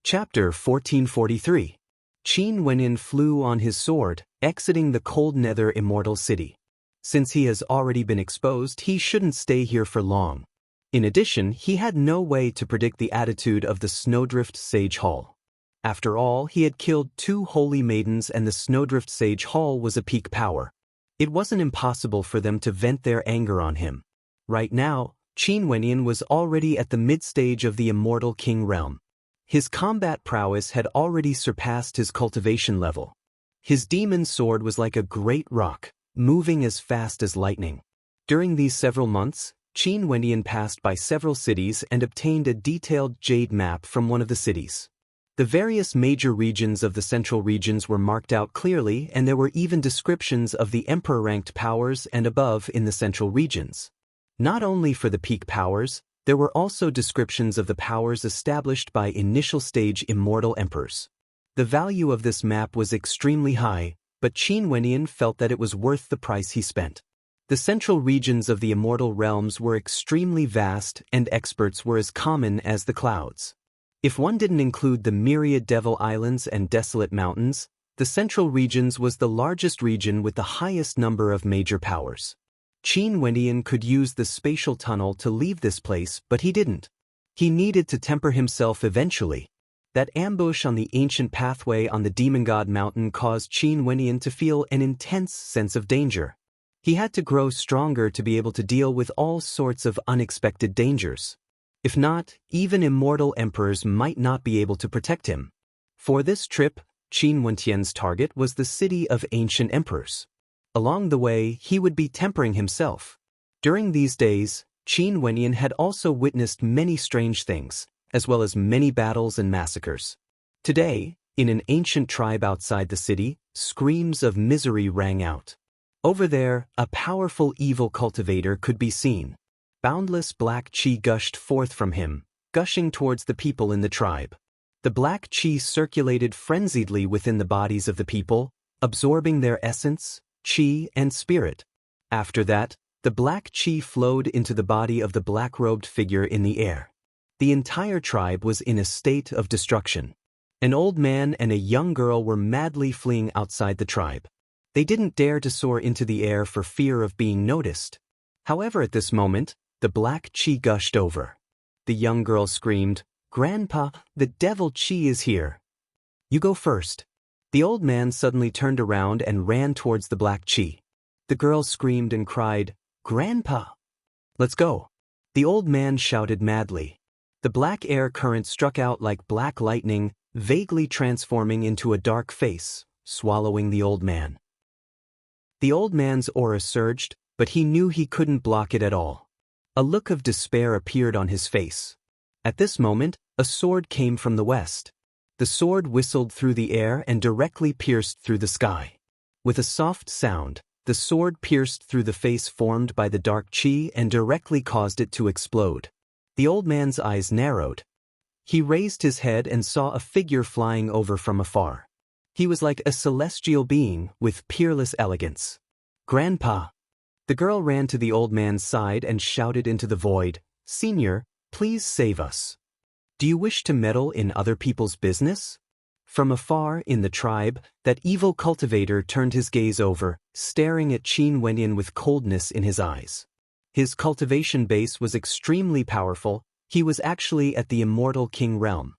Chapter 1443. Qin Wenyin flew on his sword, exiting the cold nether immortal city. Since he has already been exposed, he shouldn't stay here for long. In addition, he had no way to predict the attitude of the Snowdrift Sage Hall. After all, he had killed 2 holy maidens and the Snowdrift Sage Hall was a peak power. It wasn't impossible for them to vent their anger on him. Right now, Qin Wenyin was already at the mid-stage of the Immortal King realm. His combat prowess had already surpassed his cultivation level. His demon sword was like a great rock, moving as fast as lightning. During these several months, Qin Wenyin passed by several cities and obtained a detailed jade map from one of the cities. The various major regions of the central regions were marked out clearly, and there were even descriptions of the emperor-ranked powers and above in the central regions. Not only for the peak powers, there were also descriptions of the powers established by initial-stage immortal emperors. The value of this map was extremely high, but Qin Wenyin felt that it was worth the price he spent. The central regions of the immortal realms were extremely vast, and experts were as common as the clouds. If one didn't include the myriad Devil Islands and Desolate Mountains, the central regions was the largest region with the highest number of major powers. Qin Wenyin could use the spatial tunnel to leave this place, but he didn't. He needed to temper himself eventually. That ambush on the ancient pathway on the Demon God Mountain caused Qin Wenyin to feel an intense sense of danger. He had to grow stronger to be able to deal with all sorts of unexpected dangers. If not, even immortal emperors might not be able to protect him. For this trip, Qin Wenyian's target was the city of ancient emperors. Along the way, he would be tempering himself. During these days, Qin Wenyin had also witnessed many strange things, as well as many battles and massacres. Today, in an ancient tribe outside the city, screams of misery rang out. Over there, a powerful evil cultivator could be seen. Boundless black qi gushed forth from him, gushing towards the people in the tribe. The black qi circulated frenziedly within the bodies of the people, absorbing their essence, qi, and spirit. After that, the black qi flowed into the body of the black-robed figure in the air. The entire tribe was in a state of destruction. An old man and a young girl were madly fleeing outside the tribe. They didn't dare to soar into the air for fear of being noticed. However, at this moment, the black qi gushed over. The young girl screamed, "Grandpa, the devil qi is here." "You go first." The old man suddenly turned around and ran towards the black qi. The girl screamed and cried, "Grandpa!" "Let's go." The old man shouted madly. The black air current struck out like black lightning, vaguely transforming into a dark face, swallowing the old man. The old man's aura surged, but he knew he couldn't block it at all. A look of despair appeared on his face. At this moment, a sword came from the west. The sword whistled through the air and directly pierced through the sky. With a soft sound, the sword pierced through the face formed by the dark qi and directly caused it to explode. The old man's eyes narrowed. He raised his head and saw a figure flying over from afar. He was like a celestial being with peerless elegance. "Grandpa!" The girl ran to the old man's side and shouted into the void, "Senior, please save us. Do you wish to meddle in other people's business?" From afar in the tribe, that evil cultivator turned his gaze over, staring at Qin Wenyin with coldness in his eyes. His cultivation base was extremely powerful. He was actually at the Immortal King realm.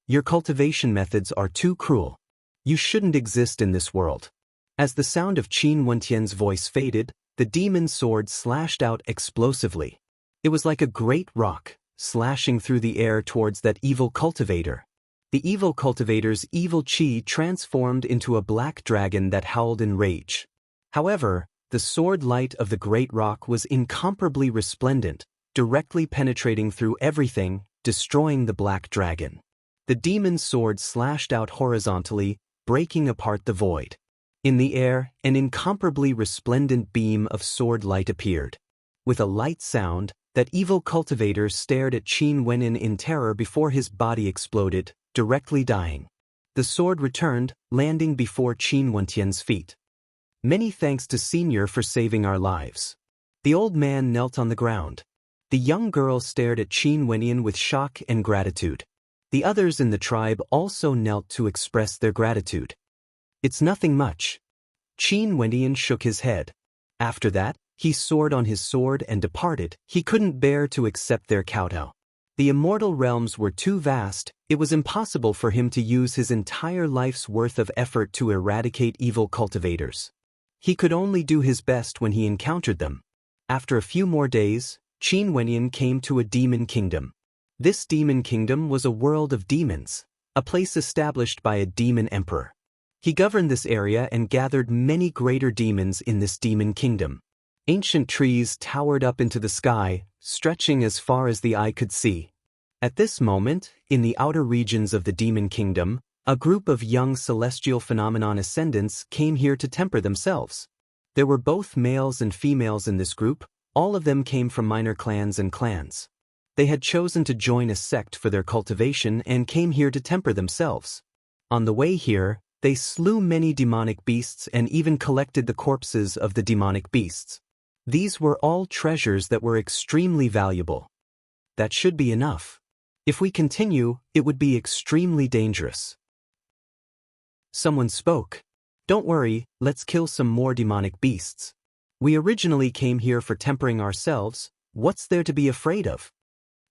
"Your cultivation methods are too cruel. You shouldn't exist in this world." As the sound of Qin Wenyian's voice faded, the demon sword slashed out explosively. It was like a great rock, slashing through the air towards that evil cultivator. The evil cultivator's evil qi transformed into a black dragon that howled in rage. However, the sword light of the great rock was incomparably resplendent, directly penetrating through everything, destroying the black dragon. The demon sword slashed out horizontally, breaking apart the void. In the air, an incomparably resplendent beam of sword light appeared. With a light sound, that evil cultivator stared at Qin Wenyin in terror before his body exploded, directly dying. The sword returned, landing before Qin Wenyian's feet. "Many thanks to Senior for saving our lives." The old man knelt on the ground. The young girl stared at Qin Wenyin with shock and gratitude. The others in the tribe also knelt to express their gratitude. It's nothing much. Qin Wendian shook his head. After that, he soared on his sword and departed. He couldn't bear to accept their kowtow. The immortal realms were too vast, it was impossible for him to use his entire life's worth of effort to eradicate evil cultivators. He could only do his best when he encountered them. After a few more days, Qin Wenyan came to a demon kingdom. This demon kingdom was a world of demons, a place established by a demon emperor. He governed this area and gathered many greater demons in this demon kingdom. Ancient trees towered up into the sky, stretching as far as the eye could see. At this moment, in the outer regions of the demon kingdom, a group of young celestial phenomenon ascendants came here to temper themselves. There were both males and females in this group, all of them came from minor clans and clans. They had chosen to join a sect for their cultivation and came here to temper themselves. On the way here, they slew many demonic beasts and even collected the corpses of the demonic beasts. These were all treasures that were extremely valuable. That should be enough. If we continue, it would be extremely dangerous. Someone spoke. Don't worry, let's kill some more demonic beasts. We originally came here for tempering ourselves, what's there to be afraid of?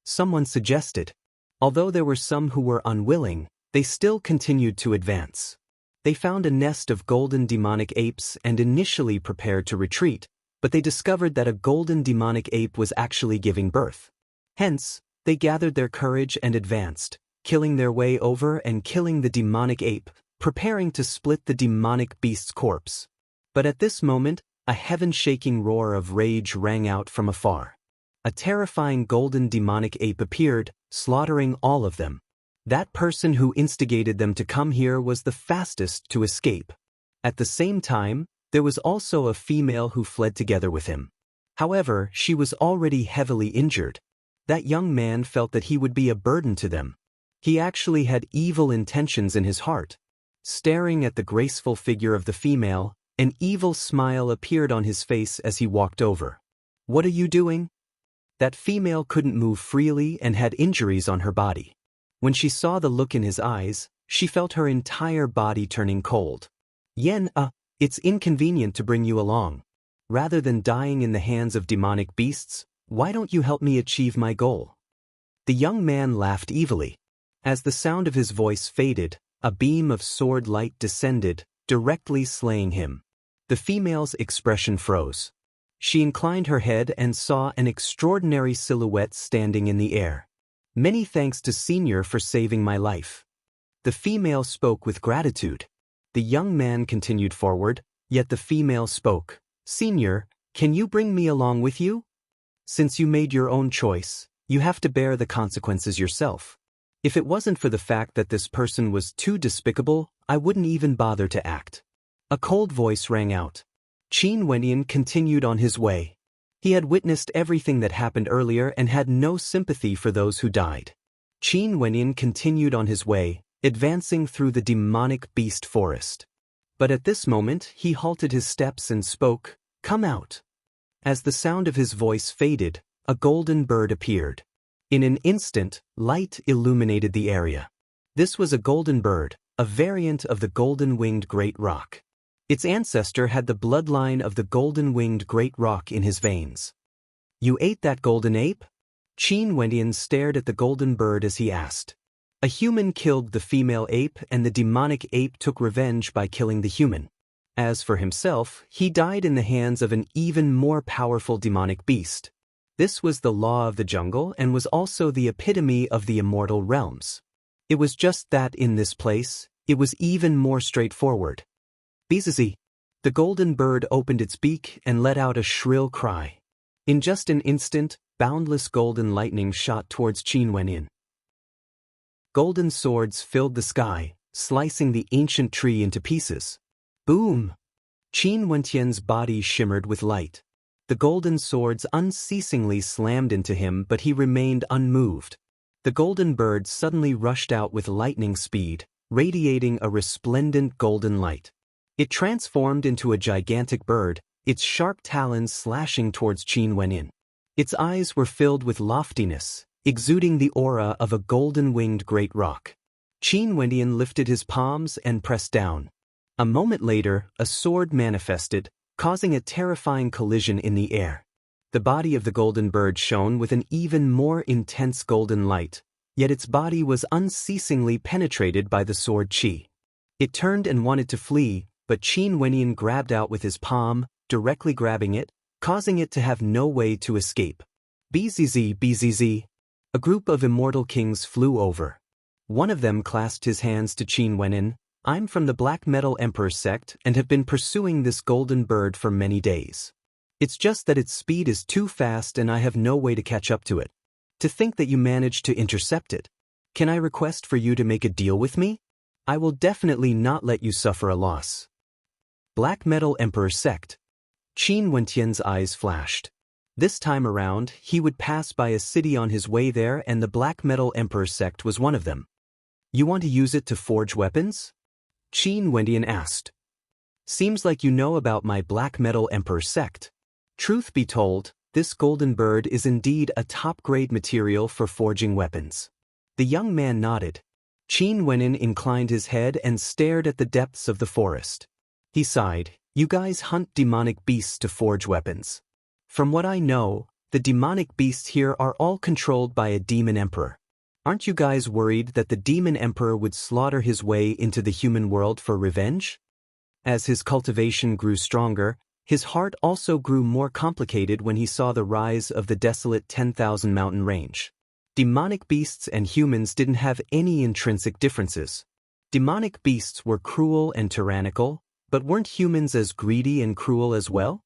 Someone suggested. Although there were some who were unwilling, they still continued to advance. They found a nest of golden demonic apes and initially prepared to retreat, but they discovered that a golden demonic ape was actually giving birth. Hence, they gathered their courage and advanced, killing their way over and killing the demonic ape, preparing to split the demonic beast's corpse. But at this moment, a heaven-shaking roar of rage rang out from afar. A terrifying golden demonic ape appeared, slaughtering all of them. That person who instigated them to come here was the fastest to escape. At the same time, there was also a female who fled together with him. However, she was already heavily injured. That young man felt that he would be a burden to them. He actually had evil intentions in his heart. Staring at the graceful figure of the female, an evil smile appeared on his face as he walked over. What are you doing? That female couldn't move freely and had injuries on her body. When she saw the look in his eyes, she felt her entire body turning cold. It's inconvenient to bring you along. Rather than dying in the hands of demonic beasts, why don't you help me achieve my goal? The young man laughed evilly. As the sound of his voice faded, a beam of sword light descended, directly slaying him. The female's expression froze. She inclined her head and saw an extraordinary silhouette standing in the air. Many thanks to Senior for saving my life. The female spoke with gratitude. The young man continued forward, yet the female spoke. Senior, can you bring me along with you? Since you made your own choice, you have to bear the consequences yourself. If it wasn't for the fact that this person was too despicable, I wouldn't even bother to act. A cold voice rang out. Qin Wenyan continued on his way. He had witnessed everything that happened earlier and had no sympathy for those who died. Qin Wenyan continued on his way, advancing through the demonic beast forest. But at this moment he halted his steps and spoke, "Come out." As the sound of his voice faded, a golden bird appeared. In an instant, light illuminated the area. This was a golden bird, a variant of the golden-winged great roc. Its ancestor had the bloodline of the golden-winged great roc in his veins. You ate that golden ape? Qin Wendian stared at the golden bird as he asked. A human killed the female ape and the demonic ape took revenge by killing the human. As for himself, he died in the hands of an even more powerful demonic beast. This was the law of the jungle and was also the epitome of the immortal realms. It was just that in this place, it was even more straightforward. Bizizi. The golden bird opened its beak and let out a shrill cry. In just an instant, boundless golden lightning shot towards Qin Wenyan. Golden swords filled the sky, slicing the ancient tree into pieces. Boom! Qin Wenyan's body shimmered with light. The golden swords unceasingly slammed into him, but he remained unmoved. The golden bird suddenly rushed out with lightning speed, radiating a resplendent golden light. It transformed into a gigantic bird, its sharp talons slashing towards Qin Wenyan. Its eyes were filled with loftiness, exuding the aura of a golden-winged great rock. Qin Wendian lifted his palms and pressed down. A moment later, a sword manifested, causing a terrifying collision in the air. The body of the golden bird shone with an even more intense golden light, yet its body was unceasingly penetrated by the sword qi. It turned and wanted to flee, but Qin Wendian grabbed out with his palm, directly grabbing it, causing it to have no way to escape. Bzz, bzz. A group of immortal kings flew over. One of them clasped his hands to Qin Wendian. I'm from the Black Metal Emperor sect and have been pursuing this golden bird for many days. It's just that its speed is too fast and I have no way to catch up to it. To think that you managed to intercept it. Can I request for you to make a deal with me? I will definitely not let you suffer a loss. Black Metal Emperor sect. Qin Wendian's eyes flashed. This time around, he would pass by a city on his way there and the Black Metal Emperor sect was one of them. You want to use it to forge weapons? Qin Wendian asked. Seems like you know about my Black Metal Emperor sect. Truth be told, this golden bird is indeed a top-grade material for forging weapons. The young man nodded. Qin Wendian inclined his head and stared at the depths of the forest. He sighed. You guys hunt demonic beasts to forge weapons. From what I know, the demonic beasts here are all controlled by a demon emperor. Aren't you guys worried that the demon emperor would slaughter his way into the human world for revenge? As his cultivation grew stronger, his heart also grew more complicated when he saw the rise of the desolate 10,000 mountain range. Demonic beasts and humans didn't have any intrinsic differences. Demonic beasts were cruel and tyrannical, but weren't humans as greedy and cruel as well?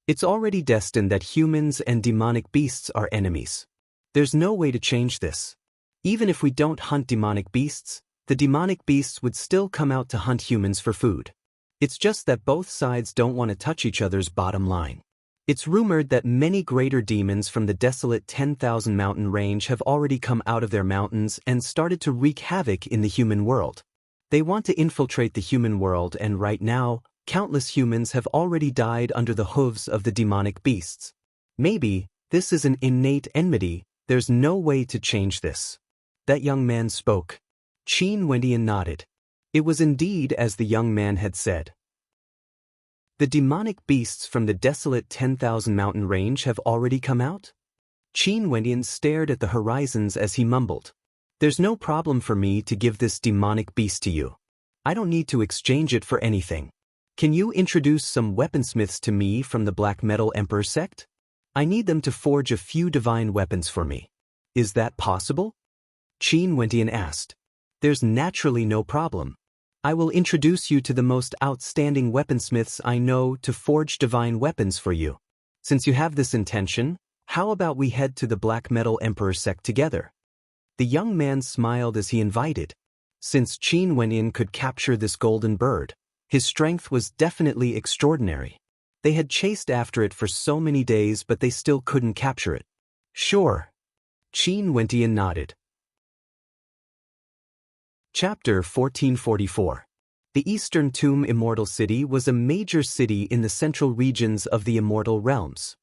It's already destined that humans and demonic beasts are enemies. There's no way to change this. Even if we don't hunt demonic beasts, the demonic beasts would still come out to hunt humans for food. It's just that both sides don't want to touch each other's bottom line. It's rumored that many greater demons from the desolate 10,000 mountain range have already come out of their mountains and started to wreak havoc in the human world. They want to infiltrate the human world and right now, countless humans have already died under the hooves of the demonic beasts. Maybe, this is an innate enmity, there's no way to change this. That young man spoke. Qin Wendian nodded. It was indeed as the young man had said. The demonic beasts from the desolate 10,000 mountain range have already come out? Qin Wendian stared at the horizons as he mumbled. There's no problem for me to give this demonic beast to you. I don't need to exchange it for anything. Can you introduce some weaponsmiths to me from the Black Metal Emperor sect? I need them to forge a few divine weapons for me. Is that possible? Qin Wendian asked. There's naturally no problem. I will introduce you to the most outstanding weaponsmiths I know to forge divine weapons for you. Since you have this intention, how about we head to the Black Metal Emperor sect together? The young man smiled as he invited. Since Qin Wendian could capture this golden bird, his strength was definitely extraordinary. They had chased after it for so many days but they still couldn't capture it. Sure. Qin Wendian nodded. Chapter 1444. The Eastern Tomb Immortal City was a major city in the central regions of the Immortal Realms.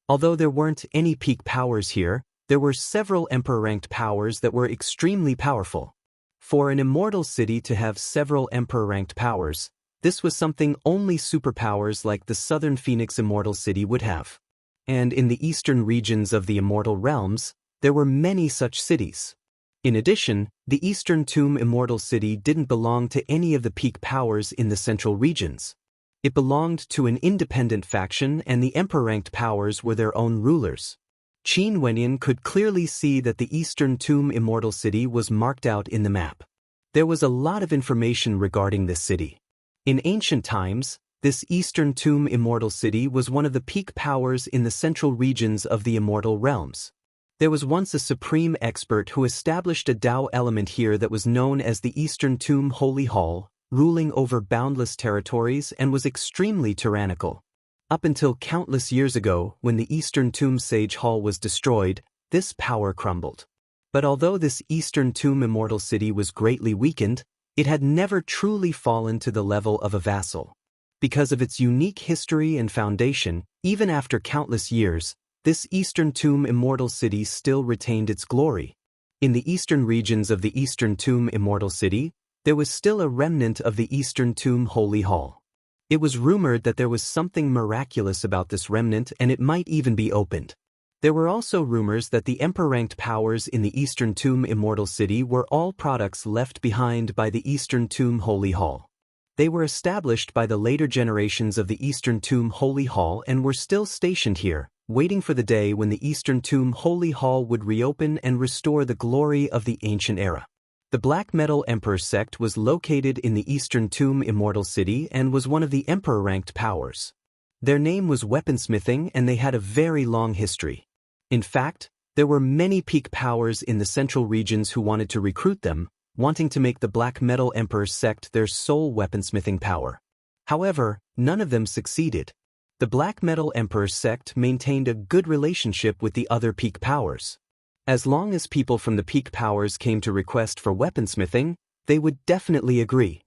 Although there weren't any peak powers here, there were several emperor-ranked powers that were extremely powerful. For an immortal city to have several emperor-ranked powers, this was something only superpowers like the Southern Phoenix Immortal City would have. And in the eastern regions of the Immortal Realms, there were many such cities. In addition, the Eastern Tomb Immortal City didn't belong to any of the peak powers in the central regions. It belonged to an independent faction and the emperor-ranked powers were their own rulers. Qin Wendian could clearly see that the Eastern Tomb Immortal City was marked out in the map. There was a lot of information regarding this city. In ancient times, this Eastern Tomb Immortal City was one of the peak powers in the central regions of the Immortal Realms. There was once a supreme expert who established a Tao element here that was known as the Eastern Tomb Holy Hall, ruling over boundless territories and was extremely tyrannical. Up until countless years ago, when the Eastern Tomb Sage Hall was destroyed, this power crumbled. But although this Eastern Tomb Immortal City was greatly weakened, it had never truly fallen to the level of a vassal. Because of its unique history and foundation, even after countless years, This Eastern Tomb Immortal City still retained its glory. In the eastern regions of the Eastern Tomb Immortal City, there was still a remnant of the Eastern Tomb Holy Hall. It was rumored that there was something miraculous about this remnant and it might even be opened. There were also rumors that the Emperor-ranked powers in the Eastern Tomb Immortal City were all products left behind by the Eastern Tomb Holy Hall. They were established by the later generations of the Eastern Tomb Holy Hall and were still stationed here, waiting for the day when the Eastern Tomb Holy Hall would reopen and restore the glory of the ancient era. The Black Metal Emperor sect was located in the Eastern Tomb Immortal City and was one of the Emperor-ranked powers. Their name was weaponsmithing and they had a very long history. In fact, there were many peak powers in the central regions who wanted to recruit them, wanting to make the Black Metal Emperor sect their sole weaponsmithing power. However, none of them succeeded. The Black Metal Emperor sect maintained a good relationship with the other peak powers. As long as people from the peak powers came to request for weaponsmithing, they would definitely agree.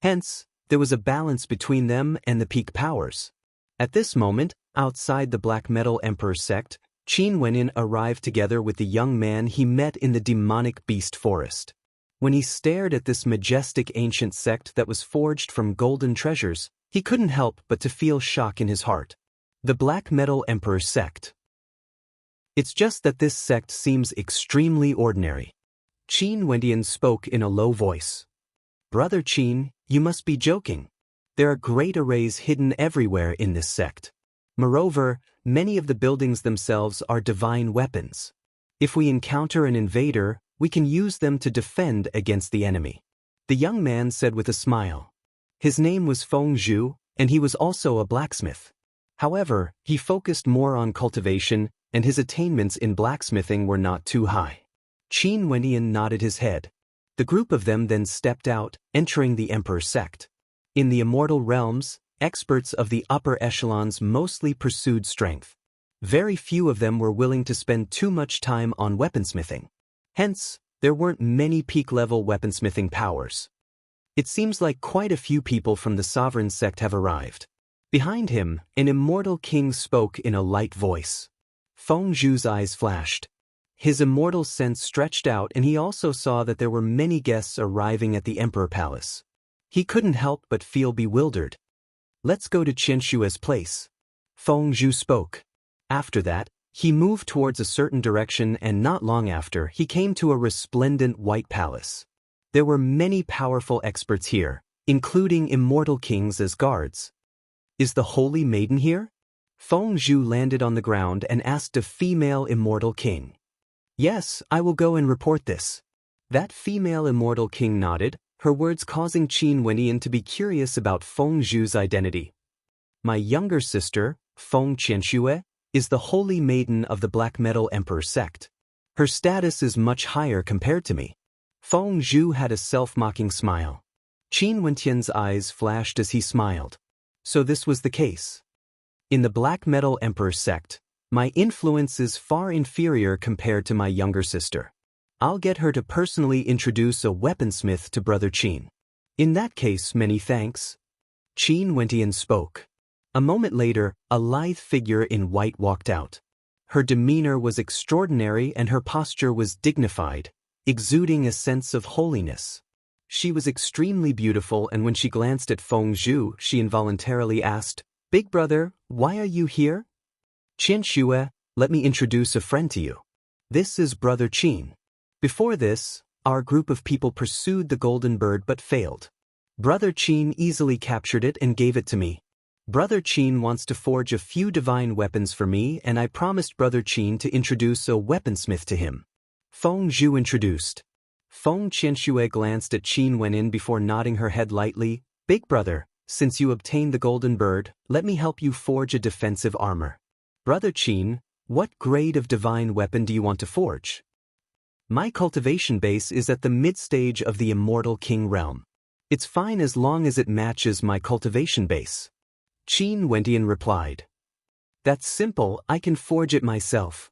Hence, there was a balance between them and the peak powers. At this moment, outside the Black Metal Emperor sect, Qin Wenin arrived together with the young man he met in the demonic beast forest. When he stared at this majestic ancient sect that was forged from golden treasures, he couldn't help but to feel shock in his heart. The Black Metal Emperor sect. It's just that this sect seems extremely ordinary. Qin Wendian spoke in a low voice. Brother Qin, you must be joking. There are great arrays hidden everywhere in this sect. Moreover, many of the buildings themselves are divine weapons. If we encounter an invader, we can use them to defend against the enemy. The young man said with a smile. His name was Feng Zhu, and he was also a blacksmith. However, he focused more on cultivation, and his attainments in blacksmithing were not too high. Qin Wendian nodded his head. The group of them then stepped out, entering the Emperor sect. In the immortal realms, experts of the upper echelons mostly pursued strength. Very few of them were willing to spend too much time on weaponsmithing. Hence, there weren't many peak-level weaponsmithing powers. It seems like quite a few people from the Sovereign sect have arrived. Behind him, an immortal king spoke in a light voice. Feng Zhu's eyes flashed. His immortal sense stretched out and he also saw that there were many guests arriving at the Emperor Palace. He couldn't help but feel bewildered. Let's go to Qianshue's place. Feng Zhu spoke. After that, he moved towards a certain direction and not long after he came to a resplendent white palace. There were many powerful experts here, including immortal kings as guards. Is the Holy Maiden here? Feng Zhu landed on the ground and asked a female immortal king. Yes, I will go and report this. That female immortal king nodded, her words causing Qin Wendian to be curious about Feng Zhu's identity. My younger sister, Feng Qianxue, is the Holy Maiden of the Black Metal Emperor sect. Her status is much higher compared to me. Feng Zhu had a self-mocking smile. Qin Wendian's eyes flashed as he smiled. So this was the case. In the Black Metal Emperor sect, my influence is far inferior compared to my younger sister. I'll get her to personally introduce a weaponsmith to Brother Qin. In that case, many thanks. Qin Wendian spoke. A moment later, a lithe figure in white walked out. Her demeanor was extraordinary and her posture was dignified, exuding a sense of holiness. She was extremely beautiful and when she glanced at Feng Zhu, she involuntarily asked, Big brother, why are you here? Qianxue, let me introduce a friend to you. This is Brother Qin. Before this, our group of people pursued the golden bird but failed. Brother Qin easily captured it and gave it to me. Brother Qin wants to forge a few divine weapons for me and I promised Brother Qin to introduce a weaponsmith to him. Feng Zhu introduced. Feng Qianxue glanced at Qin Wendian before nodding her head lightly. Big brother, since you obtained the golden bird, let me help you forge a defensive armor. Brother Qin, what grade of divine weapon do you want to forge? My cultivation base is at the mid-stage of the Immortal King realm. It's fine as long as it matches my cultivation base. Qin Wendian replied. That's simple, I can forge it myself.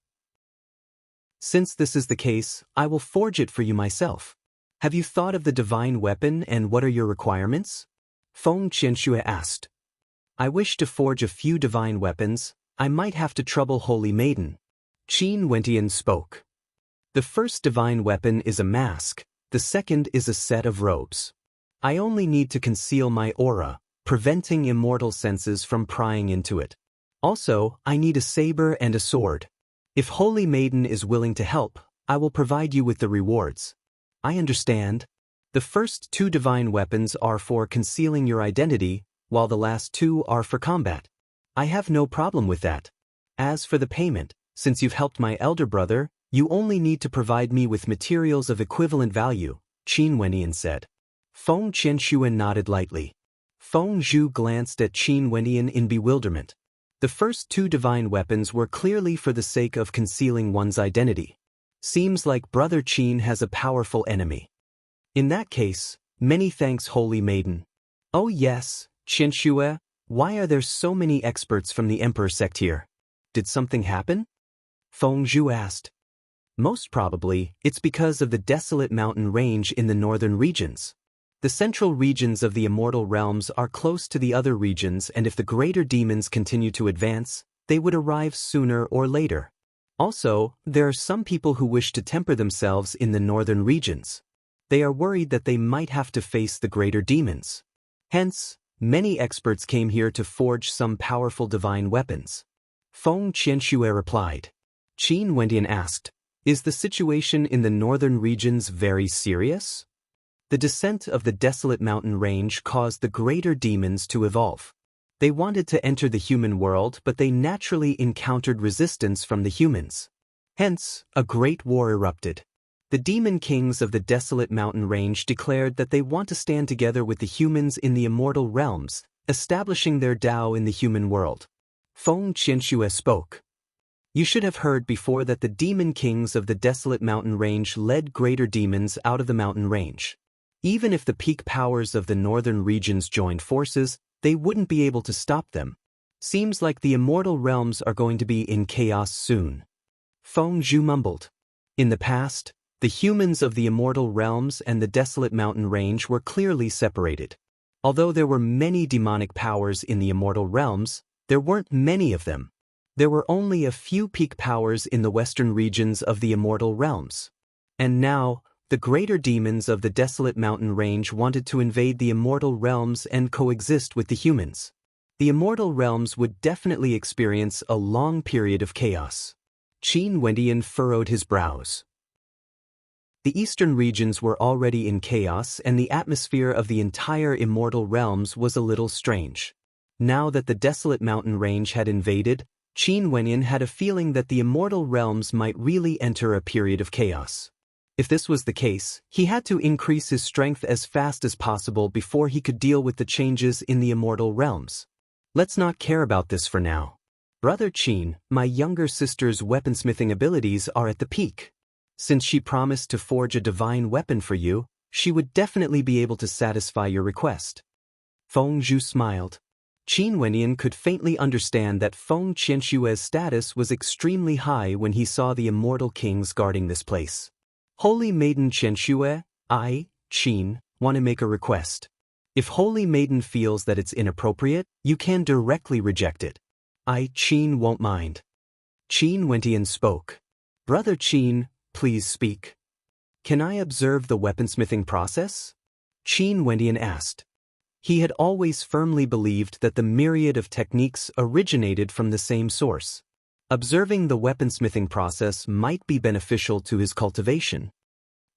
Since this is the case, I will forge it for you myself. Have you thought of the divine weapon and what are your requirements? Feng Qianxue asked. I wish to forge a few divine weapons. I might have to trouble Holy Maiden. Qin Wentian spoke. The first divine weapon is a mask, the second is a set of robes. I only need to conceal my aura, preventing immortal senses from prying into it. Also, I need a saber and a sword. If Holy Maiden is willing to help, I will provide you with the rewards. I understand. The first 2 divine weapons are for concealing your identity, while the last 2 are for combat. I have no problem with that. As for the payment, since you've helped my elder brother, you only need to provide me with materials of equivalent value, Qin Wentian said. Feng Qianxuan nodded lightly. Feng Zhu glanced at Qin Wentian in bewilderment. The first 2 divine weapons were clearly for the sake of concealing one's identity. Seems like Brother Qin has a powerful enemy. In that case, many thanks, Holy Maiden. Oh yes, Qianxue, why are there so many experts from the Emperor sect here? Did something happen? Feng Zhu asked. Most probably, it's because of the desolate mountain range in the northern regions. The central regions of the immortal realms are close to the other regions, and if the greater demons continue to advance, they would arrive sooner or later. Also, there are some people who wish to temper themselves in the northern regions. They are worried that they might have to face the greater demons. Hence, many experts came here to forge some powerful divine weapons. Feng Qianxue replied. Qin Wentian asked, is the situation in the northern regions very serious? The descent of the desolate mountain range caused the greater demons to evolve. They wanted to enter the human world, but they naturally encountered resistance from the humans. Hence, a great war erupted. The demon kings of the desolate mountain range declared that they want to stand together with the humans in the immortal realms, establishing their Tao in the human world. Feng Qianxue spoke. You should have heard before that the demon kings of the desolate mountain range led greater demons out of the mountain range. Even if the peak powers of the northern regions joined forces, they wouldn't be able to stop them. Seems like the immortal realms are going to be in chaos soon. Feng Zhu mumbled. In the past, the humans of the immortal realms and the desolate mountain range were clearly separated. Although there were many demonic powers in the immortal realms, there weren't many of them. There were only a few peak powers in the western regions of the immortal realms. And now, the greater demons of the desolate mountain range wanted to invade the immortal realms and coexist with the humans. The immortal realms would definitely experience a long period of chaos. Qin Wentian furrowed his brows. The eastern regions were already in chaos, and the atmosphere of the entire immortal realms was a little strange. Now that the desolate mountain range had invaded, Qin Wentian had a feeling that the immortal realms might really enter a period of chaos. If this was the case, he had to increase his strength as fast as possible before he could deal with the changes in the immortal realms. Let's not care about this for now. Brother Qin, my younger sister's weaponsmithing abilities are at the peak. Since she promised to forge a divine weapon for you, she would definitely be able to satisfy your request. Feng Zhu smiled. Qin Wentian could faintly understand that Feng Qianxue's status was extremely high when he saw the immortal kings guarding this place. Holy Maiden Qianxue, I, Qin, want to make a request. If Holy Maiden feels that it's inappropriate, you can directly reject it. I, Qin, won't mind. Qin Wentian spoke. Brother Qin, please speak. Can I observe the weaponsmithing process? Qin Wentian asked. He had always firmly believed that the myriad of techniques originated from the same source. Observing the weaponsmithing process might be beneficial to his cultivation.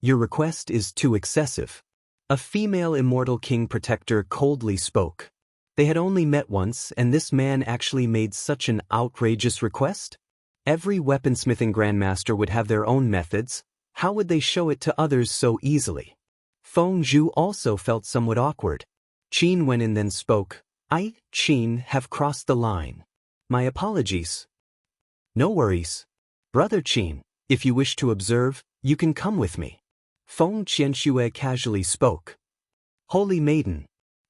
Your request is too excessive. A female immortal king protector coldly spoke. They had only met once, and this man actually made such an outrageous request? Every weaponsmithing grandmaster would have their own methods. How would they show it to others so easily? Feng Zhu also felt somewhat awkward. Qin Wentian then spoke. I, Qin, have crossed the line. My apologies. No worries. Brother Qin, if you wish to observe, you can come with me. Feng Qianxue casually spoke. Holy Maiden.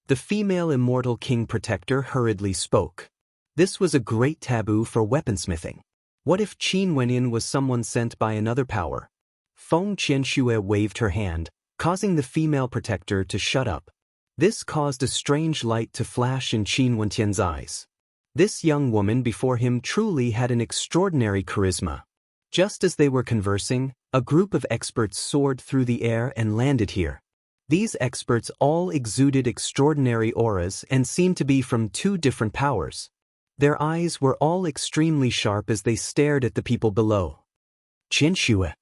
The female immortal king protector hurriedly spoke. This was a great taboo for weaponsmithing. What if Qin Wentian was someone sent by another power? Feng Qianxue waved her hand, causing the female protector to shut up. This caused a strange light to flash in Qin Wentian's eyes. This young woman before him truly had an extraordinary charisma. Just as they were conversing, a group of experts soared through the air and landed here. These experts all exuded extraordinary auras and seemed to be from two different powers. Their eyes were all extremely sharp as they stared at the people below. Qianxue.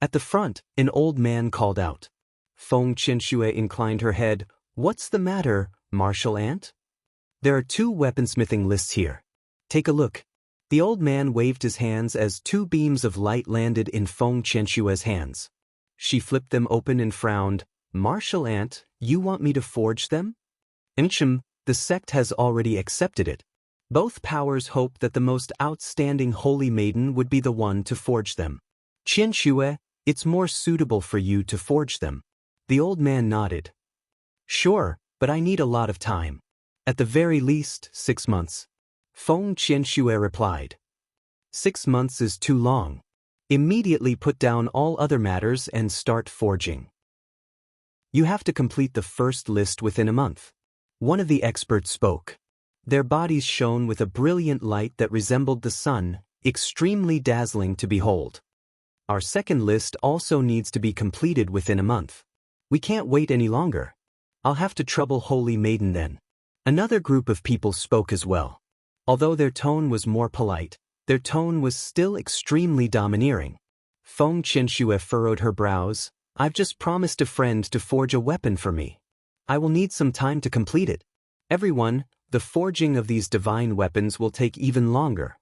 At the front, an old man called out. Feng Qianxue inclined her head. What's the matter, martial ant? There are 2 weaponsmithing lists here. Take a look. The old man waved his hands as 2 beams of light landed in Feng Qianxue's hands. She flipped them open and frowned. Martial ant, you want me to forge them? The sect has already accepted it. Both powers hope that the most outstanding holy maiden would be the one to forge them. Qianxue, it's more suitable for you to forge them. The old man nodded. Sure, but I need a lot of time. At the very least, 6 months. Feng Qianxue replied. 6 months is too long. Immediately put down all other matters and start forging. You have to complete the first list within a month. One of the experts spoke. Their bodies shone with a brilliant light that resembled the sun, extremely dazzling to behold. Our second list also needs to be completed within a month. We can't wait any longer. I'll have to trouble Holy Maiden then. Another group of people spoke as well. Although their tone was more polite, their tone was still extremely domineering. Feng Qianxue furrowed her brows. I've just promised a friend to forge a weapon for me. I will need some time to complete it. Everyone, the forging of these divine weapons will take even longer.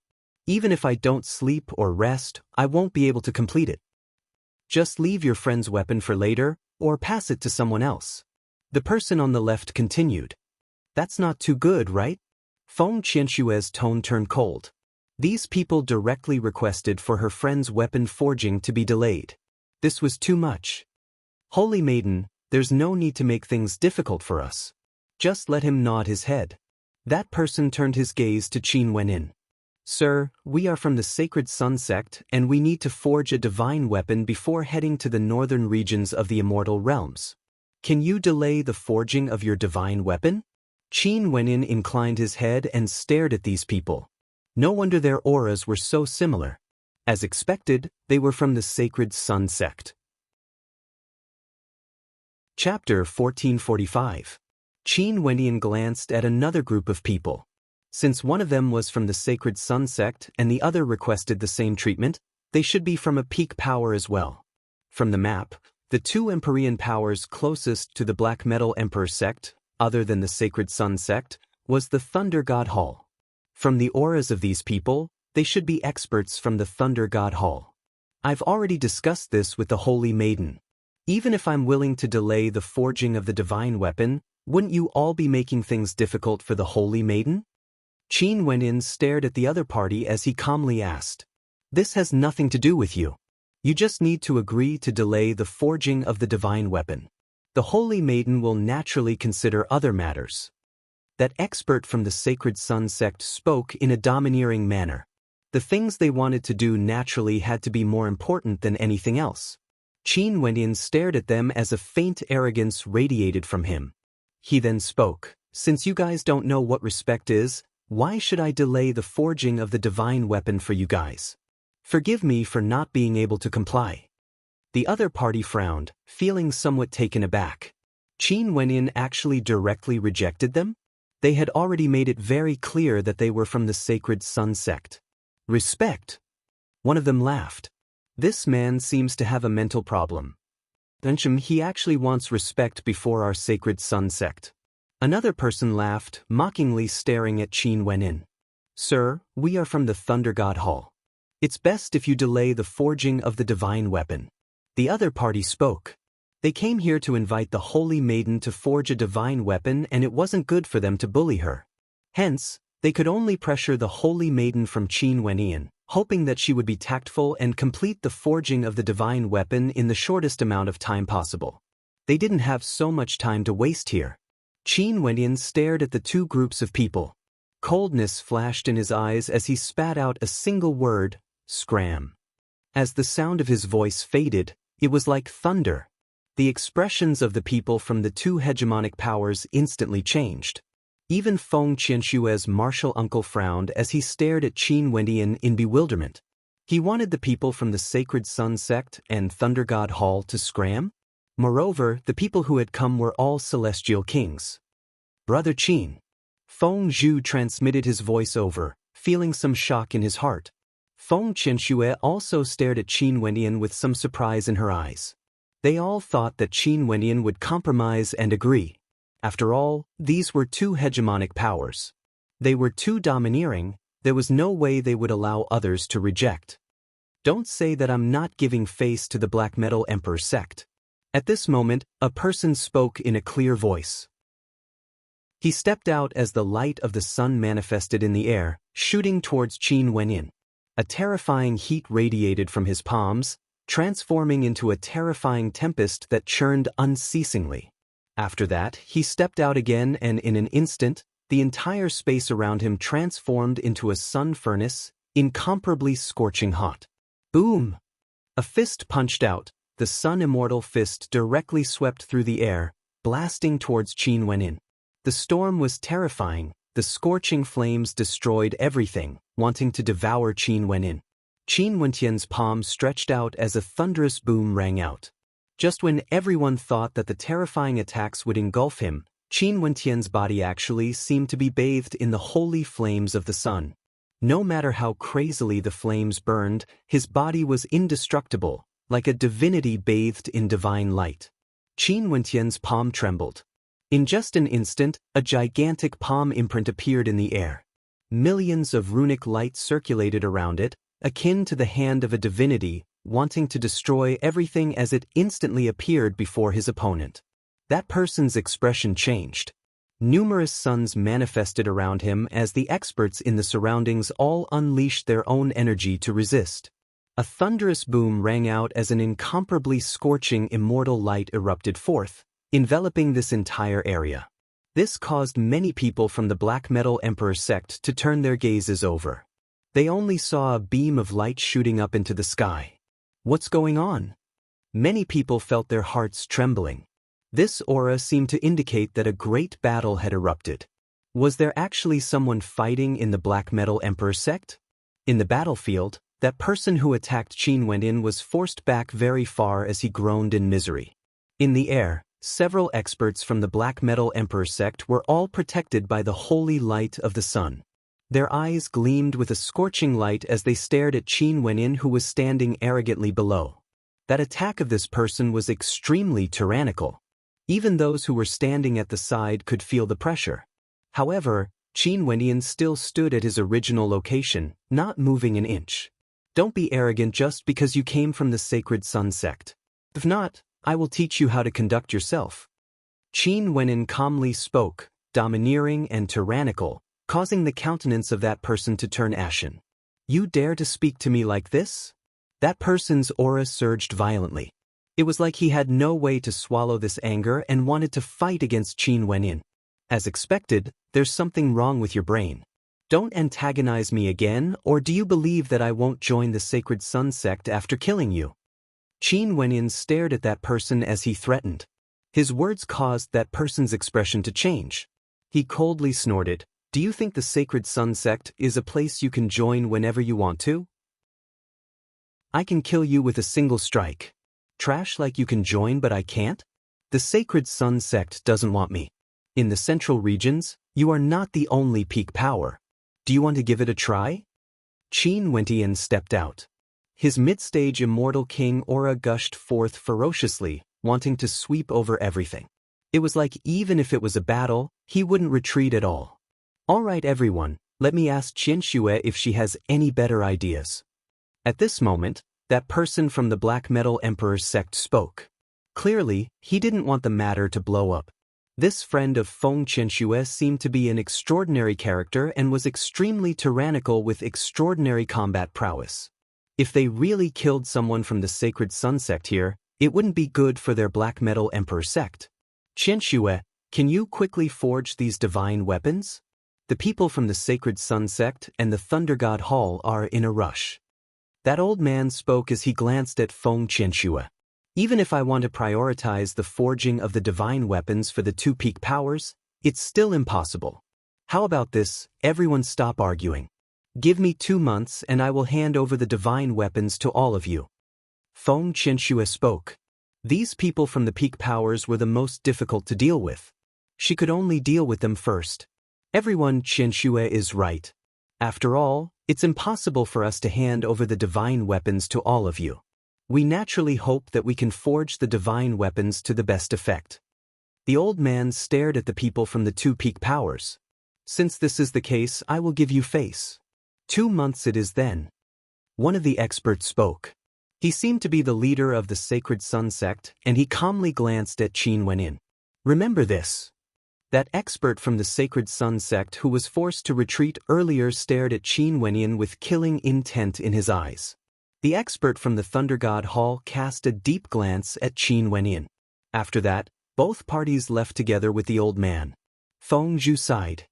Even if I don't sleep or rest, I won't be able to complete it. Just leave your friend's weapon for later, or pass it to someone else. The person on the left continued. That's not too good, right? Feng Qianxue's tone turned cold. These people directly requested for her friend's weapon forging to be delayed. This was too much. Holy Maiden, there's no need to make things difficult for us. Just let him nod his head. That person turned his gaze to Qin Wenin. Sir, we are from the Sacred Sun sect and we need to forge a divine weapon before heading to the northern regions of the immortal realms. Can you delay the forging of your divine weapon? Qin Wenin inclined his head and stared at these people. No wonder their auras were so similar. As expected, they were from the Sacred Sun sect. Chapter 1445. Qin Wenin glanced at another group of people. Since one of them was from the Sacred Sun sect and the other requested the same treatment, they should be from a peak power as well. From the map, the 2 Empyrean powers closest to the Black Metal Emperor sect, other than the Sacred Sun sect, was the Thunder God Hall. From the auras of these people, they should be experts from the Thunder God Hall. I've already discussed this with the Holy Maiden. Even if I'm willing to delay the forging of the divine weapon, wouldn't you all be making things difficult for the Holy Maiden? Qin Wenin stared at the other party as he calmly asked. This has nothing to do with you. You just need to agree to delay the forging of the divine weapon. The Holy Maiden will naturally consider other matters. That expert from the Sacred Sun sect spoke in a domineering manner. The things they wanted to do naturally had to be more important than anything else. Qin Wenin stared at them as a faint arrogance radiated from him. He then spoke. Since you guys don't know what respect is, why should I delay the forging of the divine weapon for you guys? Forgive me for not being able to comply. The other party frowned, feeling somewhat taken aback. Qin Wenin actually directly rejected them? They had already made it very clear that they were from the Sacred Sun sect. Respect? One of them laughed. This man seems to have a mental problem. He actually wants respect before our Sacred Sun sect. Another person laughed, mockingly staring at Qin Wenin. Sir, we are from the Thunder God Hall. It's best if you delay the forging of the divine weapon. The other party spoke. They came here to invite the Holy Maiden to forge a divine weapon and it wasn't good for them to bully her. Hence, they could only pressure the Holy Maiden from Qin Wenin, hoping that she would be tactful and complete the forging of the divine weapon in the shortest amount of time possible. They didn't have so much time to waste here. Qin Wenin stared at the 2 groups of people. Coldness flashed in his eyes as he spat out a single word, scram. As the sound of his voice faded, it was like thunder. The expressions of the people from the 2 hegemonic powers instantly changed. Even Feng Qianshue's martial uncle frowned as he stared at Qin Wendian in bewilderment. He wanted the people from the Sacred Sun sect and Thunder God Hall to scram? Moreover, the people who had come were all celestial kings. Brother Qin. Feng Zhu transmitted his voice over, feeling some shock in his heart. Feng Qianxue also stared at Qin Wendian with some surprise in her eyes. They all thought that Qin Wendian would compromise and agree. After all, these were two hegemonic powers. They were too domineering, there was no way they would allow others to reject. Don't say that I'm not giving face to the Black Metal Emperor sect. At this moment, a person spoke in a clear voice. He stepped out as the light of the sun manifested in the air, shooting towards Qin Wendian. A terrifying heat radiated from his palms, transforming into a terrifying tempest that churned unceasingly. After that, he stepped out again and in an instant, the entire space around him transformed into a sun furnace, incomparably scorching hot. Boom! A fist punched out, the sun immortal fist directly swept through the air, blasting towards Qin Wendian. The storm was terrifying, the scorching flames destroyed everything, wanting to devour Qin Wendian. Qin Wendian's palm stretched out as a thunderous boom rang out. Just when everyone thought that the terrifying attacks would engulf him, Qin Wendian's body actually seemed to be bathed in the holy flames of the sun. No matter how crazily the flames burned, his body was indestructible, like a divinity bathed in divine light. Qin Wendian's palm trembled. In just an instant, a gigantic palm imprint appeared in the air. Millions of runic light circulated around it, akin to the hand of a divinity, wanting to destroy everything as it instantly appeared before his opponent. That person's expression changed. Numerous suns manifested around him as the experts in the surroundings all unleashed their own energy to resist. A thunderous boom rang out as an incomparably scorching immortal light erupted forth, enveloping this entire area. This caused many people from the Black Metal Emperor sect to turn their gazes over. They only saw a beam of light shooting up into the sky. What's going on? Many people felt their hearts trembling. This aura seemed to indicate that a great battle had erupted. Was there actually someone fighting in the Black Metal Emperor sect? In the battlefield, that person who attacked Qin Wendian was forced back very far as he groaned in misery. In the air, several experts from the Black Metal Emperor sect were all protected by the holy light of the sun. Their eyes gleamed with a scorching light as they stared at Qin Wendian, who was standing arrogantly below. That attack of this person was extremely tyrannical. Even those who were standing at the side could feel the pressure. However, Qin Wendian still stood at his original location, not moving an inch. Don't be arrogant just because you came from the Sacred Sun sect. If not, I will teach you how to conduct yourself. Qin Wendian calmly spoke, domineering and tyrannical, causing the countenance of that person to turn ashen. You dare to speak to me like this? That person's aura surged violently. It was like he had no way to swallow this anger and wanted to fight against Qin Wendian. As expected, there's something wrong with your brain. Don't antagonize me again, or do you believe that I won't join the Sacred Sun sect after killing you? Qin Wendian stared at that person as he threatened. His words caused that person's expression to change. He coldly snorted, "Do you think the Sacred Sun sect is a place you can join whenever you want to? I can kill you with a single strike. Trash like you can join but I can't? The Sacred Sun sect doesn't want me. In the central regions, you are not the only peak power. Do you want to give it a try?" Qin Wendian stepped out. His mid-stage immortal king aura gushed forth ferociously, wanting to sweep over everything. It was like even if it was a battle, he wouldn't retreat at all. All right everyone, let me ask Qianxue if she has any better ideas. At this moment, that person from the Black Metal Emperor's sect spoke. Clearly, he didn't want the matter to blow up. This friend of Feng Qianxue seemed to be an extraordinary character and was extremely tyrannical with extraordinary combat prowess. If they really killed someone from the Sacred Sun sect here, it wouldn't be good for their Black Metal Emperor sect. Qianxue, can you quickly forge these divine weapons? The people from the Sacred Sun sect and the Thunder God Hall are in a rush. That old man spoke as he glanced at Feng Qianxue. Even if I want to prioritize the forging of the divine weapons for the two peak powers, it's still impossible. How about this? Everyone stop arguing. Give me 2 months and I will hand over the divine weapons to all of you. Feng Qianxue spoke. These people from the peak powers were the most difficult to deal with. She could only deal with them first. Everyone, Qianxue is right. After all, it's impossible for us to hand over the divine weapons to all of you. We naturally hope that we can forge the divine weapons to the best effect. The old man stared at the people from the 2 peak powers. Since this is the case, I will give you face. 2 months it is then. One of the experts spoke. He seemed to be the leader of the Sacred Sun sect, and he calmly glanced at Qin Wenyin. Remember this. That expert from the Sacred Sun sect who was forced to retreat earlier stared at Qin Wenyin with killing intent in his eyes. The expert from the Thunder God Hall cast a deep glance at Qin Wenyin. After that, both parties left together with the old man. Feng Zhu sighed.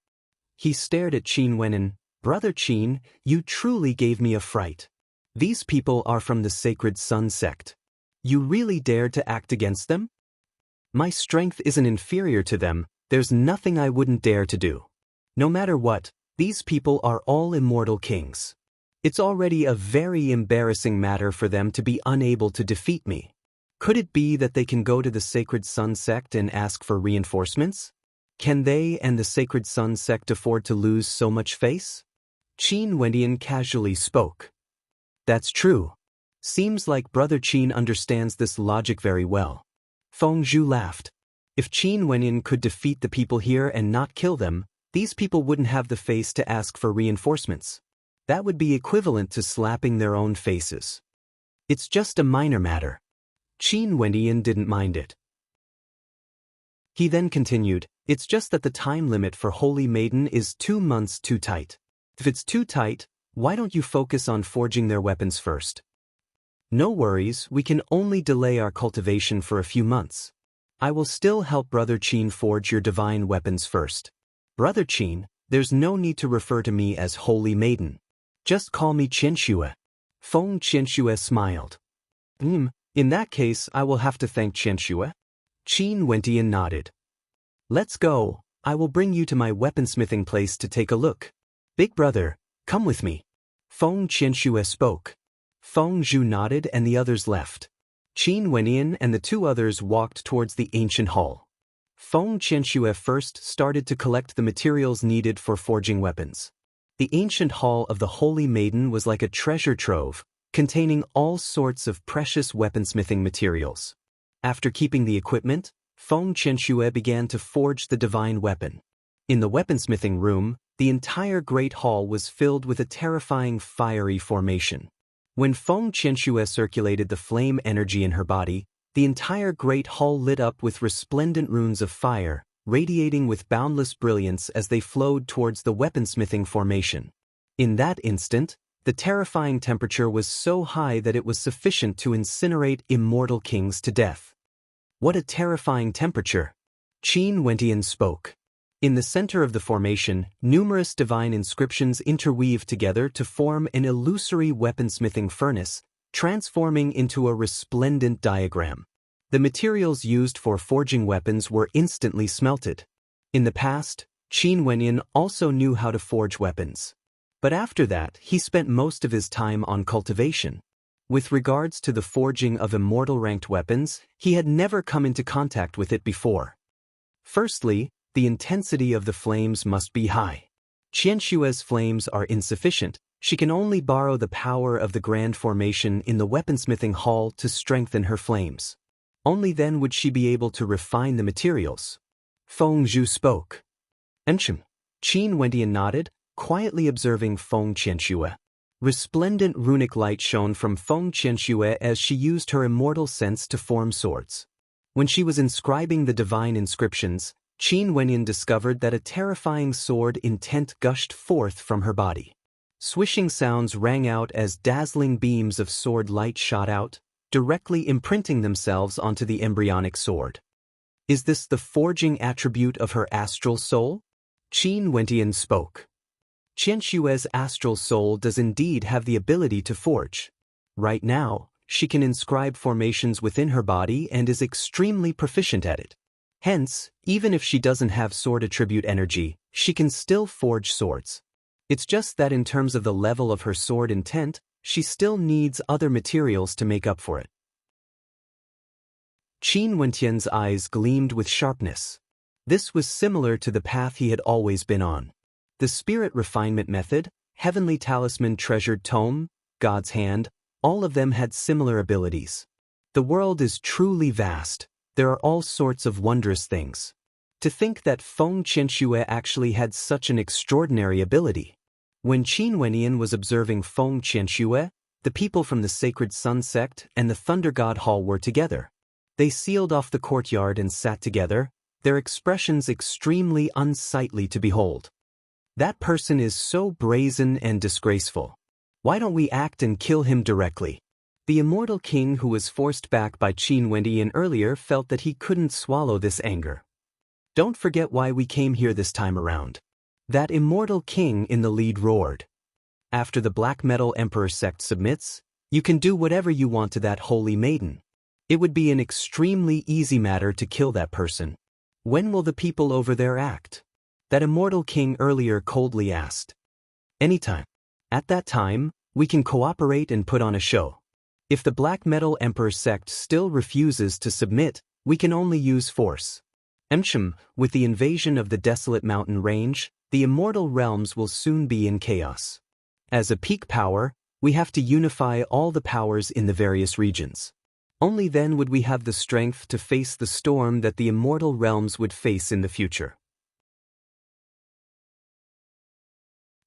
He stared at Qin Wenyin. Brother Qin, you truly gave me a fright. These people are from the Sacred Sun sect. You really dared to act against them? My strength isn't inferior to them, there's nothing I wouldn't dare to do. No matter what, these people are all immortal kings. It's already a very embarrassing matter for them to be unable to defeat me. Could it be that they can go to the Sacred Sun sect and ask for reinforcements? Can they and the Sacred Sun sect afford to lose so much face? Qin Wenyan casually spoke. That's true. Seems like Brother Qin understands this logic very well. Feng Zhu laughed. If Qin Wenyan could defeat the people here and not kill them, these people wouldn't have the face to ask for reinforcements. That would be equivalent to slapping their own faces. It's just a minor matter. Qin Wenyan didn't mind it. He then continued, it's just that the time limit for Holy Maiden is 2 months too tight. If it's too tight, why don't you focus on forging their weapons first? No worries, we can only delay our cultivation for a few months. I will still help Brother Qin forge your divine weapons first. Brother Qin, there's no need to refer to me as Holy Maiden. Just call me Qianxue. Feng Qianxue smiled. In that case I will have to thank Qianxue. Qin Wenyan nodded. Let's go, I will bring you to my weaponsmithing place to take a look. Big brother, come with me. Feng Qianxue spoke. Feng Zhu nodded and the others left. Qin Wenyan and the 2 others walked towards the ancient hall. Feng Qianxue first started to collect the materials needed for forging weapons. The ancient hall of the Holy Maiden was like a treasure trove, containing all sorts of precious weaponsmithing materials. After keeping the equipment, Feng Qianxue began to forge the divine weapon. In the weaponsmithing room, the entire great hall was filled with a terrifying fiery formation. When Feng Qianxue circulated the flame energy in her body, the entire great hall lit up with resplendent runes of fire, radiating with boundless brilliance as they flowed towards the weaponsmithing formation. In that instant, the terrifying temperature was so high that it was sufficient to incinerate immortal kings to death. What a terrifying temperature! Qin Wenyan spoke. In the center of the formation, numerous divine inscriptions interweave together to form an illusory weaponsmithing furnace, transforming into a resplendent diagram. The materials used for forging weapons were instantly smelted. In the past, Qin Wenyan also knew how to forge weapons. But after that, he spent most of his time on cultivation. With regards to the forging of immortal-ranked weapons, he had never come into contact with it before. Firstly, the intensity of the flames must be high. Qianxue's flames are insufficient. She can only borrow the power of the grand formation in the weaponsmithing hall to strengthen her flames. Only then would she be able to refine the materials. Feng Zhu spoke. Qin Wenyan nodded, quietly observing Feng Qianxue. Resplendent runic light shone from Feng Qianxue as she used her immortal sense to form swords. When she was inscribing the divine inscriptions, Qin Wenyan discovered that a terrifying sword intent gushed forth from her body. Swishing sounds rang out as dazzling beams of sword light shot out, directly imprinting themselves onto the embryonic sword. Is this the forging attribute of her astral soul? Qin Wenyan spoke. Qianxue's astral soul does indeed have the ability to forge. Right now, she can inscribe formations within her body and is extremely proficient at it. Hence, even if she doesn't have sword attribute energy, she can still forge swords. It's just that in terms of the level of her sword intent, she still needs other materials to make up for it. Qin Wentian's eyes gleamed with sharpness. This was similar to the path he had always been on. The spirit refinement method, heavenly talisman treasured tome, God's hand, all of them had similar abilities. The world is truly vast. There are all sorts of wondrous things. To think that Feng Qianxue actually had such an extraordinary ability. When Qin Wenyan was observing Feng Qianxue, the people from the Sacred Sun sect and the Thunder God Hall were together. They sealed off the courtyard and sat together, their expressions extremely unsightly to behold. That person is so brazen and disgraceful. Why don't we act and kill him directly? The immortal king who was forced back by Qin Wendian earlier felt that he couldn't swallow this anger. Don't forget why we came here this time around. That immortal king in the lead roared. After the Black Metal Emperor sect submits, you can do whatever you want to that holy maiden. It would be an extremely easy matter to kill that person. When will the people over there act? That immortal king earlier coldly asked. Anytime. At that time, we can cooperate and put on a show. If the Black Metal Emperor sect still refuses to submit, we can only use force. With the invasion of the desolate mountain range, the immortal realms will soon be in chaos. As a peak power, we have to unify all the powers in the various regions. Only then would we have the strength to face the storm that the immortal realms would face in the future.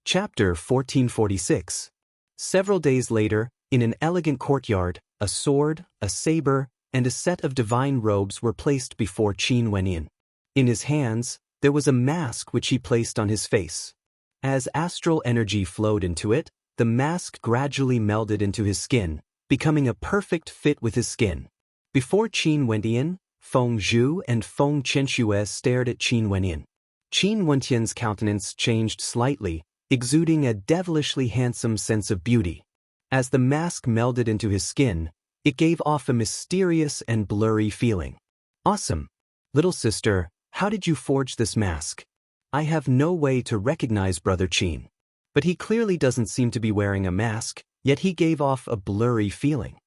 Chapter 1446. Several days later, in an elegant courtyard, a sword, a saber, and a set of divine robes were placed before Qin Wenyan. In his hands, there was a mask which he placed on his face. As astral energy flowed into it, the mask gradually melded into his skin, becoming a perfect fit with his skin. Before Qin Wendian, Feng Zhu and Feng Qianxue stared at Qin Wenyan. Qin Wentian's countenance changed slightly, exuding a devilishly handsome sense of beauty. As the mask melded into his skin, it gave off a mysterious and blurry feeling. Awesome. Little sister, how did you forge this mask? I have no way to recognize Brother Qin. But he clearly doesn't seem to be wearing a mask, yet he gave off a blurry feeling.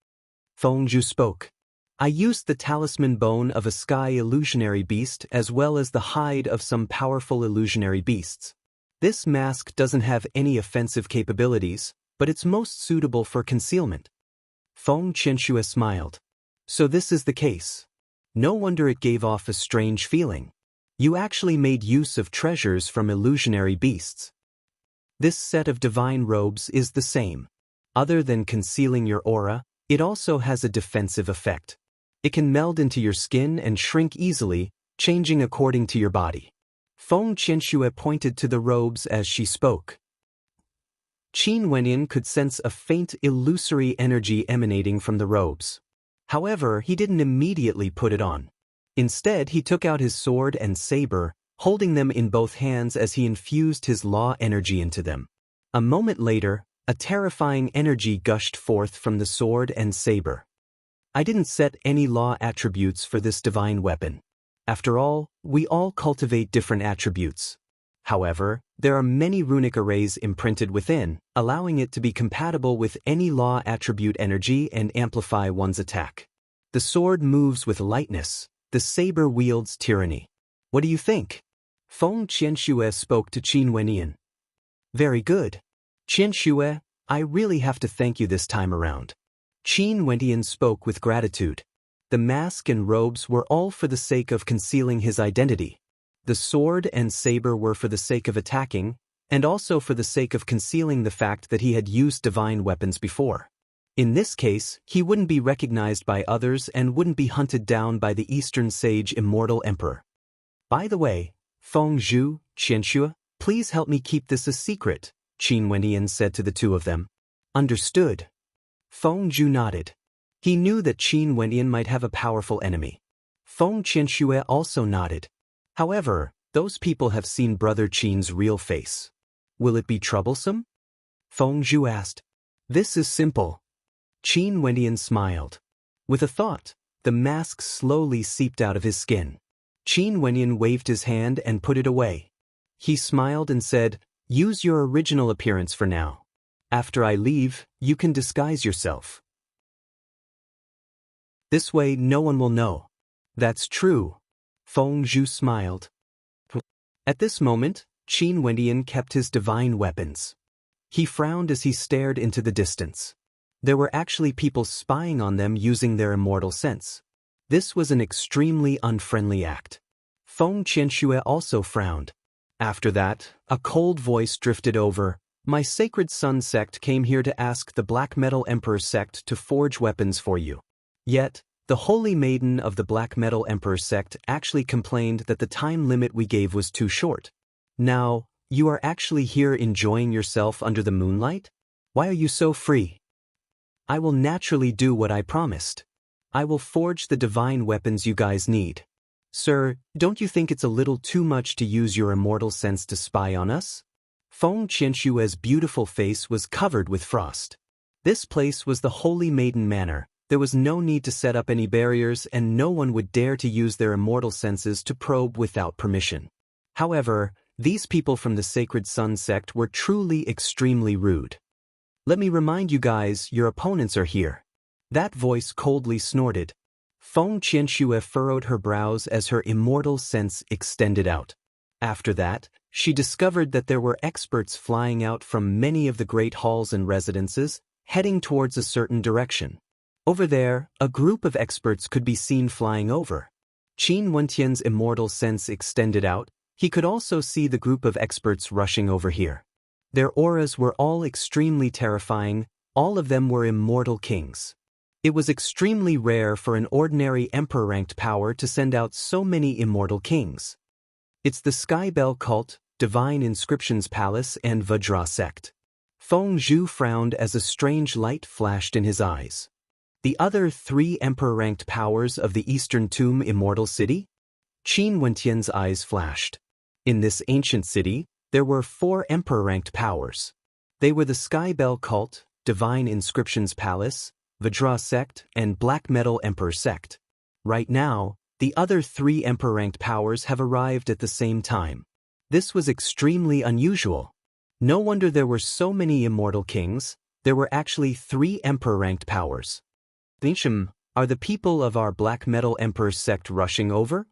Feng Zhu spoke. I used the talisman bone of a sky illusionary beast as well as the hide of some powerful illusionary beasts. This mask doesn't have any offensive capabilities, but it's most suitable for concealment. Feng Qianxue smiled. So this is the case. No wonder it gave off a strange feeling. You actually made use of treasures from illusionary beasts. This set of divine robes is the same. Other than concealing your aura, it also has a defensive effect. It can meld into your skin and shrink easily, changing according to your body. Feng Qianxue pointed to the robes as she spoke. Qin Wenyan could sense a faint illusory energy emanating from the robes. However, he didn't immediately put it on. Instead, he took out his sword and saber, holding them in both hands as he infused his law energy into them. A moment later, a terrifying energy gushed forth from the sword and saber. I didn't set any law attributes for this divine weapon. After all, we all cultivate different attributes. However, there are many runic arrays imprinted within, allowing it to be compatible with any law attribute energy and amplify one's attack. The sword moves with lightness, the saber wields tyranny. What do you think? Feng Qianxue spoke to Qin Wenyan. Very good. Qianxue, I really have to thank you this time around. Qin Wendian spoke with gratitude. The mask and robes were all for the sake of concealing his identity. The sword and saber were for the sake of attacking, and also for the sake of concealing the fact that he had used divine weapons before. In this case, he wouldn't be recognized by others and wouldn't be hunted down by the Eastern Sage Immortal Emperor. By the way, Feng Zhu, Qianxue, please help me keep this a secret, Qin Wendian said to the two of them. Understood. Feng Zhu nodded. He knew that Qin Wendian might have a powerful enemy. Feng Qianxue also nodded. However, those people have seen Brother Qin's real face. Will it be troublesome? Feng Zhu asked. This is simple. Qin Wendian smiled. With a thought, the mask slowly seeped out of his skin. Qin Wenyan waved his hand and put it away. He smiled and said, "Use your original appearance for now. After I leave, you can disguise yourself. This way no one will know." "That's true." Feng Zhu smiled. At this moment, Qin Wenyan kept his divine weapons. He frowned as he stared into the distance. There were actually people spying on them using their immortal sense. This was an extremely unfriendly act. Feng Qianxue also frowned. After that, a cold voice drifted over. "My sacred sun sect came here to ask the Black Metal Emperor sect to forge weapons for you." Yet, the Holy Maiden of the Black Metal Emperor sect actually complained that the time limit we gave was too short. Now, you are actually here enjoying yourself under the moonlight? Why are you so free? I will naturally do what I promised. I will forge the divine weapons you guys need. Sir, don't you think it's a little too much to use your immortal sense to spy on us? Feng Qianshue's beautiful face was covered with frost. This place was the Holy Maiden Manor. There was no need to set up any barriers, and no one would dare to use their immortal senses to probe without permission. However, these people from the Sacred Sun sect were truly extremely rude. "Let me remind you guys, your opponents are here." That voice coldly snorted. Feng Qianxue furrowed her brows as her immortal sense extended out. After that, she discovered that there were experts flying out from many of the great halls and residences, heading towards a certain direction. Over there, a group of experts could be seen flying over. Qin Wentian's immortal sense extended out. He could also see the group of experts rushing over here. Their auras were all extremely terrifying. All of them were immortal kings. It was extremely rare for an ordinary emperor-ranked power to send out so many immortal kings. It's the Sky Bell Cult, Divine Inscriptions Palace, and Vajra sect. Feng Zhu frowned as a strange light flashed in his eyes. The other 3 emperor-ranked powers of the Eastern Tomb Immortal City? Qin Wentian's eyes flashed. In this ancient city, there were 4 emperor-ranked powers. They were the Sky Bell Cult, Divine Inscriptions Palace, Vajra sect, and Black Metal Emperor sect. Right now, the other 3 emperor-ranked powers have arrived at the same time. This was extremely unusual. No wonder there were so many immortal kings. There were actually 3 emperor-ranked powers. Are the people of our Black Metal Emperor sect rushing over?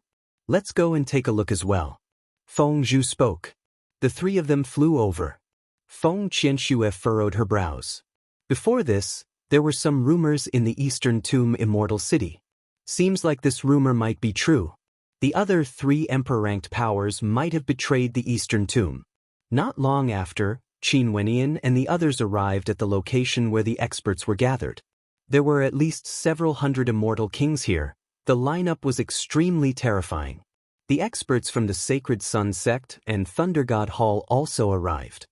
Let's go and take a look as well. Feng Zhu spoke. The 3 of them flew over. Feng Qianxue furrowed her brows. Before this, there were some rumors in the Eastern Tomb Immortal City. Seems like this rumor might be true. The other 3 emperor-ranked powers might have betrayed the Eastern Tomb. Not long after, Qin Wenyan and the others arrived at the location where the experts were gathered. There were at least several hundred immortal kings here. The lineup was extremely terrifying. The experts from the Sacred Sun sect and Thunder God Hall also arrived.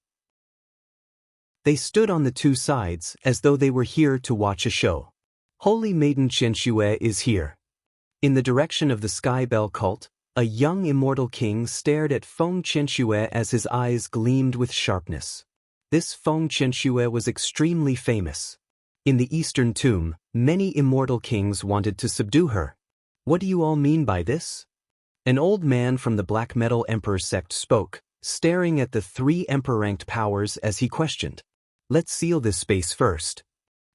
They stood on the 2 sides as though they were here to watch a show. Holy Maiden Qianxue is here. In the direction of the Sky Bell Cult, a young immortal king stared at Feng Qianxue as his eyes gleamed with sharpness. This Feng Qianxue was extremely famous. In the Eastern Tomb, many immortal kings wanted to subdue her. What do you all mean by this? An old man from the Black Metal Emperor sect spoke, staring at the 3 emperor-ranked powers as he questioned. Let's seal this space first.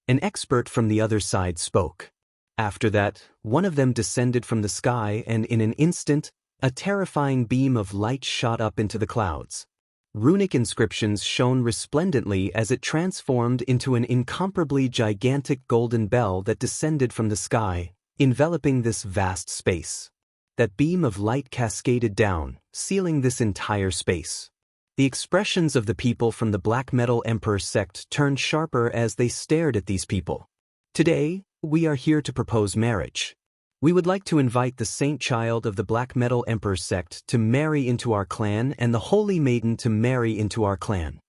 An expert from the other side spoke. After that, one of them descended from the sky, and in an instant, a terrifying beam of light shot up into the clouds. Runic inscriptions shone resplendently as it transformed into an incomparably gigantic golden bell that descended from the sky, enveloping this vast space. That beam of light cascaded down, sealing this entire space. The expressions of the people from the Black Metal Emperor sect turned sharper as they stared at these people. Today, we are here to propose marriage. We would like to invite the Saint Child of the Black Metal Emperor sect to marry into our clan and the Holy Maiden to marry into our clan.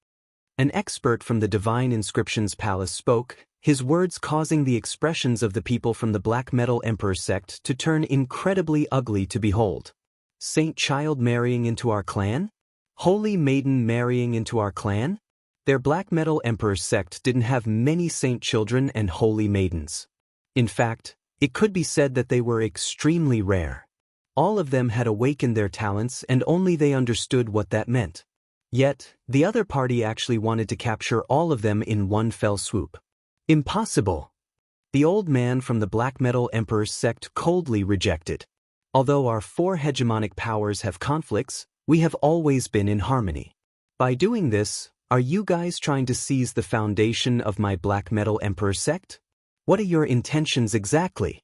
An expert from the Divine Inscriptions Palace spoke, his words causing the expressions of the people from the Black Metal Emperor sect to turn incredibly ugly to behold. Saint Child marrying into our clan? Holy Maiden marrying into our clan? Their Black Metal Emperor sect didn't have many saint children and holy maidens. In fact, it could be said that they were extremely rare. All of them had awakened their talents and only they understood what that meant. Yet, the other party actually wanted to capture all of them in one fell swoop. Impossible! The old man from the Black Metal Emperor's sect coldly rejected. Although our 4 hegemonic powers have conflicts, we have always been in harmony. By doing this, are you guys trying to seize the foundation of my Black Metal Emperor sect? What are your intentions exactly?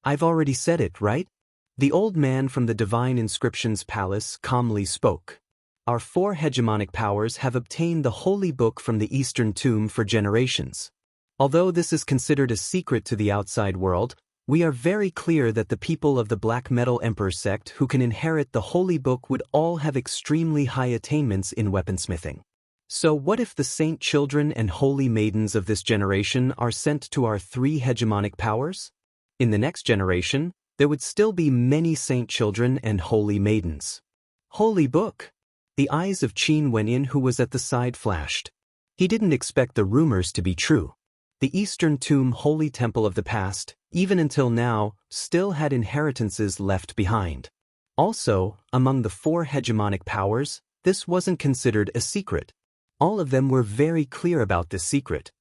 I've already said it, right? The old man from the Divine Inscriptions Palace calmly spoke. Our 4 hegemonic powers have obtained the Holy Book from the Eastern Tomb for generations. Although this is considered a secret to the outside world, we are very clear that the people of the Black Metal Emperor sect who can inherit the Holy Book would all have extremely high attainments in weaponsmithing. So what if the saint children and holy maidens of this generation are sent to our 3 hegemonic powers? In the next generation, there would still be many saint children and holy maidens. Holy Book! The eyes of Qin Wenin, who was at the side, flashed. He didn't expect the rumors to be true. The Eastern Tomb Holy Temple of the past, even until now, still had inheritances left behind. Also, among the 4 hegemonic powers, this wasn't considered a secret. All of them were very clear about this secret.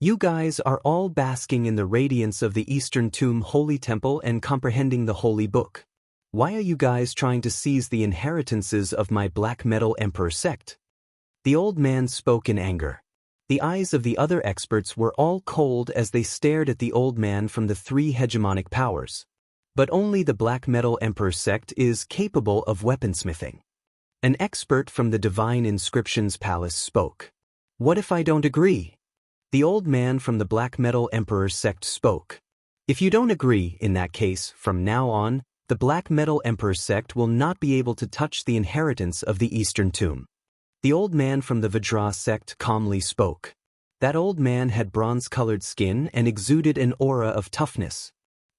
You guys are all basking in the radiance of the Eastern Tomb Holy Temple and comprehending the Holy Book. Why are you guys trying to seize the inheritances of my Black Metal Emperor sect? The old man spoke in anger. The eyes of the other experts were all cold as they stared at the old man from the 3 hegemonic powers. But only the Black Metal Emperor sect is capable of weaponsmithing. An expert from the Divine Inscriptions Palace spoke. What if I don't agree? The old man from the Black Metal Emperor sect spoke. If you don't agree, in that case, from now on, the Black Metal Emperor sect will not be able to touch the inheritance of the Eastern Tomb. The old man from the Vajra sect calmly spoke. That old man had bronze-colored skin and exuded an aura of toughness.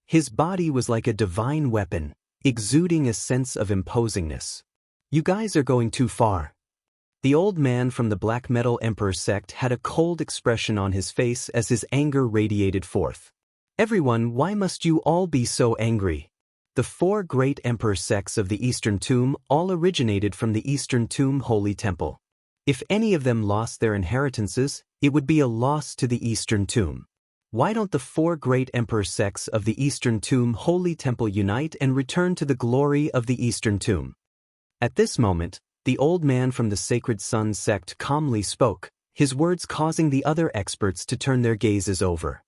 His body was like a divine weapon, exuding a sense of imposingness. You guys are going too far. The old man from the Black Metal Emperor sect had a cold expression on his face as his anger radiated forth. Everyone, why must you all be so angry? The 4 great emperor sects of the Eastern Tomb all originated from the Eastern Tomb Holy Temple. If any of them lost their inheritances, it would be a loss to the Eastern Tomb. Why don't the 4 great emperor sects of the Eastern Tomb Holy Temple unite and return to the glory of the Eastern Tomb? At this moment, the old man from the Sacred Sun sect calmly spoke, his words causing the other experts to turn their gazes over.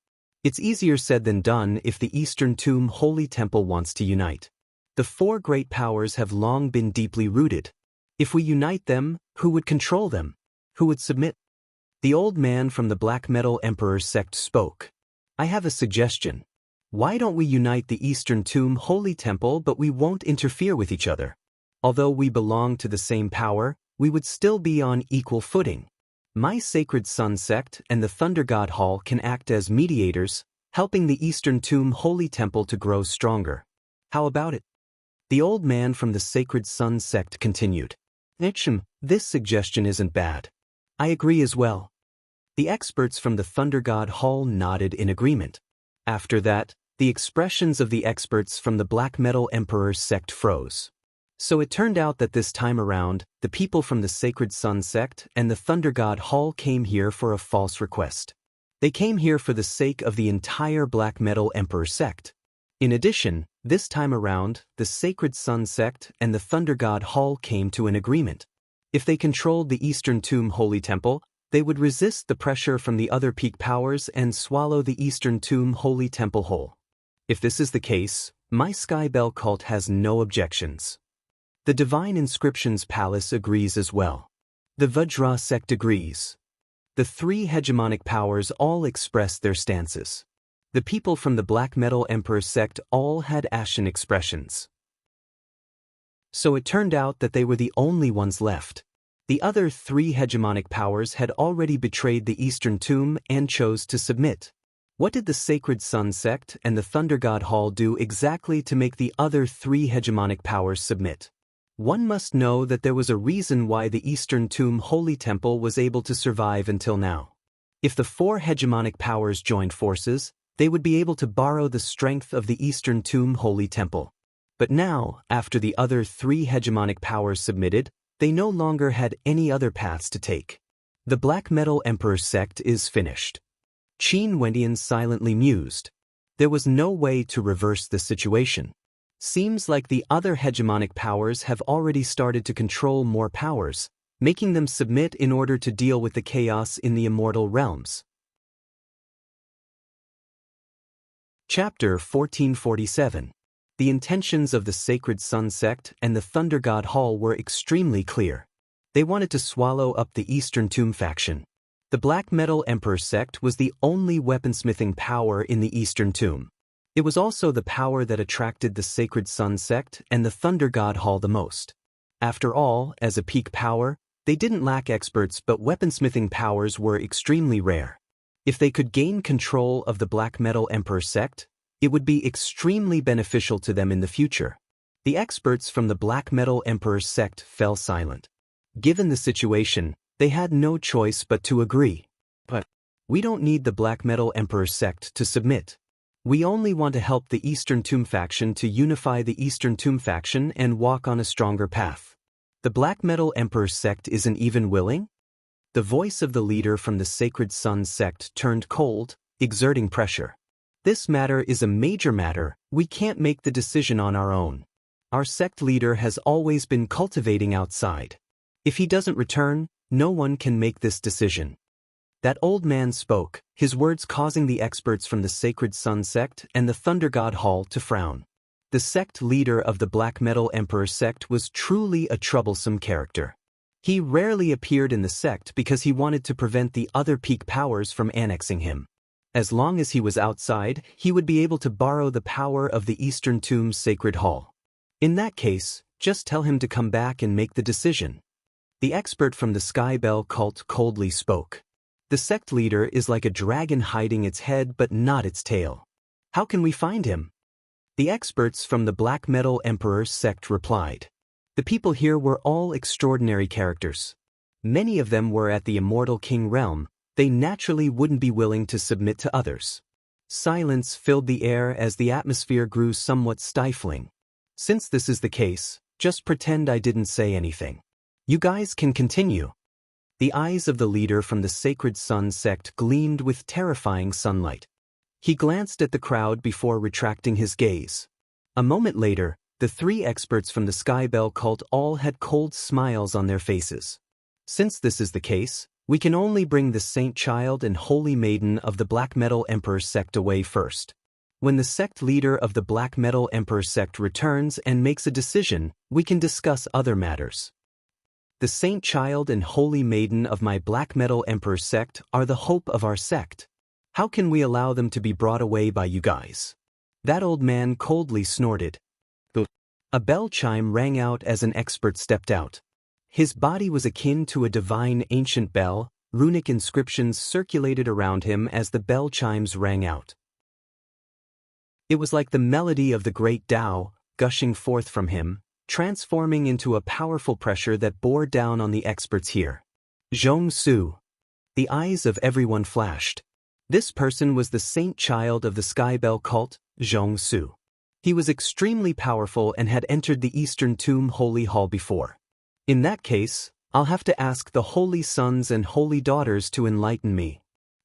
It's easier said than done if the Eastern Tomb Holy Temple wants to unite. The 4 great powers have long been deeply rooted. If we unite them, who would control them? Who would submit? The old man from the Black Metal Emperor sect spoke. I have a suggestion. Why don't we unite the Eastern Tomb Holy Temple but we won't interfere with each other? Although we belong to the same power, we would still be on equal footing. My Sacred Sun sect and the Thunder God Hall can act as mediators, helping the Eastern Tomb Holy Temple to grow stronger. How about it? The old man from the Sacred Sun sect continued. This suggestion isn't bad. I agree as well. The experts from the Thunder God Hall nodded in agreement. After that, the expressions of the experts from the Black Metal Emperor sect froze. So it turned out that this time around, the people from the Sacred Sun sect and the Thunder God Hall came here for a false request. They came here for the sake of the entire Black Metal Emperor sect. In addition, this time around, the Sacred Sun sect and the Thunder God Hall came to an agreement. If they controlled the Eastern Tomb Holy Temple, they would resist the pressure from the other peak powers and swallow the Eastern Tomb Holy Temple whole. If this is the case, my Skybell cult has no objections. The Divine Inscriptions Palace agrees as well. The Vajra sect agrees. The 3 hegemonic powers all expressed their stances. The people from the Black Metal Emperor sect all had ashen expressions. So it turned out that they were the only ones left. The other 3 hegemonic powers had already betrayed the Eastern Tomb and chose to submit. What did the Sacred Sun sect and the Thunder God Hall do exactly to make the other 3 hegemonic powers submit? One must know that there was a reason why the Eastern Tomb Holy Temple was able to survive until now. If the 4 hegemonic powers joined forces, They would be able to borrow the strength of the Eastern Tomb Holy Temple. But now, after the other three hegemonic powers submitted, they no longer had any other paths to take. The Black Metal Emperor sect is finished. Qin Wendian silently mused. There was no way to reverse the situation. Seems like the other hegemonic powers have already started to control more powers, making them submit in order to deal with the chaos in the immortal realms. Chapter 1447. The intentions of the Sacred Sun sect and the Thunder God Hall were extremely clear. They wanted to swallow up the Eastern Tomb faction. The Black Metal Emperor sect was the only weaponsmithing power in the Eastern Tomb. It was also the power that attracted the Sacred Sun sect and the Thunder God Hall the most. After all, as a peak power, they didn't lack experts, but weaponsmithing powers were extremely rare. If they could gain control of the Black Metal Emperor sect, it would be extremely beneficial to them in the future. The experts from the Black Metal Emperor sect fell silent. Given the situation, they had no choice but to agree. But we don't need the Black Metal Emperor sect to submit. We only want to help the Eastern Tomb faction to unify the Eastern Tomb faction and walk on a stronger path. The Black Metal Emperor sect isn't even willing? The voice of the leader from the Sacred Sun sect turned cold, exerting pressure. This matter is a major matter. We can't make the decision on our own. Our sect leader has always been cultivating outside. If he doesn't return, no one can make this decision. That old man spoke, his words causing the experts from the Sacred Sun sect and the Thunder God Hall to frown. The sect leader of the Black Metal Emperor sect was truly a troublesome character. He rarely appeared in the sect because he wanted to prevent the other peak powers from annexing him. As long as he was outside, he would be able to borrow the power of the Eastern Tomb's Sacred Hall. In that case, just tell him to come back and make the decision. The expert from the Sky Bell cult coldly spoke. The sect leader is like a dragon hiding its head but not its tail. How can we find him? The experts from the Black Metal Emperor sect replied. The people here were all extraordinary characters. Many of them were at the Immortal King realm. They naturally wouldn't be willing to submit to others. Silence filled the air as the atmosphere grew somewhat stifling. Since this is the case, just pretend I didn't say anything. You guys can continue. The eyes of the leader from the Sacred Sun sect gleamed with terrifying sunlight. He glanced at the crowd before retracting his gaze. A moment later, the three experts from the Sky Bell cult all had cold smiles on their faces. Since this is the case, we can only bring the Saint Child and Holy Maiden of the Black Metal Emperor sect away first. When the sect leader of the Black Metal Emperor sect returns and makes a decision, we can discuss other matters. The Saint Child and Holy Maiden of my Black Metal Emperor sect are the hope of our sect. How can we allow them to be brought away by you guys? That old man coldly snorted. A bell chime rang out as an expert stepped out. His body was akin to a divine ancient bell. Runic inscriptions circulated around him as the bell chimes rang out. It was like the melody of the great Tao, gushing forth from him, transforming into a powerful pressure that bore down on the experts here. Zhong Su. The eyes of everyone flashed. This person was the Saint Child of the Sky Bell cult, Zhong Su. He was extremely powerful and had entered the Eastern Tomb Holy Hall before. In that case, I'll have to ask the Holy Sons and Holy Daughters to enlighten me.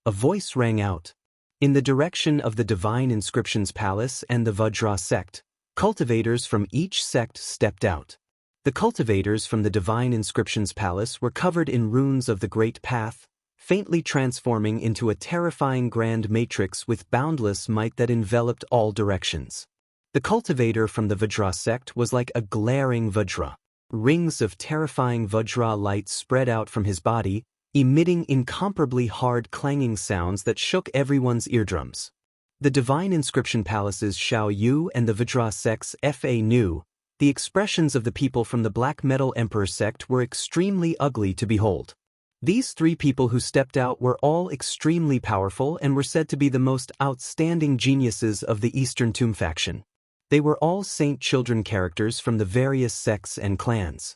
A voice rang out. In the direction of the Divine Inscriptions Palace and the Vajra sect, cultivators from each sect stepped out. The cultivators from the Divine Inscriptions Palace were covered in runes of the Great Path, faintly transforming into a terrifying grand matrix with boundless might that enveloped all directions. The cultivator from the Vajra sect was like a glaring Vajra. Rings of terrifying Vajra light spread out from his body, emitting incomparably hard clanging sounds that shook everyone's eardrums. The Divine Inscription Palace's Xiao Yu and the Vajra sect's Fa Nu, the expressions of the people from the Black Metal Emperor sect were extremely ugly to behold. These three people who stepped out were all extremely powerful and were said to be the most outstanding geniuses of the Eastern Tomb faction. They were all saint children characters from the various sects and clans.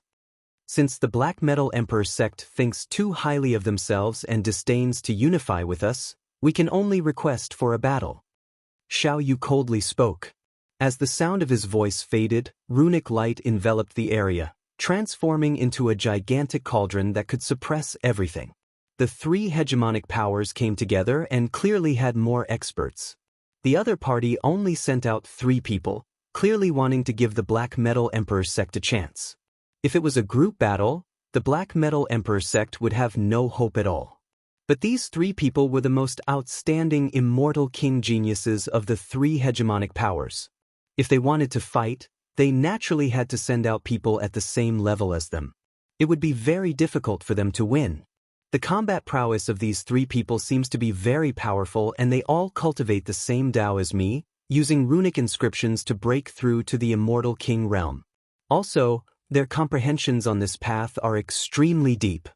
Since the Black Metal Emperor sect thinks too highly of themselves and disdains to unify with us, we can only request for a battle. Xiao Yu coldly spoke. As the sound of his voice faded, runic light enveloped the area, transforming into a gigantic cauldron that could suppress everything. The three hegemonic powers came together and clearly had more experts. The other party only sent out 3 people, clearly wanting to give the Black Metal Emperor sect a chance. If it was a group battle, the Black Metal Emperor sect would have no hope at all. But these 3 people were the most outstanding immortal king geniuses of the 3 hegemonic powers. If they wanted to fight, they naturally had to send out people at the same level as them. It would be very difficult for them to win. The combat prowess of these 3 people seems to be very powerful, and they all cultivate the same Tao as me, using runic inscriptions to break through to the immortal king realm. Also, their comprehensions on this path are extremely deep.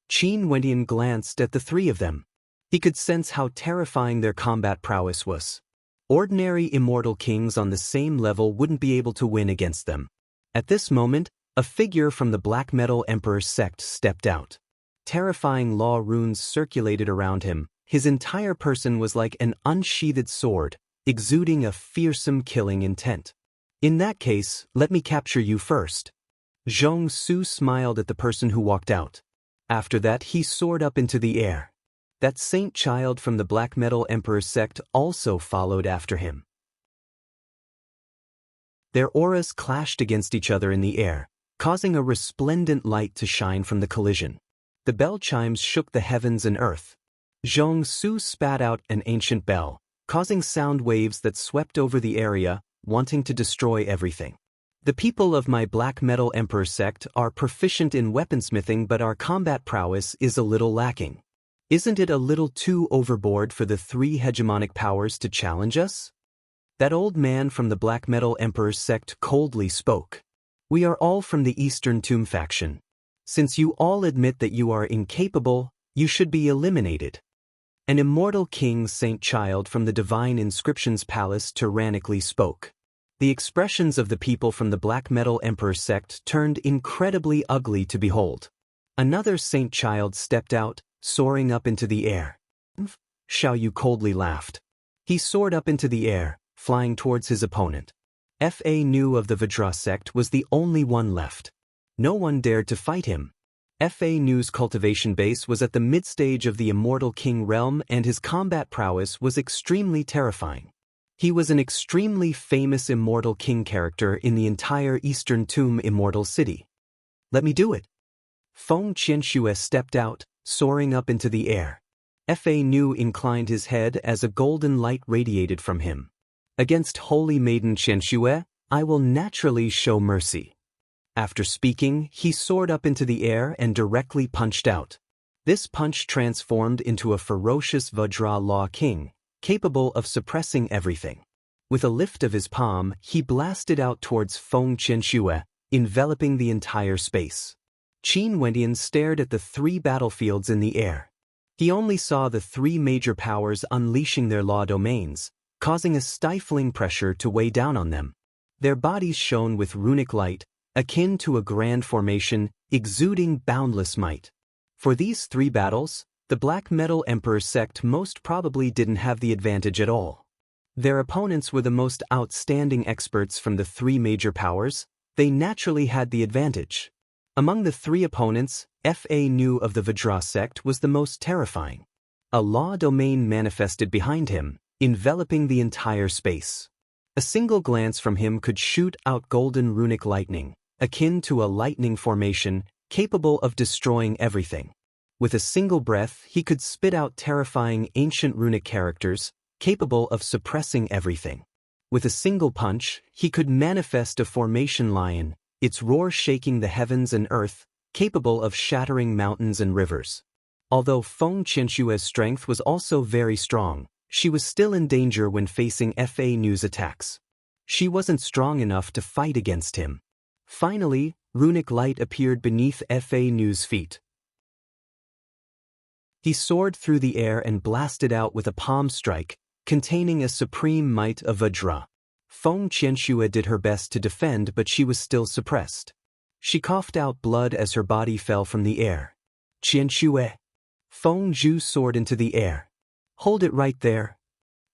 Qin Wendian glanced at the 3 of them. He could sense how terrifying their combat prowess was. Ordinary immortal kings on the same level wouldn't be able to win against them. At this moment, a figure from the Black Metal Emperor sect stepped out. Terrifying law runes circulated around him. His entire person was like an unsheathed sword, exuding a fearsome killing intent. In that case, let me capture you first. Zhong Su smiled at the person who walked out. After that, he soared up into the air. That saint child from the Black Metal Emperor sect also followed after him. Their auras clashed against each other in the air, causing a resplendent light to shine from the collision. The bell chimes shook the heavens and earth. Zhong Su spat out an ancient bell, causing sound waves that swept over the area, wanting to destroy everything. The people of my Black Metal Emperor sect are proficient in weaponsmithing, but our combat prowess is a little lacking. Isn't it a little too overboard for the 3 hegemonic powers to challenge us? That old man from the Black Metal Emperor sect coldly spoke. We are all from the Eastern Tomb faction. Since you all admit that you are incapable, you should be eliminated. An immortal king saint child from the Divine Inscriptions Palace tyrannically spoke. The expressions of the people from the Black Metal Emperor sect turned incredibly ugly to behold. Another saint child stepped out, soaring up into the air. Xiao Yu coldly laughed. He soared up into the air, flying towards his opponent. Fa Nu of the Vajra sect was the only one left. No one dared to fight him. Fa Nu's cultivation base was at the mid-stage of the Immortal King realm, and his combat prowess was extremely terrifying. He was an extremely famous Immortal King character in the entire Eastern Tomb Immortal City. Let me do it. Feng Qianxue stepped out, soaring up into the air. Fa Nu inclined his head as a golden light radiated from him. Against Holy Maiden Qianxue, I will naturally show mercy. After speaking, he soared up into the air and directly punched out. This punch transformed into a ferocious Vajra Law King, capable of suppressing everything. With a lift of his palm, he blasted out towards Feng Qianxue, enveloping the entire space. Qin Wendian stared at the 3 battlefields in the air. He only saw the 3 major powers unleashing their law domains, causing a stifling pressure to weigh down on them. Their bodies shone with runic light, akin to a grand formation, exuding boundless might. For these 3 battles, the Black Metal Emperor sect most probably didn't have the advantage at all. Their opponents were the most outstanding experts from the 3 major powers. They naturally had the advantage. Among the 3 opponents, Fa Nu of the Vajra sect was the most terrifying. A law domain manifested behind him, enveloping the entire space. A single glance from him could shoot out golden runic lightning, akin to a lightning formation, capable of destroying everything. With a single breath, he could spit out terrifying ancient runic characters, capable of suppressing everything. With a single punch, he could manifest a formation lion, its roar shaking the heavens and earth, capable of shattering mountains and rivers. Although Feng Qianxue's strength was also very strong, she was still in danger when facing Fa Nu's attacks. She wasn't strong enough to fight against him. Finally, runic light appeared beneath Fa Nu's feet. He soared through the air and blasted out with a palm strike, containing a supreme might of Vajra. Feng Qianxue did her best to defend, but she was still suppressed. She coughed out blood as her body fell from the air. Qianxue. Feng Zhu soared into the air. Hold it right there.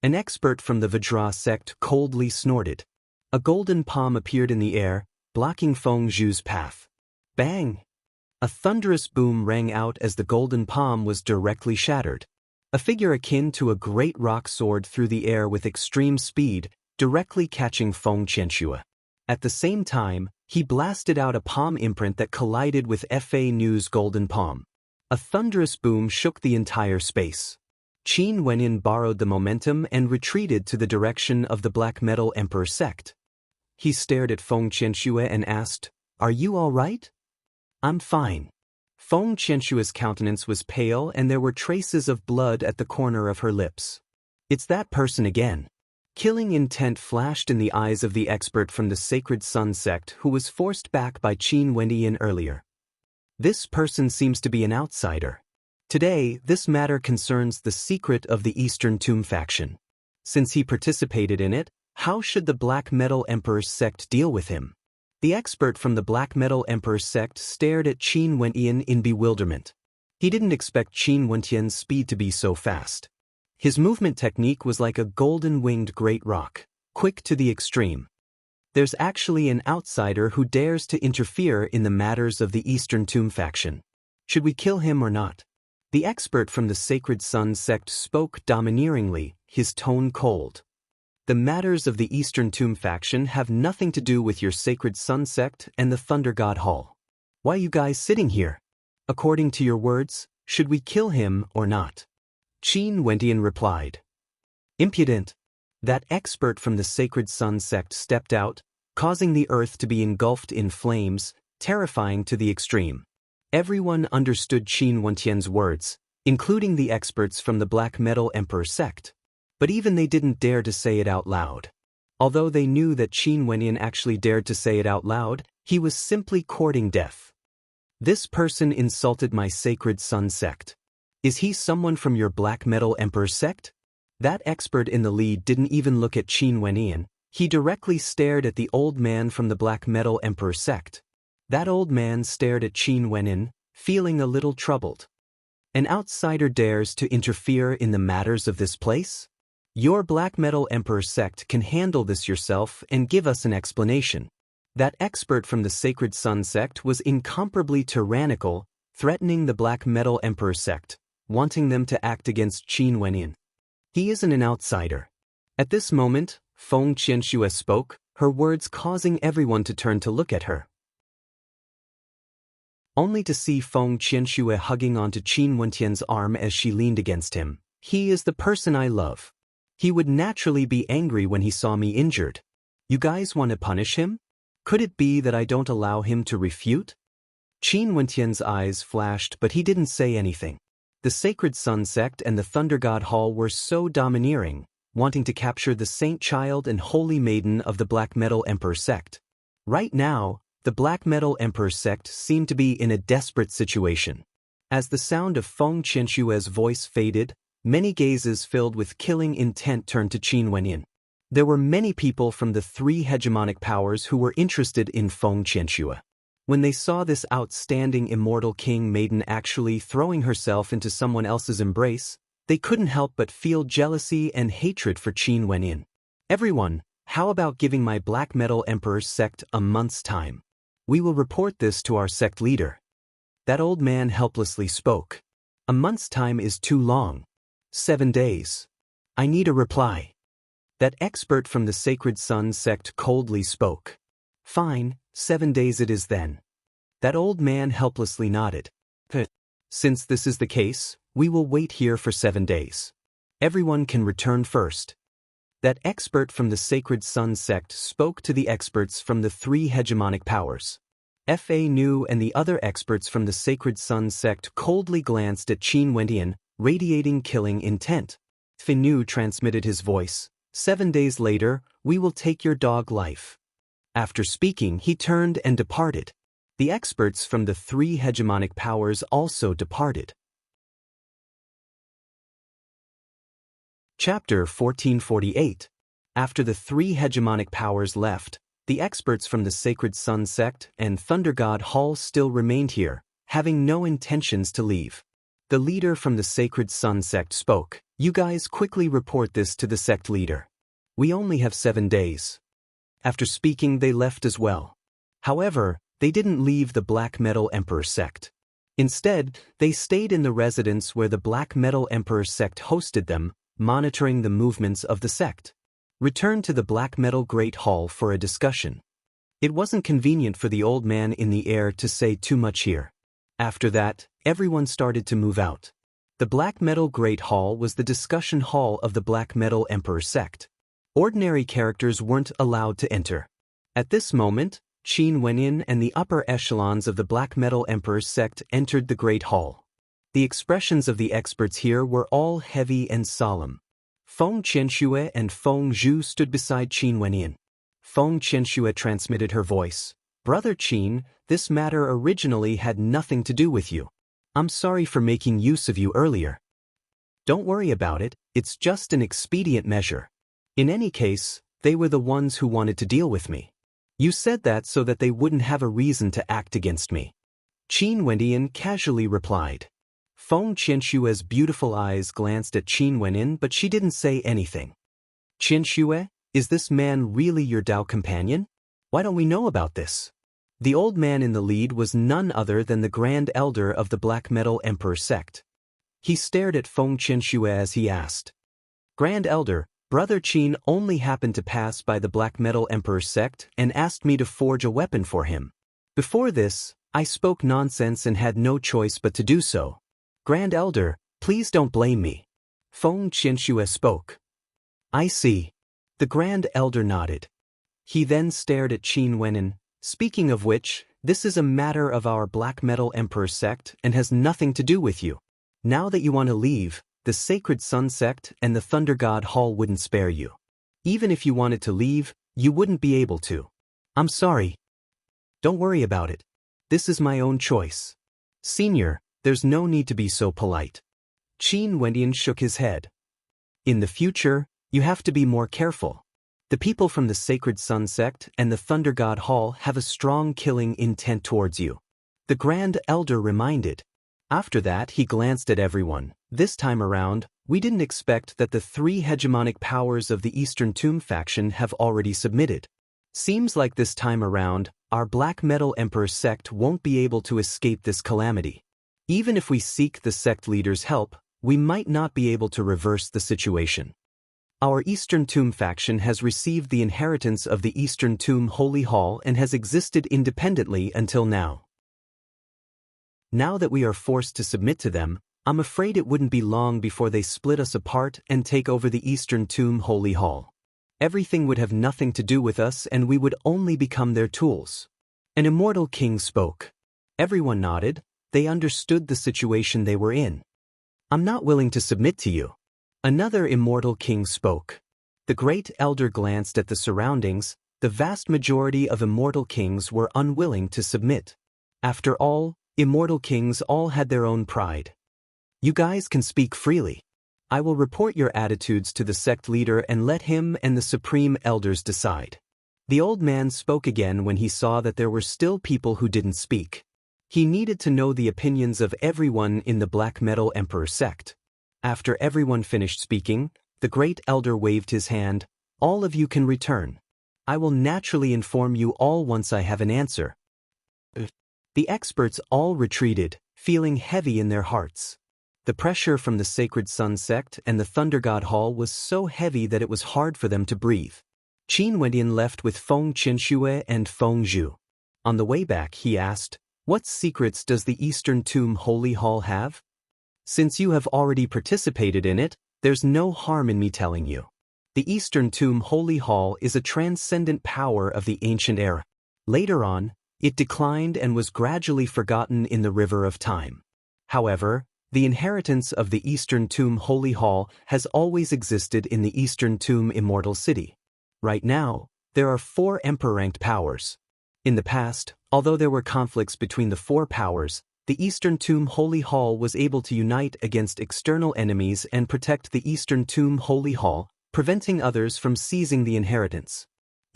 An expert from the Vajra sect coldly snorted. A golden palm appeared in the air, blocking Feng Zhu's path. Bang! A thunderous boom rang out as the golden palm was directly shattered. A figure akin to a great rock soared through the air with extreme speed, directly catching Feng Qianxue. At the same time, he blasted out a palm imprint that collided with Fa Nu's golden palm. A thunderous boom shook the entire space. Qin Wenyin borrowed the momentum and retreated to the direction of the Black Metal Emperor sect. He stared at Feng Qianxue and asked, "Are you all right?" "I'm fine." Feng Qianxue's countenance was pale and there were traces of blood at the corner of her lips. "It's that person again." Killing intent flashed in the eyes of the expert from the Sacred Sun sect who was forced back by Qin Wenyin earlier. This person seems to be an outsider. Today, this matter concerns the secret of the Eastern Tomb faction. Since he participated in it, how should the Black Metal Emperor sect deal with him? The expert from the Black Metal Emperor sect stared at Qin Wenyan in bewilderment. He didn't expect Qin Wenyan's speed to be so fast. His movement technique was like a golden-winged great rock, quick to the extreme. There's actually an outsider who dares to interfere in the matters of the Eastern Tomb faction. Should we kill him or not? The expert from the Sacred Sun sect spoke domineeringly, his tone cold. The matters of the Eastern Tomb faction have nothing to do with your Sacred Sun sect and the Thunder God Hall. Why are you guys sitting here? According to your words, should we kill him or not? Qin Wenyan replied. Impudent. That expert from the Sacred Sun sect stepped out, causing the earth to be engulfed in flames, terrifying to the extreme. Everyone understood Qin Wenyan's words, including the experts from the Black Metal Emperor sect. But even they didn't dare to say it out loud. Although they knew that Qin Wenyan actually dared to say it out loud, he was simply courting death. This person insulted my Sacred Sun sect. Is he someone from your Black Metal Emperor sect? That expert in the lead didn't even look at Qin Wenyan, he directly stared at the old man from the Black Metal Emperor sect. That old man stared at Qin Wenyan, feeling a little troubled. An outsider dares to interfere in the matters of this place? Your Black Metal Emperor sect can handle this yourself and give us an explanation. That expert from the Sacred Sun sect was incomparably tyrannical, threatening the Black Metal Emperor sect, wanting them to act against Qin Wenyan. He isn't an outsider. At this moment, Feng Qianxue spoke, her words causing everyone to turn to look at her. Only to see Feng Qianxue hugging onto Qin Wenyan's arm as she leaned against him. He is the person I love. He would naturally be angry when he saw me injured. You guys want to punish him? Could it be that I don't allow him to refute? Qin Wenyan's eyes flashed, but he didn't say anything. The Sacred Sun sect and the Thunder God Hall were so domineering, wanting to capture the Saint Child and Holy Maiden of the Black Metal Emperor sect. Right now, the Black Metal Emperor sect seemed to be in a desperate situation. As the sound of Feng Qianxue's voice faded, many gazes filled with killing intent turned to Qin Wenyan. There were many people from the three hegemonic powers who were interested in Feng Qianxue. When they saw this outstanding immortal king maiden actually throwing herself into someone else's embrace, they couldn't help but feel jealousy and hatred for Qin Wenyan. Everyone, how about giving my Black Metal Emperor sect a month's time? We will report this to our sect leader. That old man helplessly spoke. A month's time is too long. 7 days. I need a reply. That expert from the Sacred Sun sect coldly spoke. Fine, 7 days it is then. That old man helplessly nodded. Since this is the case, we will wait here for 7 days. Everyone can return first. That expert from the Sacred Sun sect spoke to the experts from the three hegemonic powers. Fa Nu and the other experts from the Sacred Sun sect coldly glanced at Qin Wenyan, radiating killing intent. Fa Nu transmitted his voice. 7 days later, we will take your dog life. After speaking, he turned and departed. The experts from the three hegemonic powers also departed. Chapter 1448. After the three hegemonic powers left, the experts from the Sacred Sun sect and Thunder God Hall still remained here, having no intentions to leave. The leader from the Sacred Sun sect spoke. You guys quickly report this to the sect leader. We only have 7 days. After speaking, they left as well. However, they didn't leave the Black Metal Emperor sect. Instead, they stayed in the residence where the Black Metal Emperor sect hosted them, monitoring the movements of the sect. Returned to the Black Metal Great Hall for a discussion. It wasn't convenient for the old man in the air to say too much here. After that, everyone started to move out. The Black Metal Great Hall was the discussion hall of the Black Metal Emperor sect. Ordinary characters weren't allowed to enter. At this moment, Qin Wenin and the upper echelons of the Black Metal Emperor sect entered the Great Hall. The expressions of the experts here were all heavy and solemn. Feng Qianxue and Feng Zhu stood beside Qin Wenin. Feng Qianxue transmitted her voice. Brother Qin, this matter originally had nothing to do with you. I'm sorry for making use of you earlier. Don't worry about it, it's just an expedient measure. In any case, they were the ones who wanted to deal with me. You said that so that they wouldn't have a reason to act against me. Qin Wenin casually replied. Feng Qianshue's beautiful eyes glanced at Qin Wenin, but she didn't say anything. Qianxue, is this man really your Dao companion? Why don't we know about this? The old man in the lead was none other than the Grand Elder of the Black Metal Emperor sect. He stared at Feng Qianxue as he asked. Grand Elder, Brother Qin only happened to pass by the Black Metal Emperor sect and asked me to forge a weapon for him. Before this, I spoke nonsense and had no choice but to do so. Grand Elder, please don't blame me. Feng Qianxue spoke. I see. The Grand Elder nodded. He then stared at Qin Wenin. Speaking of which, this is a matter of our Black Metal Emperor sect and has nothing to do with you. Now that you want to leave, the Sacred Sun sect and the Thunder God Hall wouldn't spare you. Even if you wanted to leave, you wouldn't be able to. I'm sorry. Don't worry about it. This is my own choice. Senior, there's no need to be so polite. Qin Wenin shook his head. In the future, you have to be more careful. The people from the Sacred Sun sect and the Thunder God Hall have a strong killing intent towards you. The Grand Elder reminded. After that, he glanced at everyone. This time around, we didn't expect that the 3 hegemonic powers of the Eastern Tomb faction have already submitted. Seems like this time around, our Black Metal Emperor sect won't be able to escape this calamity. Even if we seek the sect leader's help, we might not be able to reverse the situation. Our Eastern Tomb faction has received the inheritance of the Eastern Tomb Holy Hall and has existed independently until now. Now that we are forced to submit to them, I'm afraid it wouldn't be long before they split us apart and take over the Eastern Tomb Holy Hall. Everything would have nothing to do with us and we would only become their tools. An immortal king spoke. Everyone nodded. They understood the situation they were in. I'm not willing to submit to you. Another immortal king spoke. The Great Elder glanced at the surroundings. The vast majority of immortal kings were unwilling to submit. After all, immortal kings all had their own pride. You guys can speak freely. I will report your attitudes to the sect leader and let him and the supreme elders decide. The old man spoke again when he saw that there were still people who didn't speak. He needed to know the opinions of everyone in the Black Metal Emperor sect. After everyone finished speaking, the Great Elder waved his hand. All of you can return. I will naturally inform you all once I have an answer. The experts all retreated, feeling heavy in their hearts. The pressure from the Sacred Sun sect and the Thunder God Hall was so heavy that it was hard for them to breathe. Qin Wenin left with Feng Qianxue and Feng Zhu. On the way back, he asked, what secrets does the Eastern Tomb Holy Hall have? Since you have already participated in it, there's no harm in me telling you. The Eastern Tomb Holy Hall is a transcendent power of the ancient era. Later on, it declined and was gradually forgotten in the river of time. However, the inheritance of the Eastern Tomb Holy Hall has always existed in the Eastern Tomb Immortal City. Right now, there are 4 emperor-ranked powers. In the past, although there were conflicts between the 4 powers, the Eastern Tomb Holy Hall was able to unite against external enemies and protect the Eastern Tomb Holy Hall, preventing others from seizing the inheritance.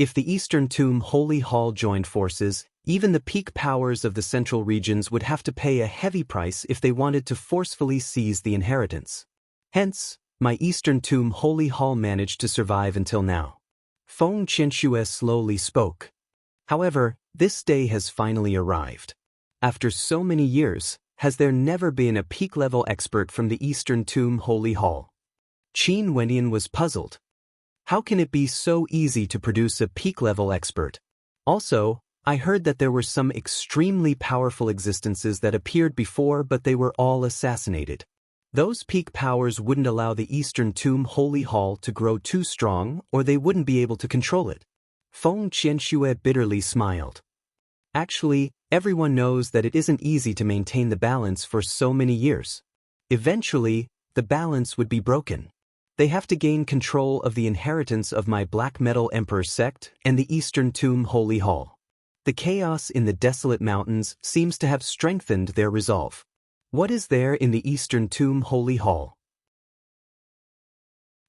If the Eastern Tomb Holy Hall joined forces, even the peak powers of the central regions would have to pay a heavy price if they wanted to forcefully seize the inheritance. Hence, my Eastern Tomb Holy Hall managed to survive until now. Feng Qianxue slowly spoke. However, this day has finally arrived. After so many years, has there never been a peak-level expert from the Eastern Tomb Holy Hall? Qin Wenyan was puzzled. How can it be so easy to produce a peak-level expert? Also, I heard that there were some extremely powerful existences that appeared before, but they were all assassinated. Those peak powers wouldn't allow the Eastern Tomb Holy Hall to grow too strong, or they wouldn't be able to control it. Feng Qianxue bitterly smiled. Actually, everyone knows that it isn't easy to maintain the balance for so many years. Eventually, the balance would be broken. They have to gain control of the inheritance of my Black Metal Emperor sect and the Eastern Tomb Holy Hall. The chaos in the desolate mountains seems to have strengthened their resolve. What is there in the Eastern Tomb Holy Hall?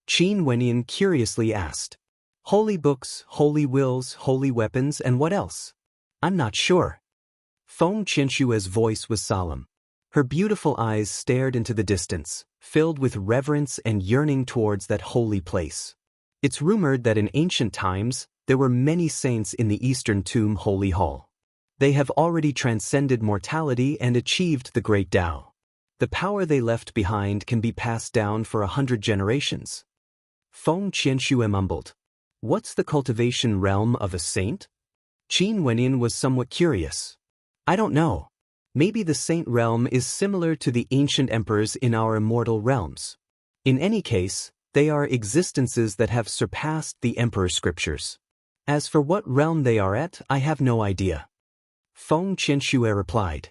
Qin Wenyan curiously asked. Holy books, holy wills, holy weapons, and what else? I'm not sure. Feng Qianxue's voice was solemn. Her beautiful eyes stared into the distance, filled with reverence and yearning towards that holy place. It's rumored that in ancient times, there were many saints in the Eastern Tomb Holy Hall. They have already transcended mortality and achieved the great Tao. The power they left behind can be passed down for 100 generations. Feng Qianxue mumbled. What's the cultivation realm of a saint? Qin Wenyan was somewhat curious. I don't know. Maybe the saint realm is similar to the ancient emperors in our immortal realms. In any case, they are existences that have surpassed the emperor scriptures. As for what realm they are at, I have no idea. Feng Qianxue replied.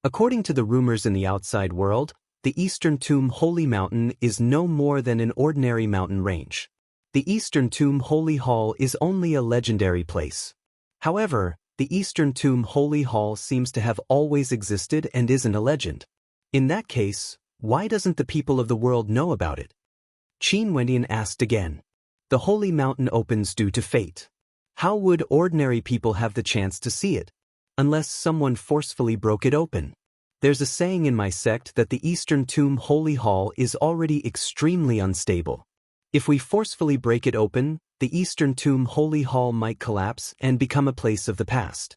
According to the rumors in the outside world, the Eastern Tomb Holy Mountain is no more than an ordinary mountain range. The Eastern Tomb Holy Hall is only a legendary place. However, the Eastern Tomb Holy Hall seems to have always existed and isn't a legend. In that case, why doesn't the people of the world know about it? Qin Wenyan asked again. The Holy Mountain opens due to fate. How would ordinary people have the chance to see it? Unless someone forcefully broke it open. There's a saying in my sect that the Eastern Tomb Holy Hall is already extremely unstable. If we forcefully break it open, the Eastern Tomb Holy Hall might collapse and become a place of the past.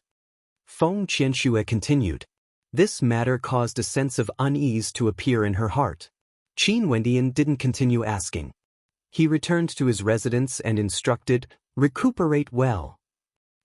Feng Qianxue continued. This matter caused a sense of unease to appear in her heart. Qin Wenyan didn't continue asking. He returned to his residence and instructed, recuperate well.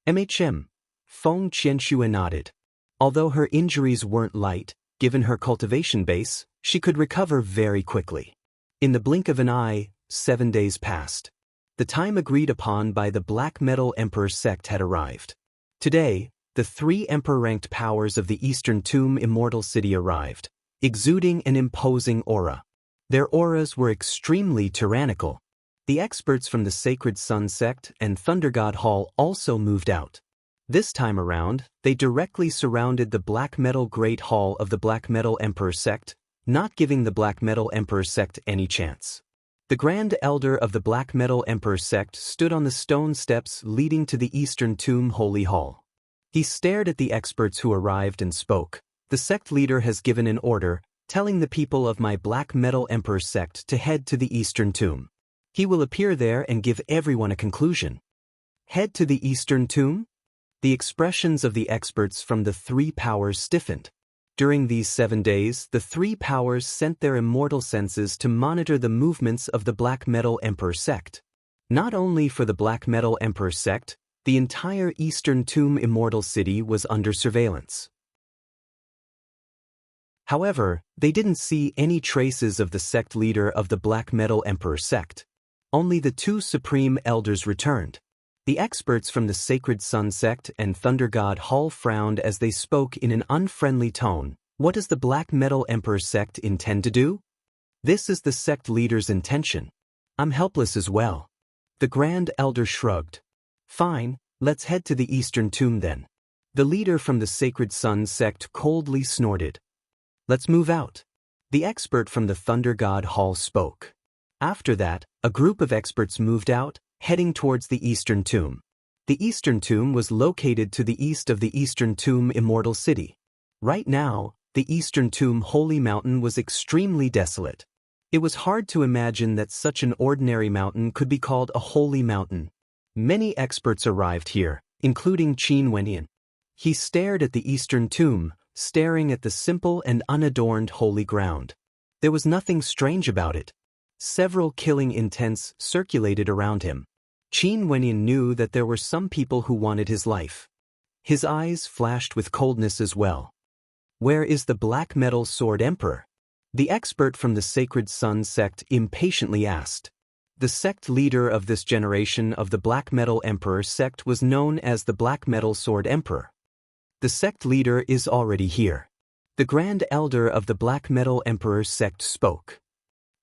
Feng Qianxue nodded. Although her injuries weren't light, given her cultivation base, she could recover very quickly. In the blink of an eye, 7 days passed. The time agreed upon by the Black Metal Emperor sect had arrived. Today, the 3 emperor-ranked powers of the Eastern Tomb Immortal City arrived, exuding an imposing aura. Their auras were extremely tyrannical. The experts from the Sacred Sun sect and Thunder God Hall also moved out. This time around, they directly surrounded the Black Metal Great Hall of the Black Metal Emperor sect, not giving the Black Metal Emperor sect any chance. The Grand Elder of the Black Metal Emperor sect stood on the stone steps leading to the Eastern Tomb Holy Hall. He stared at the experts who arrived and spoke. The sect leader has given an order, telling the people of my Black Metal Emperor sect to head to the Eastern Tomb. He will appear there and give everyone a conclusion. Head to the Eastern Tomb? The expressions of the experts from the 3 powers stiffened. During these 7 days, the 3 powers sent their immortal senses to monitor the movements of the Black Metal Emperor sect. Not only for the Black Metal Emperor sect, the entire Eastern Tomb Immortal City was under surveillance. However, they didn't see any traces of the sect leader of the Black Metal Emperor sect. Only the 2 supreme elders returned. The experts from the Sacred Sun sect and Thunder God Hall frowned as they spoke in an unfriendly tone. What does the Black Metal Emperor sect intend to do? This is the sect leader's intention. I'm helpless as well. The Grand Elder shrugged. Fine, let's head to the Eastern Tomb then. The leader from the Sacred Sun sect coldly snorted. Let's move out. The expert from the Thunder God Hall spoke. After that, a group of experts moved out, heading towards the Eastern Tomb. The Eastern Tomb was located to the east of the Eastern Tomb Immortal City. Right now, the Eastern Tomb Holy Mountain was extremely desolate. It was hard to imagine that such an ordinary mountain could be called a holy mountain. Many experts arrived here, including Qin Wenyan. He stared at the Eastern Tomb, staring at the simple and unadorned holy ground. There was nothing strange about it. Several killing intents circulated around him. Qin Wenyan knew that there were some people who wanted his life. His eyes flashed with coldness as well. Where is the Black Metal Sword Emperor? The expert from the Sacred Sun sect impatiently asked. The sect leader of this generation of the Black Metal Emperor sect was known as the Black Metal Sword Emperor. The sect leader is already here. The Grand Elder of the Black Metal Emperor sect spoke.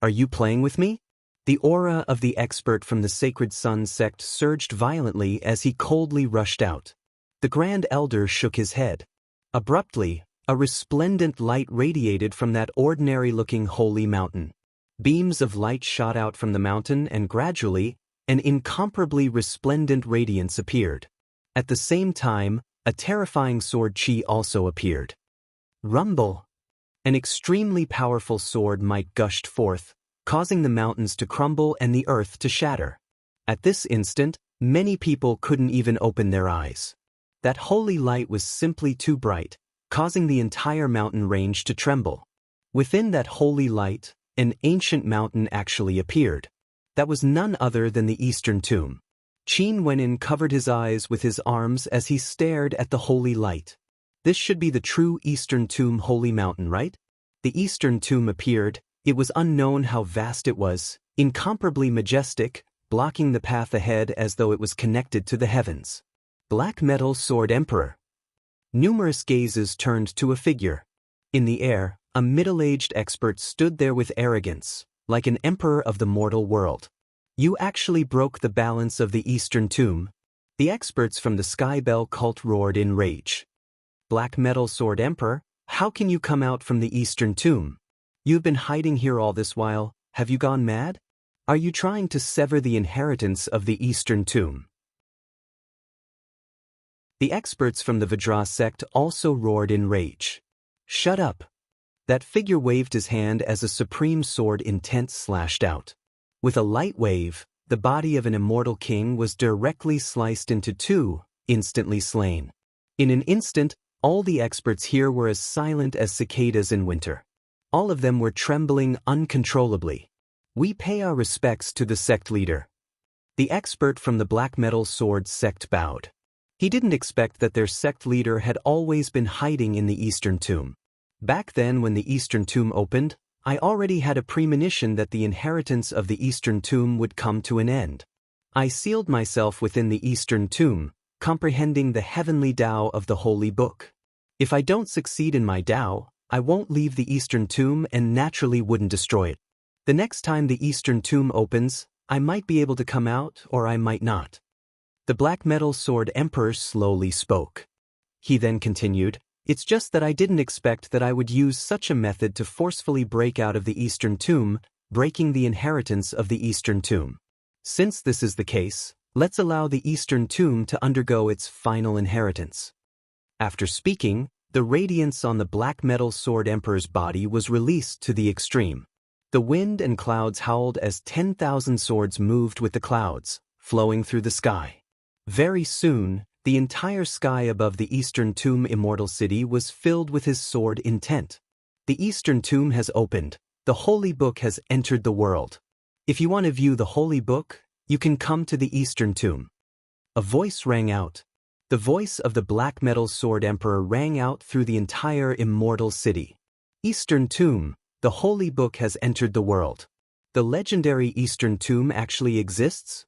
Are you playing with me? The aura of the expert from the Sacred Sun sect surged violently as he coldly rushed out. The Grand Elder shook his head. Abruptly, a resplendent light radiated from that ordinary-looking holy mountain. Beams of light shot out from the mountain and gradually, an incomparably resplendent radiance appeared. At the same time, a terrifying sword chi also appeared. Rumble! An extremely powerful sword might gushed forth, causing the mountains to crumble and the earth to shatter. At this instant, many people couldn't even open their eyes. That holy light was simply too bright, causing the entire mountain range to tremble. Within that holy light, an ancient mountain actually appeared. That was none other than the Eastern Tomb. Qin Wenyan covered his eyes with his arms as he stared at the holy light. This should be the true Eastern Tomb Holy Mountain, right? The Eastern Tomb appeared. It was unknown how vast it was, incomparably majestic, blocking the path ahead as though it was connected to the heavens. Black Metal Sword Emperor. Numerous gazes turned to a figure. In the air, a middle-aged expert stood there with arrogance, like an emperor of the mortal world. You actually broke the balance of the Eastern Tomb. The experts from the Skybell cult roared in rage. Black Metal Sword Emperor, how can you come out from the Eastern Tomb? You've been hiding here all this while. Have you gone mad? Are you trying to sever the inheritance of the Eastern Tomb? The experts from the Vajra sect also roared in rage. Shut up! That figure waved his hand as a supreme sword intent slashed out. With a light wave, the body of an immortal king was directly sliced into two, instantly slain. In an instant, all the experts here were as silent as cicadas in winter. All of them were trembling uncontrollably. We pay our respects to the sect leader. The expert from the Black Metal Sword sect bowed. He didn't expect that their sect leader had always been hiding in the Eastern Tomb. Back then when the Eastern Tomb opened, I already had a premonition that the inheritance of the Eastern Tomb would come to an end. I sealed myself within the Eastern Tomb, comprehending the heavenly Tao of the Holy Book. If I don't succeed in my Tao, I won't leave the Eastern Tomb and naturally wouldn't destroy it. The next time the Eastern Tomb opens, I might be able to come out or I might not. The Black Metal Sword Emperor slowly spoke. He then continued, It's just that I didn't expect that I would use such a method to forcefully break out of the Eastern Tomb, breaking the inheritance of the Eastern Tomb. Since this is the case, let's allow the Eastern Tomb to undergo its final inheritance. After speaking, the radiance on the Black Metal Sword Emperor's body was released to the extreme. The wind and clouds howled as 10,000 swords moved with the clouds, flowing through the sky. Very soon, the entire sky above the Eastern Tomb Immortal City was filled with his sword intent. The Eastern Tomb has opened. The Holy Book has entered the world. If you want to view the Holy Book, you can come to the Eastern Tomb. A voice rang out. The voice of the Black Metal Sword Emperor rang out through the entire Immortal City. Eastern Tomb, the Holy Book has entered the world. The legendary Eastern Tomb actually exists?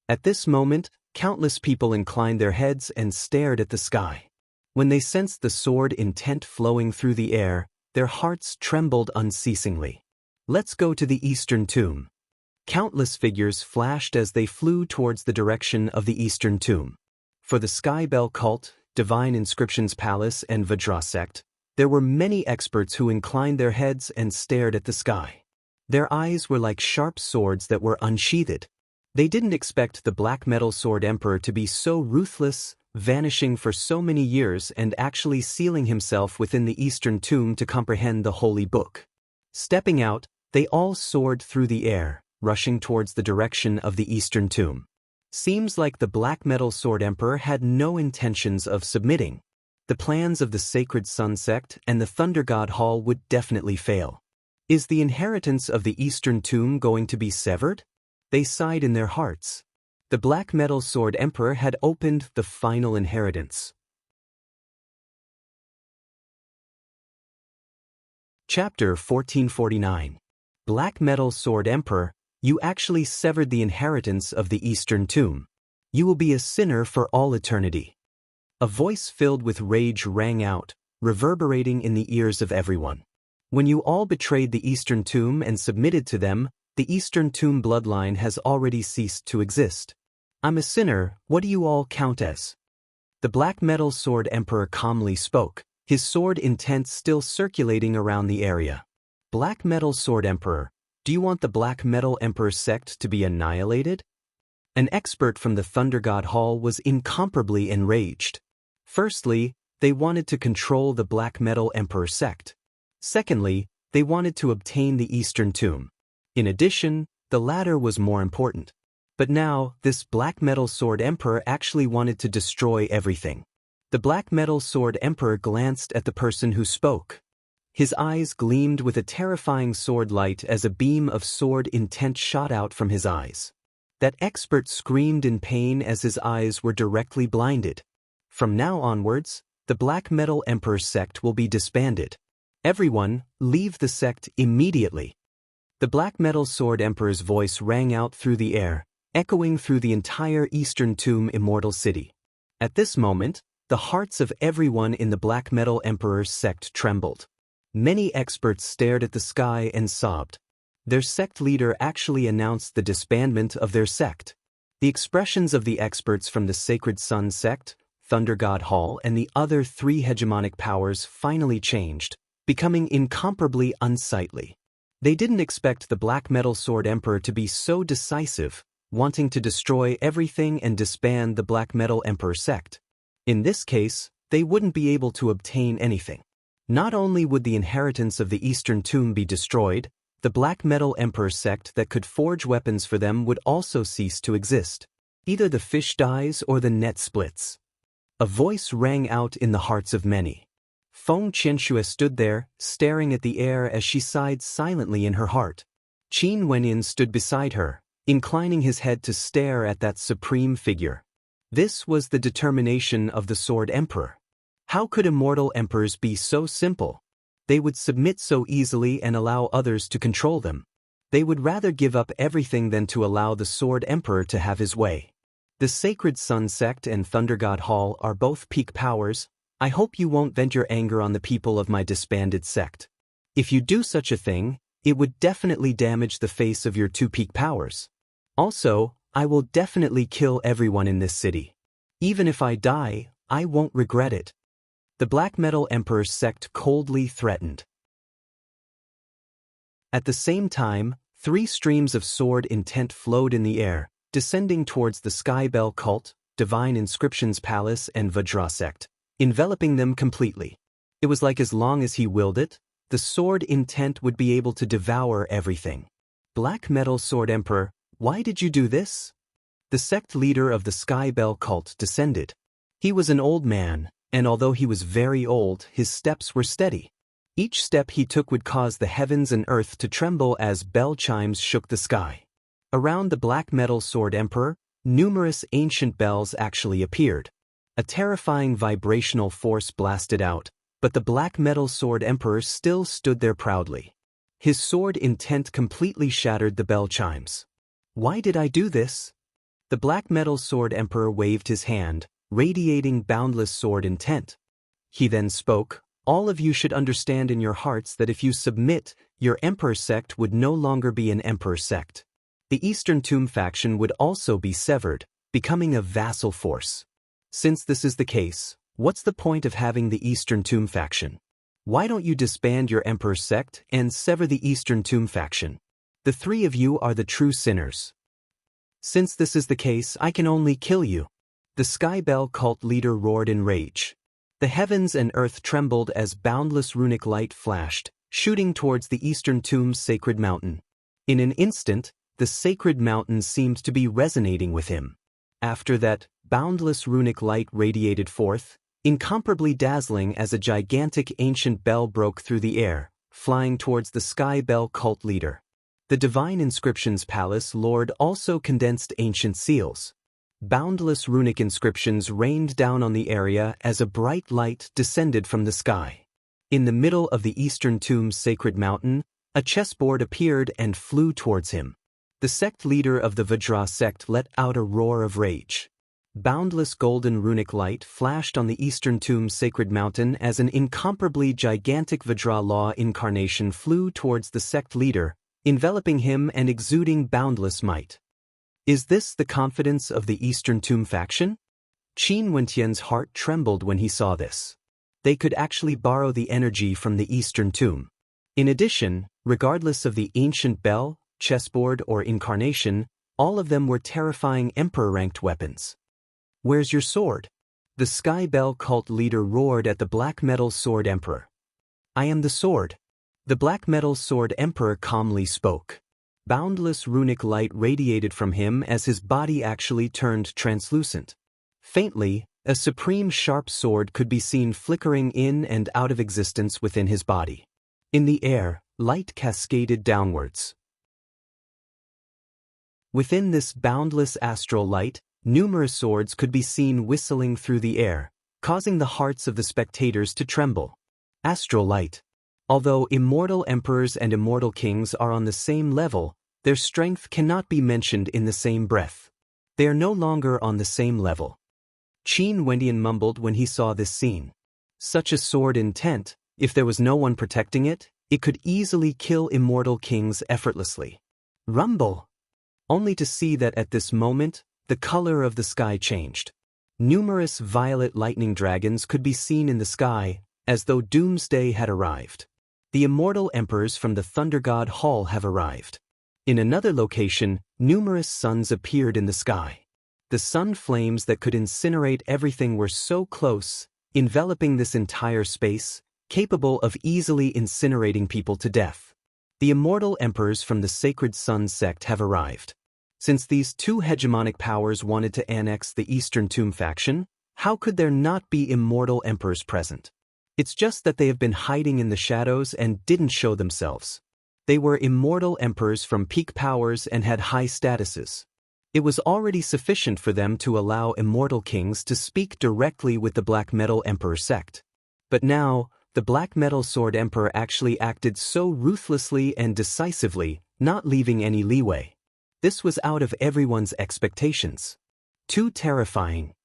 At this moment, countless people inclined their heads and stared at the sky. When they sensed the sword intent flowing through the air, their hearts trembled unceasingly. Let's go to the Eastern Tomb. Countless figures flashed as they flew towards the direction of the Eastern Tomb. For the Skybell cult, Divine Inscriptions Palace and Vajra sect, there were many experts who inclined their heads and stared at the sky. Their eyes were like sharp swords that were unsheathed. They didn't expect the Black Metal Sword Emperor to be so ruthless, vanishing for so many years and actually sealing himself within the Eastern Tomb to comprehend the Holy Book. Stepping out, they all soared through the air, rushing towards the direction of the Eastern Tomb. Seems like the Black Metal Sword Emperor had no intentions of submitting. The plans of the Sacred Sun Sect and the Thunder God Hall would definitely fail. Is the inheritance of the Eastern Tomb going to be severed? They sighed in their hearts. The Black Metal Sword Emperor had opened the final inheritance. Chapter 1449. Black Metal Sword Emperor, you actually severed the inheritance of the Eastern Tomb. You will be a sinner for all eternity. A voice filled with rage rang out, reverberating in the ears of everyone. When you all betrayed the Eastern Tomb and submitted to them, the Eastern Tomb bloodline has already ceased to exist. I'm a sinner, what do you all count as? The Black Metal Sword Emperor calmly spoke, his sword intent still circulating around the area. Black Metal Sword Emperor, do you want the Black Metal Emperor sect to be annihilated? An expert from the Thunder God Hall was incomparably enraged. Firstly, they wanted to control the Black Metal Emperor sect. Secondly, they wanted to obtain the Eastern Tomb. In addition, the latter was more important. But now, this Black Metal Sword Emperor actually wanted to destroy everything. The Black Metal Sword Emperor glanced at the person who spoke. His eyes gleamed with a terrifying sword light as a beam of sword intent shot out from his eyes. That expert screamed in pain as his eyes were directly blinded. From now onwards, the Black Metal Emperor sect will be disbanded. Everyone, leave the sect immediately. The Black Metal Sword Emperor's voice rang out through the air, echoing through the entire Eastern Tomb Immortal City. At this moment, the hearts of everyone in the Black Metal Emperor's sect trembled. Many experts stared at the sky and sobbed. Their sect leader actually announced the disbandment of their sect. The expressions of the experts from the Sacred Sun Sect, Thunder God Hall, and the other three hegemonic powers finally changed, becoming incomparably unsightly. They didn't expect the Black Metal Sword Emperor to be so decisive, wanting to destroy everything and disband the Black Metal Emperor sect. In this case, they wouldn't be able to obtain anything. Not only would the inheritance of the Eastern Tomb be destroyed, the Black Metal Emperor sect that could forge weapons for them would also cease to exist. Either the fish dies or the net splits. A voice rang out in the hearts of many. Feng Qianxue stood there, staring at the air as she sighed silently in her heart. Qin Wenyin stood beside her, inclining his head to stare at that supreme figure. This was the determination of the Sword Emperor. How could immortal emperors be so simple? They would submit so easily and allow others to control them. They would rather give up everything than to allow the Sword Emperor to have his way. The Sacred Sun Sect and Thunder God Hall are both peak powers. I hope you won't vent your anger on the people of my disbanded sect. If you do such a thing, it would definitely damage the face of your two peak powers. Also, I will definitely kill everyone in this city. Even if I die, I won't regret it. The Black Metal Emperor sect coldly threatened. At the same time, three streams of sword intent flowed in the air, descending towards the Sky Bell cult, Divine Inscriptions Palace, and Vajra sect, enveloping them completely. It was like as long as he willed it, the sword intent would be able to devour everything. Black Metal Sword Emperor, why did you do this? The sect leader of the Sky Bell cult descended. He was an old man, and although he was very old, his steps were steady. Each step he took would cause the heavens and earth to tremble as bell chimes shook the sky. Around the Black Metal Sword Emperor, numerous ancient bells actually appeared. A terrifying vibrational force blasted out, but the Black Metal Sword Emperor still stood there proudly. His sword intent completely shattered the bell chimes. Why did I do this? The Black Metal Sword Emperor waved his hand, radiating boundless sword intent. He then spoke, all of you should understand in your hearts that if you submit, your Emperor sect would no longer be an Emperor sect. The Eastern Tomb faction would also be severed, becoming a vassal force. Since this is the case, what's the point of having the Eastern Tomb faction? Why don't you disband your Emperor sect and sever the Eastern Tomb faction? The three of you are the true sinners. Since this is the case, I can only kill you. The Skybell cult leader roared in rage. The heavens and earth trembled as boundless runic light flashed, shooting towards the eastern tomb's sacred mountain. In an instant, the sacred mountain seemed to be resonating with him. After that, boundless runic light radiated forth, incomparably dazzling as a gigantic ancient bell broke through the air, flying towards the Skybell cult leader. The Divine Inscriptions Palace Lord also condensed ancient seals. Boundless runic inscriptions rained down on the area as a bright light descended from the sky. In the middle of the eastern tomb's sacred mountain, a chessboard appeared and flew towards him. The sect leader of the Vajra sect let out a roar of rage. Boundless golden runic light flashed on the eastern tomb's sacred mountain as an incomparably gigantic Vajra law incarnation flew towards the sect leader, enveloping him and exuding boundless might. Is this the confidence of the Eastern Tomb faction? Qin Wentian's heart trembled when he saw this. They could actually borrow the energy from the Eastern Tomb. In addition, regardless of the ancient bell, chessboard, or incarnation, all of them were terrifying emperor-ranked weapons. Where's your sword? The Skybell cult leader roared at the Black Metal Sword Emperor. I am the sword. The Black Metal Sword Emperor calmly spoke. Boundless runic light radiated from him as his body actually turned translucent. Faintly, a supreme sharp sword could be seen flickering in and out of existence within his body. In the air, light cascaded downwards. Within this boundless astral light, numerous swords could be seen whistling through the air, causing the hearts of the spectators to tremble. Astral light. Although immortal emperors and immortal kings are on the same level, their strength cannot be mentioned in the same breath. They are no longer on the same level. Qin Wendian mumbled when he saw this scene. Such a sword intent, if there was no one protecting it, it could easily kill immortal kings effortlessly. Rumble! Only to see that at this moment, the color of the sky changed. Numerous violet lightning dragons could be seen in the sky, as though doomsday had arrived. The immortal emperors from the Thunder God Hall have arrived. In another location, numerous suns appeared in the sky. The sun flames that could incinerate everything were so close, enveloping this entire space, capable of easily incinerating people to death. The immortal emperors from the Sacred Sun sect have arrived. Since these two hegemonic powers wanted to annex the Eastern Tomb faction, how could there not be immortal emperors present? It's just that they have been hiding in the shadows and didn't show themselves. They were immortal emperors from peak powers and had high statuses. It was already sufficient for them to allow immortal kings to speak directly with the Black Metal Emperor sect. But now, the Black Metal Sword Emperor actually acted so ruthlessly and decisively, not leaving any leeway. This was out of everyone's expectations. Too terrifying.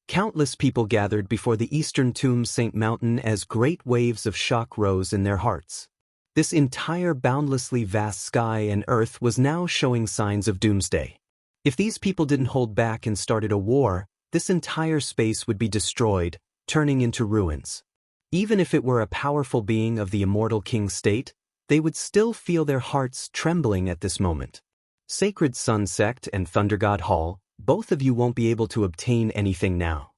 Countless people gathered before the Eastern Tomb Saint Mountain as great waves of shock rose in their hearts. This entire boundlessly vast sky and earth was now showing signs of doomsday. If these people didn't hold back and started a war, this entire space would be destroyed, turning into ruins. Even if it were a powerful being of the immortal king state, they would still feel their hearts trembling at this moment. Sacred Sun Sect and Thunder God Hall, both of you won't be able to obtain anything now.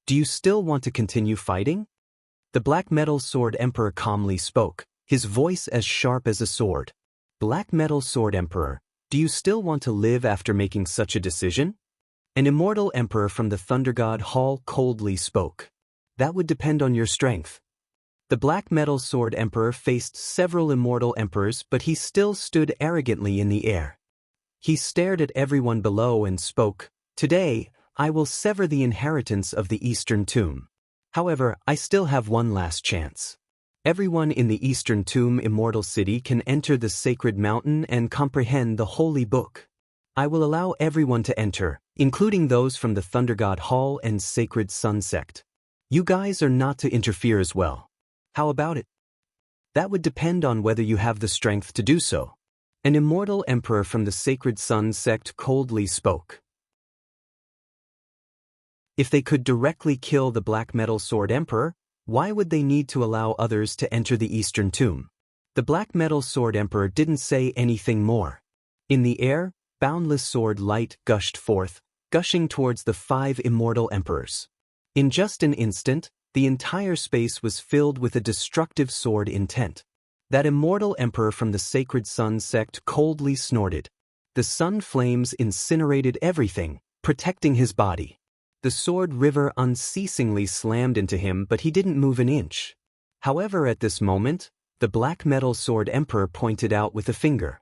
Do you still want to continue fighting? The Black Metal Sword Emperor calmly spoke, his voice as sharp as a sword. Black Metal Sword Emperor, do you still want to live after making such a decision? An immortal emperor from the Thunder God Hall coldly spoke. That would depend on your strength. The Black Metal Sword Emperor faced several immortal emperors, but he still stood arrogantly in the air. He stared at everyone below and spoke, "Today, I will sever the inheritance of the Eastern Tomb. However, I still have one last chance. Everyone in the Eastern Tomb Immortal City can enter the sacred mountain and comprehend the Holy Book. I will allow everyone to enter, including those from the Thunder God Hall and Sacred Sun Sect. You guys are not to interfere as well. How about it? That would depend on whether you have the strength to do so." An immortal emperor from the Sacred Sun sect coldly spoke. If they could directly kill the Black Metal Sword Emperor, why would they need to allow others to enter the Eastern Tomb? The Black Metal Sword Emperor didn't say anything more. In the air, boundless sword light gushed forth, gushing towards the 5 immortal emperors. In just an instant, the entire space was filled with a destructive sword intent. That immortal emperor from the Sacred Sun sect coldly snorted. The sun flames incinerated everything, protecting his body. The sword river unceasingly slammed into him, but he didn't move an inch. However, at this moment, the black metal sword emperor pointed out with a finger.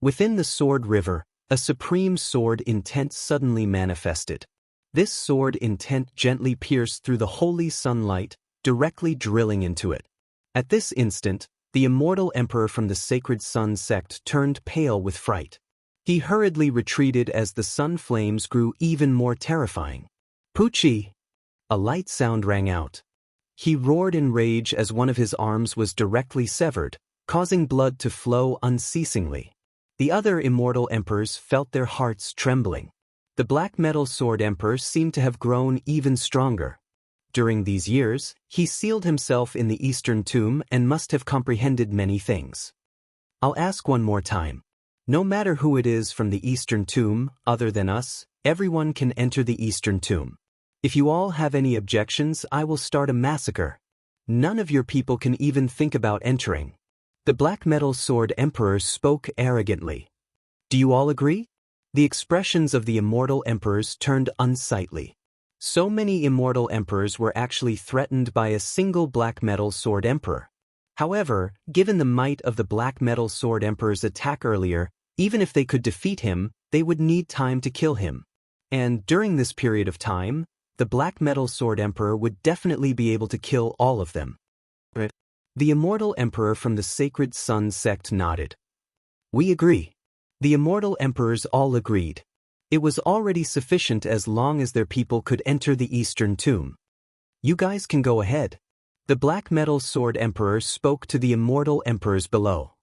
Within the sword river, a supreme sword intent suddenly manifested. This sword intent gently pierced through the holy sunlight, directly drilling into it. At this instant, the immortal emperor from the Sacred Sun sect turned pale with fright. He hurriedly retreated as the sun flames grew even more terrifying. Poochie! A light sound rang out. He roared in rage as one of his arms was directly severed, causing blood to flow unceasingly. The other immortal emperors felt their hearts trembling. The black metal sword emperor seemed to have grown even stronger. During these years, he sealed himself in the Eastern Tomb and must have comprehended many things. I'll ask one more time. No matter who it is from the Eastern Tomb, other than us, everyone can enter the Eastern Tomb. If you all have any objections, I will start a massacre. None of your people can even think about entering. The black metal sword emperor spoke arrogantly. Do you all agree? The expressions of the immortal emperors turned unsightly. So many immortal emperors were actually threatened by a single black metal sword emperor. However, given the might of the black metal sword emperor's attack earlier, even if they could defeat him, they would need time to kill him. And during this period of time, the black metal sword emperor would definitely be able to kill all of them. The immortal emperor from the Sacred Sun sect nodded. We agree. The immortal emperors all agreed. It was already sufficient as long as their people could enter the Eastern Tomb. You guys can go ahead. The black metal sword emperor spoke to the immortal emperors below.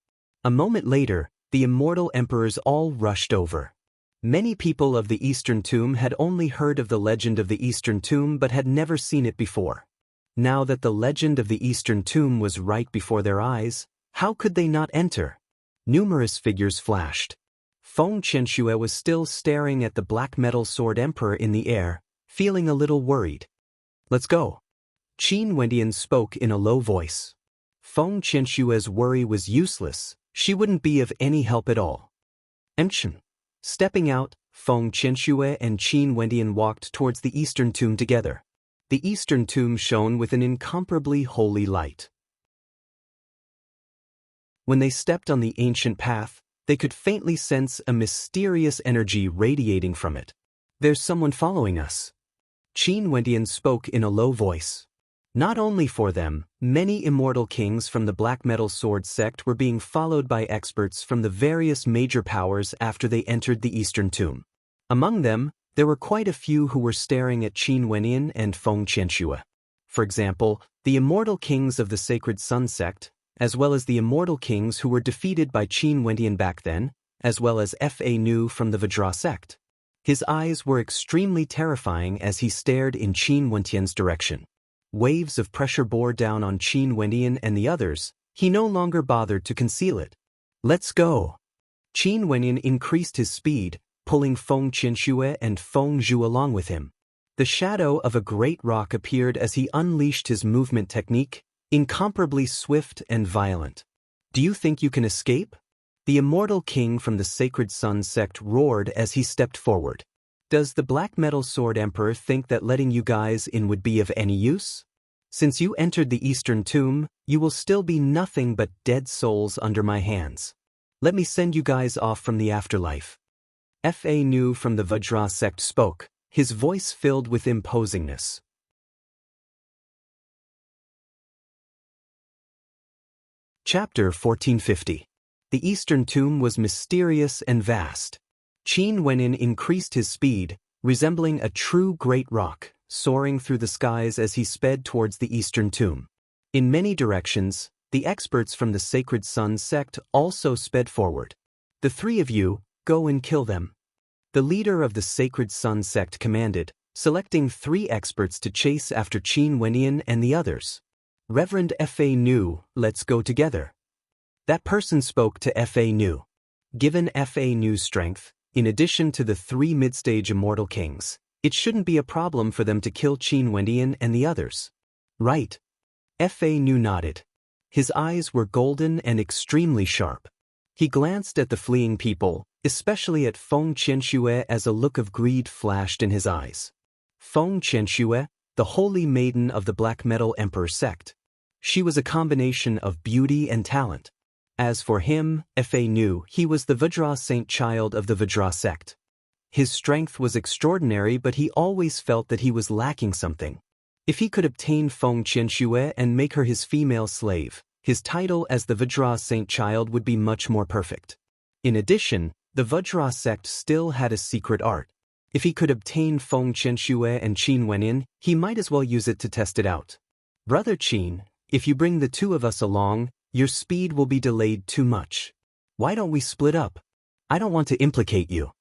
A moment later, the immortal emperors all rushed over. Many people of the Eastern Tomb had only heard of the legend of the Eastern Tomb but had never seen it before. Now that the legend of the Eastern Tomb was right before their eyes, how could they not enter? Numerous figures flashed. Feng Qianxue was still staring at the black metal sword emperor in the air, feeling a little worried. Let's go. Qin Wendian spoke in a low voice. Feng Qianxue's worry was useless. She wouldn't be of any help at all. Emchen. Stepping out, Feng Qianxue and Qin Wendian walked towards the Eastern Tomb together. The Eastern Tomb shone with an incomparably holy light. When they stepped on the ancient path, they could faintly sense a mysterious energy radiating from it. There's someone following us. Qin Wendian spoke in a low voice. Not only for them, many immortal kings from the black metal sword sect were being followed by experts from the various major powers after they entered the Eastern Tomb. Among them, there were quite a few who were staring at Qin Wendian and Feng Qianxue. For example, the immortal kings of the Sacred Sun sect, as well as the immortal kings who were defeated by Qin Wendian back then, as well as Fa Nu from the Vajra sect. His eyes were extremely terrifying as he stared in Qin Wendian's direction. Waves of pressure bore down on Qin Wendian and the others. He no longer bothered to conceal it. Let's go. Qin Wendian increased his speed, pulling Feng Qianxue and Feng Zhu along with him. The shadow of a great rock appeared as he unleashed his movement technique, incomparably swift and violent. Do you think you can escape? The immortal king from the Sacred Sun sect roared as he stepped forward. Does the black metal sword emperor think that letting you guys in would be of any use? Since you entered the Eastern Tomb, you will still be nothing but dead souls under my hands. Let me send you guys off from the afterlife. Fa Nu from the Vajra sect spoke, his voice filled with imposingness. Chapter 1450. The Eastern Tomb was mysterious and vast. Qin Wendian increased his speed, resembling a true great rock, soaring through the skies as he sped towards the Eastern Tomb. In many directions, the experts from the Sacred Sun sect also sped forward. The 3 of you, go and kill them. The leader of the Sacred Sun sect commanded, selecting 3 experts to chase after Qin Wendian and the others. Reverend Fa Nu, let's go together. That person spoke to Fa Nu. Given Fa Nu's strength, In addition to the 3 mid-stage immortal kings, it shouldn't be a problem for them to kill Qin Wendian and the others. Right? Fa Nu nodded. His eyes were golden and extremely sharp. He glanced at the fleeing people, especially at Feng Qianxue, as a look of greed flashed in his eyes. Feng Qianxue, the holy maiden of the Black Metal Emperor sect. She was a combination of beauty and talent. As for him, Fa knew he was the Vajra saint child of the Vajra sect. His strength was extraordinary, but he always felt that he was lacking something. If he could obtain Feng Qianxue and make her his female slave, his title as the Vajra saint child would be much more perfect. In addition, the Vajra sect still had a secret art. If he could obtain Feng Qianxue and Qin Wenyan, he might as well use it to test it out. Brother Qin, if you bring the 2 of us along, your speed will be delayed too much. Why don't we split up? I don't want to implicate you.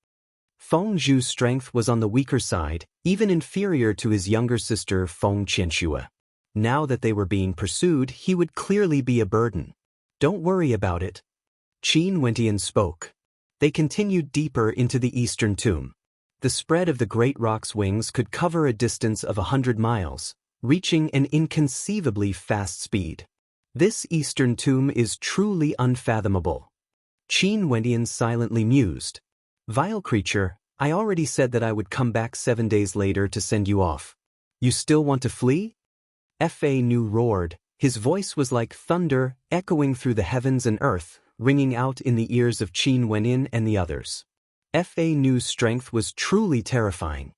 Feng Zhu's strength was on the weaker side, even inferior to his younger sister Feng Qianxue. Now that they were being pursued, he would clearly be a burden. Don't worry about it. Qin Wendian spoke. They continued deeper into the eastern tomb. The spread of the great rock's wings could cover a distance of 100 miles, reaching an inconceivably fast speed. This eastern tomb is truly unfathomable. Qin Wendian silently mused. Vile creature, I already said that I would come back 7 days later to send you off. You still want to flee? Fa Nu roared. His voice was like thunder, echoing through the heavens and earth, ringing out in the ears of Qin Wenyan and the others. Fa Nu's strength was truly terrifying.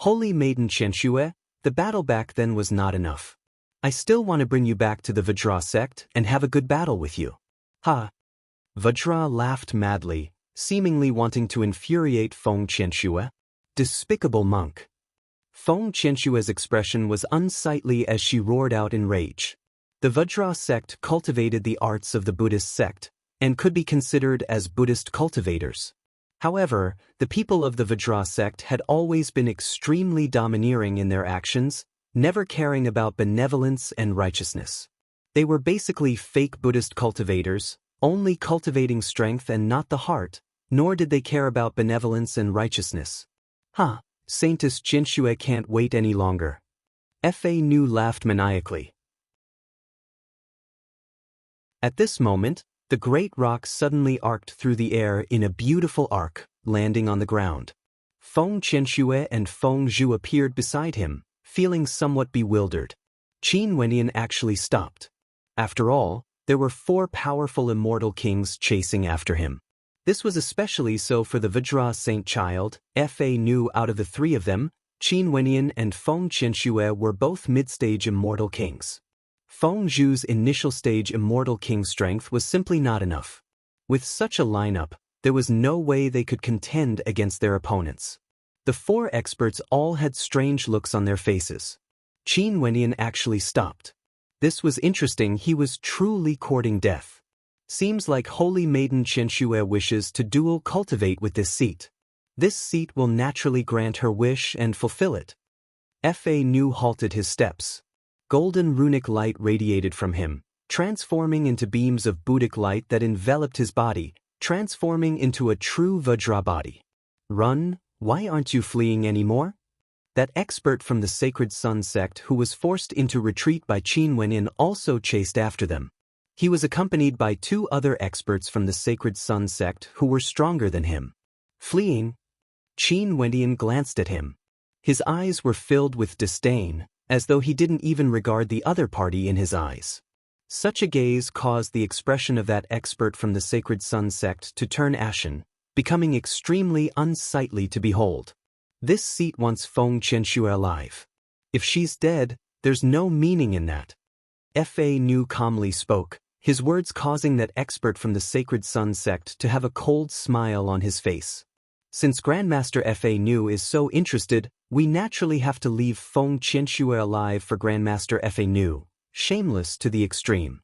Holy Maiden Qianxue, the battle back then was not enough. I still want to bring you back to the Vajra sect and have a good battle with you. Ha! Vajra laughed madly, seemingly wanting to infuriate Feng Qianxue. Despicable monk. Feng Qianxue's expression was unsightly as she roared out in rage. The Vajra sect cultivated the arts of the Buddhist sect, and could be considered as Buddhist cultivators. However, the people of the Vajra sect had always been extremely domineering in their actions, never caring about benevolence and righteousness. They were basically fake Buddhist cultivators, only cultivating strength and not the heart, nor did they care about benevolence and righteousness. Saintess Qianxue can't wait any longer. Fa Nu laughed maniacally. At this moment, the great rock suddenly arced through the air in a beautiful arc, landing on the ground. Feng Qianxue and Feng Zhu appeared beside him, feeling somewhat bewildered. Qin Wenyan actually stopped. After all, there were 4 powerful immortal kings chasing after him. This was especially so for the Vajra saint child. Fa Nu out of the 3 of them, Qin Wenyan and Feng Qianxue were both mid-stage immortal kings. Feng Zhu's initial stage immortal king strength was simply not enough. With such a lineup, there was no way they could contend against their opponents. The 4 experts all had strange looks on their faces. Qin Wenyan actually stopped. This was interesting. He was truly courting death. Seems like Holy Maiden Qianxue wishes to dual cultivate with this seat. This seat will naturally grant her wish and fulfill it. Fa Nu halted his steps. Golden runic light radiated from him, transforming into beams of Buddhic light that enveloped his body, transforming into a true Vajra body. Run, why aren't you fleeing anymore? That expert from the Sacred Sun sect who was forced into retreat by Qin Wenyan also chased after them. He was accompanied by 2 other experts from the Sacred Sun sect who were stronger than him. Fleeing? Qin Wendian glanced at him. His eyes were filled with disdain, as though he didn't even regard the other party in his eyes. Such a gaze caused the expression of that expert from the Sacred Sun sect to turn ashen, becoming extremely unsightly to behold. This seat wants Feng Qianxue alive. If she's dead, there's no meaning in that. Fa Nu calmly spoke, his words causing that expert from the Sacred Sun sect to have a cold smile on his face. Since Grandmaster Fa Nu is so interested, we naturally have to leave Feng Qianxue alive for Grandmaster Fa Nu, shameless to the extreme.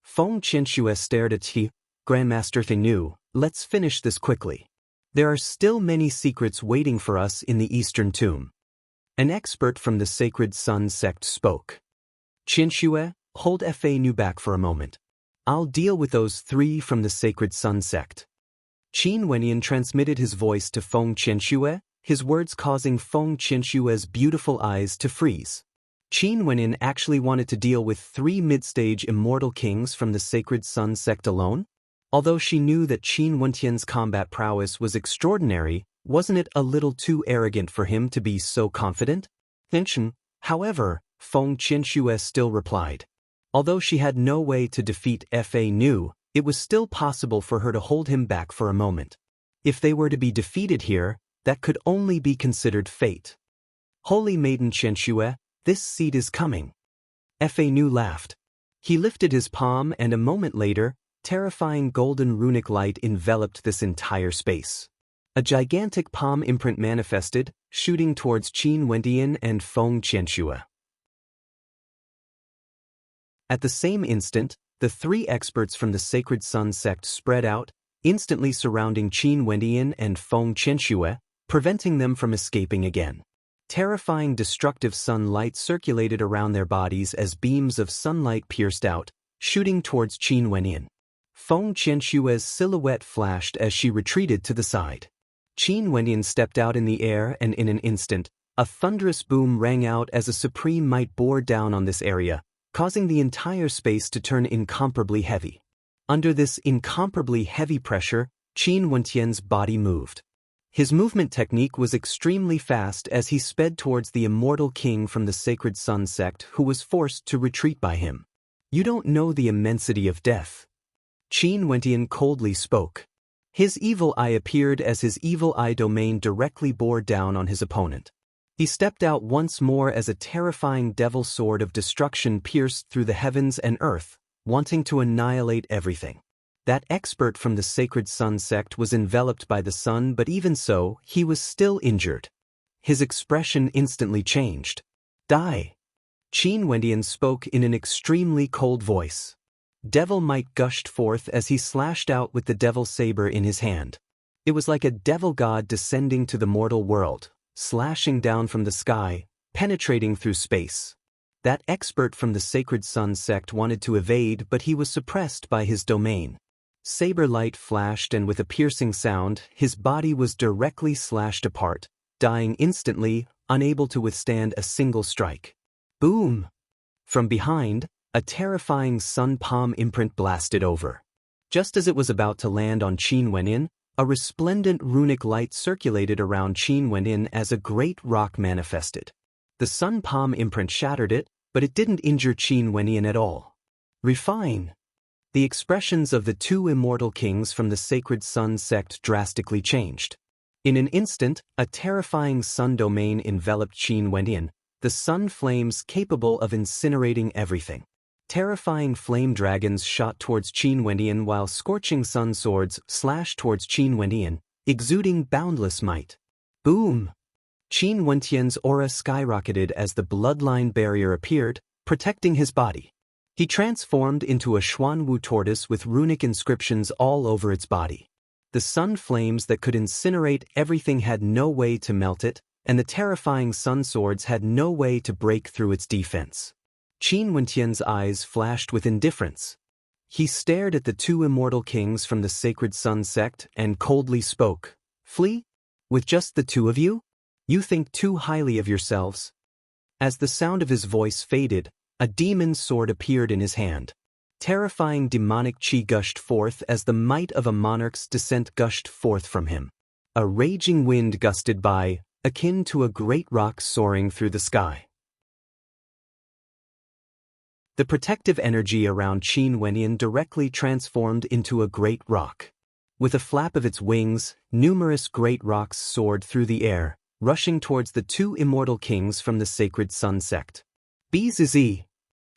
Feng Qianxue stared at Grandmaster Fa Nu, let's finish this quickly. There are still many secrets waiting for us in the Eastern Tomb. An expert from the Sacred Sun sect spoke. Qianxue, hold Fa Nu back for a moment. I'll deal with those 3 from the Sacred Sun sect. Qin Wenyan transmitted his voice to Feng Qianxue, his words causing Feng Qianxue's beautiful eyes to freeze. Qin Wenyan actually wanted to deal with 3 mid-stage immortal kings from the Sacred Sun sect alone? Although she knew that Qin Wentian's combat prowess was extraordinary, wasn't it a little too arrogant for him to be so confident? However, Feng Qianxue still replied. Although she had no way to defeat Fa Nu, it was still possible for her to hold him back for a moment. If they were to be defeated here, that could only be considered fate. Holy Maiden Qianxue, this seed is coming. Fa Nu laughed. He lifted his palm and a moment later, terrifying golden runic light enveloped this entire space. A gigantic palm imprint manifested, shooting towards Qin Wentian and Feng Qianxue. At the same instant, the 3 experts from the Sacred Sun sect spread out, instantly surrounding Qin Wentian and Feng Qianxue, preventing them from escaping again. Terrifying destructive sunlight circulated around their bodies as beams of sunlight pierced out, shooting towards Qin Wentian. Feng Qianxue's silhouette flashed as she retreated to the side. Qin Wentian stepped out in the air and in an instant, a thunderous boom rang out as a supreme might bore down on this area, causing the entire space to turn incomparably heavy. Under this incomparably heavy pressure, Qin Wentian's body moved. His movement technique was extremely fast as he sped towards the immortal king from the Sacred Sun sect who was forced to retreat by him. You don't know the immensity of death. Qin Wentian coldly spoke. His evil eye appeared as his evil eye domain directly bore down on his opponent. He stepped out once more as a terrifying devil sword of destruction pierced through the heavens and earth, wanting to annihilate everything. That expert from the Sacred Sun sect was enveloped by the sun, but even so, he was still injured. His expression instantly changed. Die! Qin Wentian spoke in an extremely cold voice. Devil might gushed forth as he slashed out with the devil saber in his hand. It was like a devil god descending to the mortal world, slashing down from the sky, penetrating through space. That expert from the Sacred Sun sect wanted to evade, but he was suppressed by his domain. Saber light flashed and with a piercing sound, his body was directly slashed apart, dying instantly, unable to withstand a single strike. Boom! From behind, a terrifying sun palm imprint blasted over. Just as it was about to land on Qin Wentian, a resplendent runic light circulated around Qin Wentian as a great rock manifested. The sun palm imprint shattered it, but it didn't injure Qin Wentian at all. Refine! The expressions of the 2 immortal kings from the Sacred Sun sect drastically changed. In an instant, a terrifying sun domain enveloped Qin Wentian, the sun flames capable of incinerating everything. Terrifying flame dragons shot towards Qin Wentian while scorching sun swords slashed towards Qin Wentian, exuding boundless might. Boom! Qin Wentian's aura skyrocketed as the bloodline barrier appeared, protecting his body. He transformed into a Xuanwu tortoise with runic inscriptions all over its body. The sun flames that could incinerate everything had no way to melt it, and the terrifying sun swords had no way to break through its defense. Qin Wentian's eyes flashed with indifference. He stared at the 2 immortal kings from the Sacred Sun sect and coldly spoke. Flee? With just the 2 of you? You think too highly of yourselves. As the sound of his voice faded, a demon sword appeared in his hand. Terrifying demonic qi gushed forth as the might of a monarch's descent gushed forth from him. A raging wind gusted by, akin to a great rock soaring through the sky. The protective energy around Qin Wentian directly transformed into a great rock. With a flap of its wings, numerous great rocks soared through the air, rushing towards the 2 immortal kings from the Sacred Sun sect. Bzz.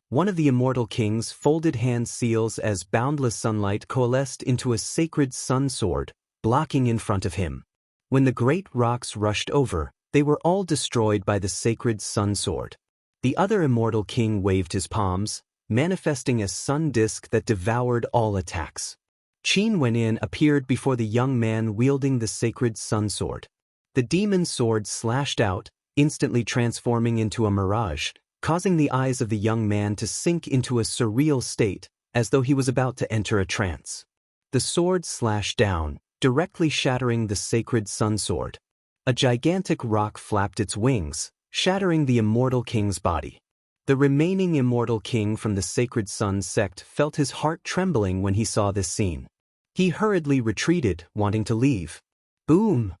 One of the immortal kings folded hand seals as boundless sunlight coalesced into a sacred sun sword, blocking in front of him. When the great rocks rushed over, they were all destroyed by the sacred sun sword. The other immortal king waved his palms, manifesting a sun disk that devoured all attacks. Qin Wentian appeared before the young man wielding the sacred sun sword. The demon sword slashed out, instantly transforming into a mirage, causing the eyes of the young man to sink into a surreal state, as though he was about to enter a trance. The sword slashed down, directly shattering the sacred sun sword. A gigantic rock flapped its wings, shattering the immortal king's body. The remaining immortal king from the sacred sun sect felt his heart trembling when he saw this scene. He hurriedly retreated, wanting to leave. Boom!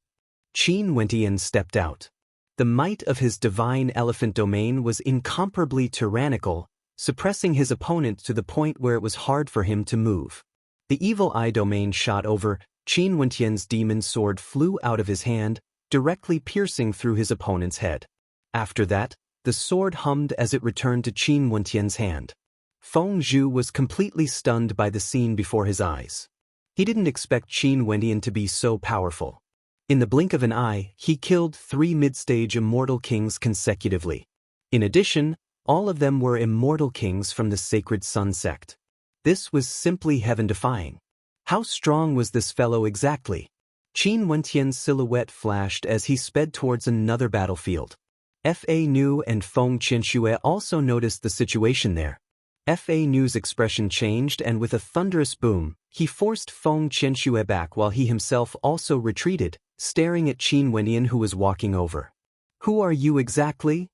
Qin Wentian stepped out. The might of his divine elephant domain was incomparably tyrannical, suppressing his opponent to the point where it was hard for him to move. The evil eye domain shot over, Qin Wentian's demon sword flew out of his hand, directly piercing through his opponent's head. After that, the sword hummed as it returned to Qin Wentian's hand. Feng Zhu was completely stunned by the scene before his eyes. He didn't expect Qin Wentian to be so powerful. In the blink of an eye, he killed 3 mid-stage immortal kings consecutively. In addition, all of them were immortal kings from the sacred sun sect. This was simply heaven-defying. How strong was this fellow exactly? Qin Wentian's silhouette flashed as he sped towards another battlefield. Fa Nu and Feng Qianxue also noticed the situation there. Fa Nu's expression changed, and with a thunderous boom, he forced Feng Qianxue back while he himself also retreated, staring at Qin Wentian, who was walking over. "Who are you exactly?"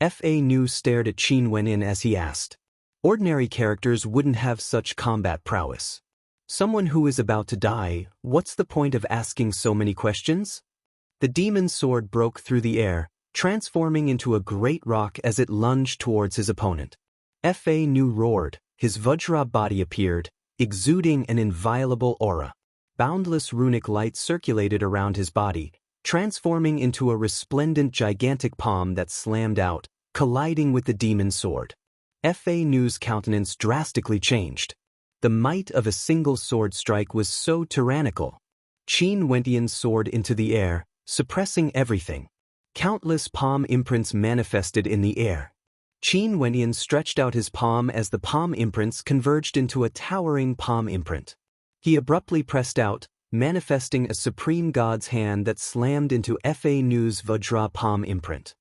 Fa Nu stared at Qin Wentian as he asked. Ordinary characters wouldn't have such combat prowess. Someone who is about to die, what's the point of asking so many questions? The demon sword broke through the air, transforming into a great rock as it lunged towards his opponent. Fa Nu roared, his Vajra body appeared, exuding an inviolable aura. Boundless runic light circulated around his body, transforming into a resplendent gigantic palm that slammed out, colliding with the demon sword. Fa Nu's countenance drastically changed. The might of a single sword strike was so tyrannical. Qin Wentian's sword into the air, suppressing everything. Countless palm imprints manifested in the air. Qin Wentian stretched out his palm as the palm imprints converged into a towering palm imprint. He abruptly pressed out, manifesting a supreme god's hand that slammed into Fa Nu's Vajra palm imprint.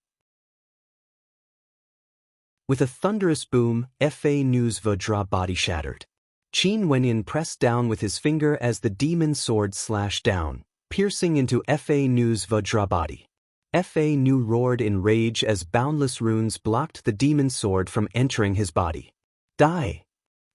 With a thunderous boom, Fa Nu's Vajra body shattered. Qin Wentian pressed down with his finger as the demon sword slashed down, piercing into Fa Nu's Vajra body. Fa Nu roared in rage as boundless runes blocked the demon sword from entering his body. Die!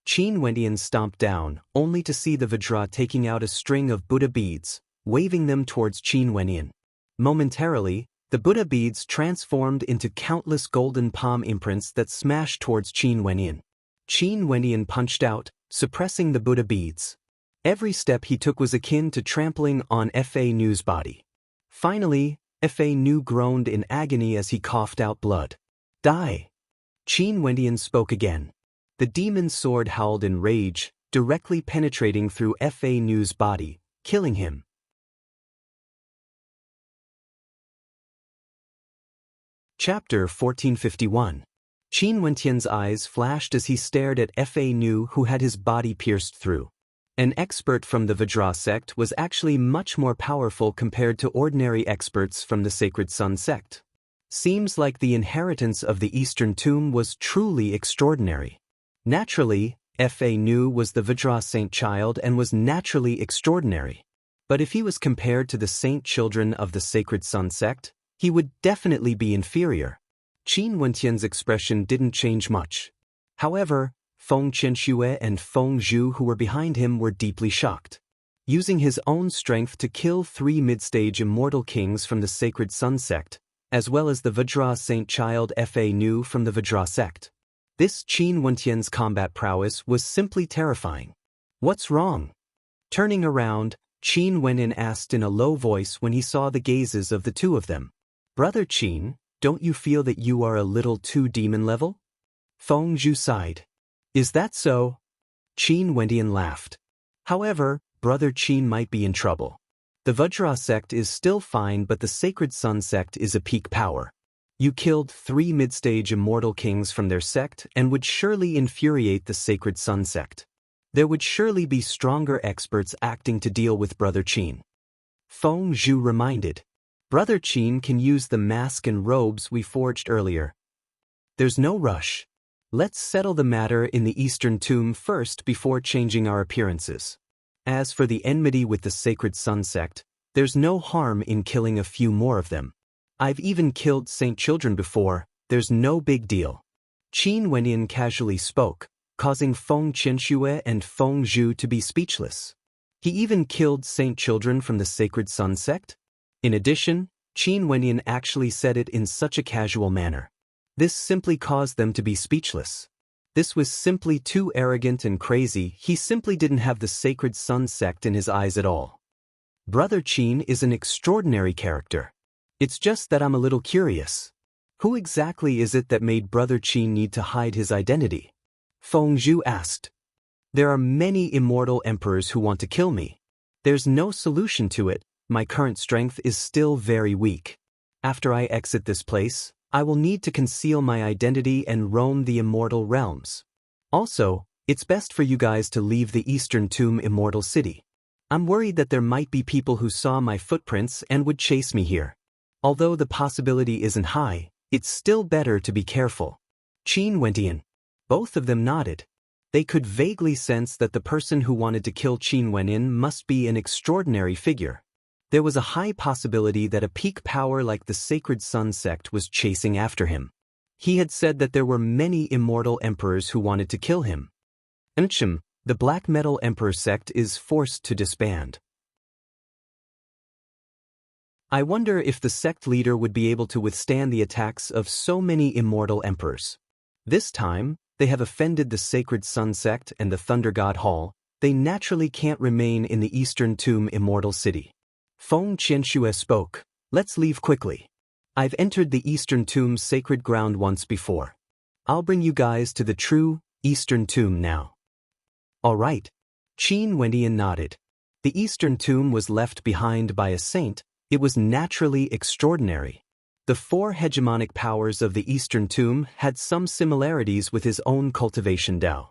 Qin Wentian stomped down, only to see the Vajra taking out a string of Buddha beads, waving them towards Qin Wentian. Momentarily, the Buddha beads transformed into countless golden palm imprints that smashed towards Qin Wentian. Qin Wentian punched out, suppressing the Buddha beads. Every step he took was akin to trampling on Fa Nu's body. Finally, Fa Nu groaned in agony as he coughed out blood. Die! Qin Wentian spoke again. The demon sword howled in rage, directly penetrating through Fa Nu's body, killing him. Chapter 1451. Qin Wentian's eyes flashed as he stared at Fa Nu, who had his body pierced through. An expert from the Vajra sect was actually much more powerful compared to ordinary experts from the Sacred Sun sect. Seems like the inheritance of the Eastern Tomb was truly extraordinary. Naturally, Fa Nu was the Vajra saint child and was naturally extraordinary. But if he was compared to the saint children of the Sacred Sun sect, he would definitely be inferior. Qin Wentian's expression didn't change much. However, Feng Qianxue and Feng Zhu, who were behind him, were deeply shocked. Using his own strength to kill 3 mid-stage immortal kings from the Sacred Sun sect, as well as the Vajra saint child Fa Nu from the Vajra sect. This Qin Wentian's combat prowess was simply terrifying. "What's wrong?" Turning around, Qin Wentian asked in a low voice when he saw the gazes of the two of them. "Brother Qin, don't you feel that you are a little too demon level?" Feng Zhu sighed. "Is that so?" Qin Wentian laughed. "However, Brother Qin might be in trouble. The Vajra sect is still fine, but the Sacred Sun sect is a peak power. You killed 3 mid-stage immortal kings from their sect and would surely infuriate the Sacred Sun sect. There would surely be stronger experts acting to deal with Brother Qin." Feng Zhu reminded. "Brother Qin can use the mask and robes we forged earlier. There's no rush. Let's settle the matter in the Eastern Tomb first before changing our appearances." As for the enmity with the Sacred Sun sect, there's no harm in killing a few more of them. I've even killed saint children before, there's no big deal. Qin Wenyin casually spoke, causing Feng Qianxue and Feng Zhu to be speechless. He even killed saint children from the Sacred Sun sect? In addition, Qin Wenyin actually said it in such a casual manner. This simply caused them to be speechless. This was simply too arrogant and crazy. He simply didn't have the Sacred Sun sect in his eyes at all. Brother Qin is an extraordinary character. It's just that I'm a little curious. Who exactly is it that made Brother Qin need to hide his identity? Feng Zhu asked. There are many immortal emperors who want to kill me. There's no solution to it. My current strength is still very weak. After I exit this place, I will need to conceal my identity and roam the immortal realms. Also, it's best for you guys to leave the Eastern Tomb Immortal City. I'm worried that there might be people who saw my footprints and would chase me here. Although the possibility isn't high, it's still better to be careful. Qin Wenyin. Both of them nodded. They could vaguely sense that the person who wanted to kill Qin Wenyin must be an extraordinary figure. There was a high possibility that a peak power like the Sacred Sun sect was chasing after him. He had said that there were many immortal emperors who wanted to kill him. The Black Metal Emperor sect is forced to disband. I wonder if the sect leader would be able to withstand the attacks of so many immortal emperors. This time, they have offended the Sacred Sun sect and the Thunder God Hall. They naturally can't remain in the Eastern Tomb Immortal City. Feng Qianxue spoke. Let's leave quickly. I've entered the Eastern Tomb's sacred ground once before. I'll bring you guys to the true Eastern Tomb now. All right. Qin Wenyin nodded. The Eastern Tomb was left behind by a saint. It was naturally extraordinary. The four hegemonic powers of the Eastern Tomb had some similarities with his own cultivation Dao.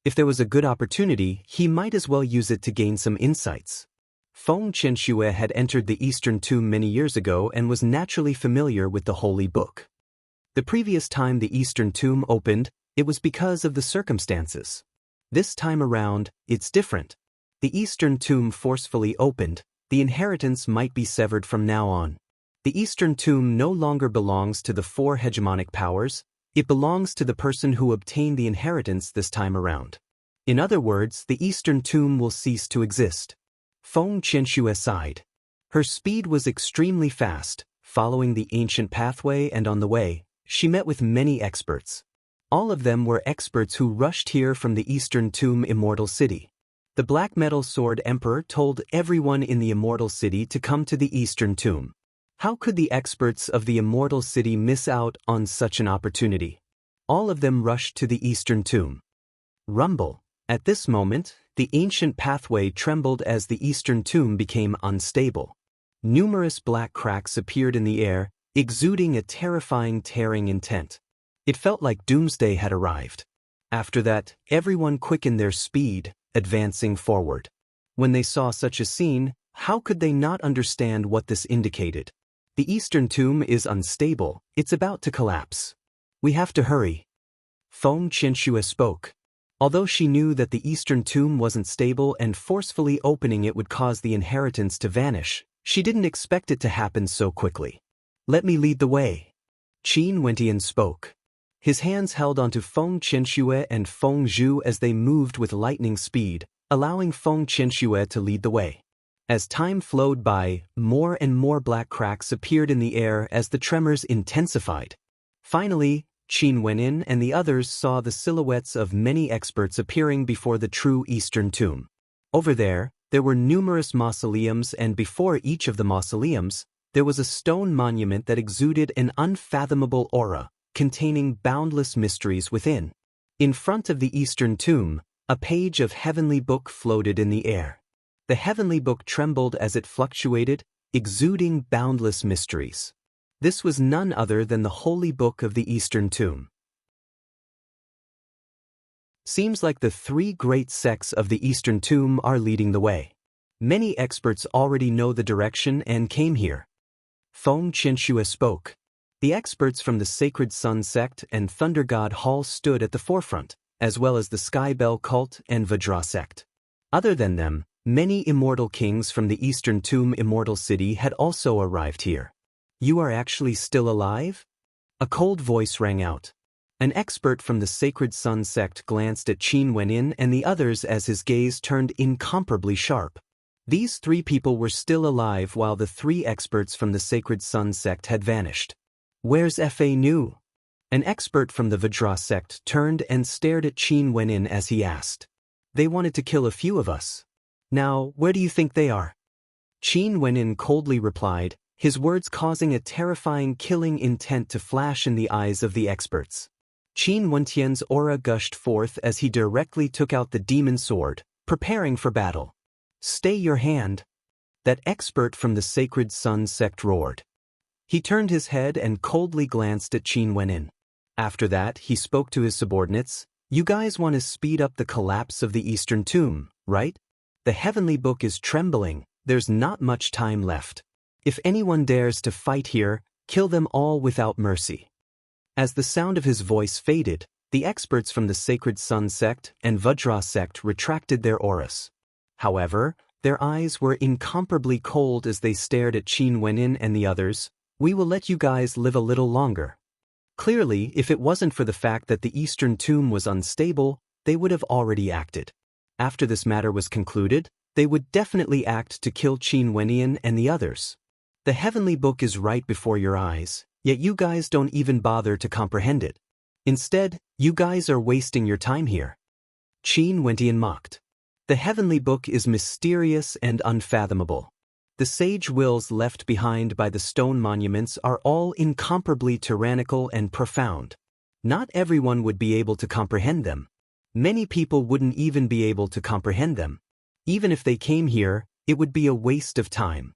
If there was a good opportunity, he might as well use it to gain some insights. Feng Qianxue had entered the Eastern Tomb many years ago and was naturally familiar with the Holy Book. The previous time the Eastern Tomb opened, it was because of the circumstances. This time around, it's different. The Eastern Tomb forcefully opened. The inheritance might be severed from now on. The Eastern Tomb no longer belongs to the four hegemonic powers. It belongs to the person who obtained the inheritance this time around. In other words, the Eastern Tomb will cease to exist. Feng Qianxue sighed. Her speed was extremely fast, following the ancient pathway, and on the way, she met with many experts. All of them were experts who rushed here from the Eastern Tomb Immortal City. The Black Metal Sword Emperor told everyone in the Immortal City to come to the Eastern Tomb. How could the experts of the Immortal City miss out on such an opportunity? All of them rushed to the Eastern Tomb. Rumble. At this moment, the ancient pathway trembled as the Eastern Tomb became unstable. Numerous black cracks appeared in the air, exuding a terrifying tearing intent. It felt like doomsday had arrived. After that, everyone quickened their speed, advancing forward. When they saw such a scene, how could they not understand what this indicated? The Eastern Tomb is unstable, it's about to collapse. We have to hurry. Feng Qianxue spoke. Although she knew that the Eastern Tomb wasn't stable and forcefully opening it would cause the inheritance to vanish, she didn't expect it to happen so quickly. Let me lead the way. Qin Wenyin spoke. His hands held onto Feng Qianxue and Feng Zhu as they moved with lightning speed, allowing Feng Qianxue to lead the way. As time flowed by, more and more black cracks appeared in the air as the tremors intensified. Finally, Qin Wenyin and the others saw the silhouettes of many experts appearing before the true Eastern Tomb. Over there were numerous mausoleums, and before each of the mausoleums, there was a stone monument that exuded an unfathomable aura, containing boundless mysteries within. In front of the Eastern Tomb, a page of Heavenly Book floated in the air. The Heavenly Book trembled as it fluctuated, exuding boundless mysteries. This was none other than the Holy Book of the Eastern Tomb. Seems like the three great sects of the Eastern Tomb are leading the way. Many experts already know the direction and came here. Feng Qianxue spoke. The experts from the Sacred Sun sect and Thunder God Hall stood at the forefront, as well as the Sky Bell cult and Vajra sect. Other than them, Many immortal kings from the Eastern Tomb Immortal City had also arrived here. You are actually still alive? A cold voice rang out. An expert from the Sacred Sun sect glanced at Qin Wenin and the others as his gaze turned incomparably sharp. These three people were still alive while the three experts from the Sacred Sun sect had vanished. Where's Fa Nu? An expert from the Vajra sect turned and stared at Qin Wenin as he asked. They wanted to kill a few of us. Now, where do you think they are? Qin Wenin coldly replied, his words causing a terrifying killing intent to flash in the eyes of the experts. Qin Wentian's aura gushed forth as he directly took out the demon sword, preparing for battle. Stay your hand. That expert from the Sacred Sun sect roared. He turned his head and coldly glanced at Qin Wenin. After that, he spoke to his subordinates. You guys want to speed up the collapse of the Eastern Tomb, right? The Heavenly Book is trembling, there's not much time left. If anyone dares to fight here, kill them all without mercy. As the sound of his voice faded, the experts from the Sacred Sun sect and Vajra sect retracted their auras. However, their eyes were incomparably cold as they stared at Qin Wenin and the others. We will let you guys live a little longer. Clearly, if it wasn't for the fact that the Eastern Tomb was unstable, they would have already acted. After this matter was concluded, they would definitely act to kill Qin Wenin and the others. The Heavenly Book is right before your eyes, yet you guys don't even bother to comprehend it. Instead, you guys are wasting your time here. Qin Wentian mocked. The Heavenly Book is mysterious and unfathomable. The sage wills left behind by the stone monuments are all incomparably tyrannical and profound. Not everyone would be able to comprehend them. Many people wouldn't even be able to comprehend them. Even if they came here, it would be a waste of time.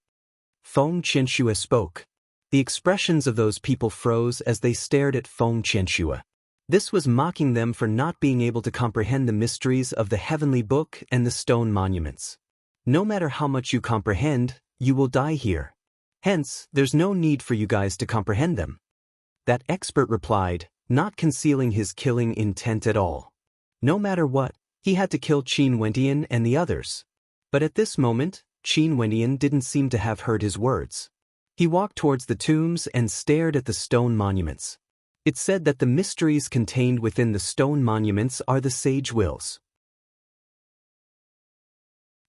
Feng Qianxue spoke. The expressions of those people froze as they stared at Feng Qianxue. This was mocking them for not being able to comprehend the mysteries of the Heavenly Book and the stone monuments. No matter how much you comprehend, you will die here. Hence, there's no need for you guys to comprehend them. That expert replied, not concealing his killing intent at all. No matter what, he had to kill Qin Wentian and the others. But at this moment, Qin Wentian didn't seem to have heard his words. He walked towards the tombs and stared at the stone monuments. It said that the mysteries contained within the stone monuments are the sage wills.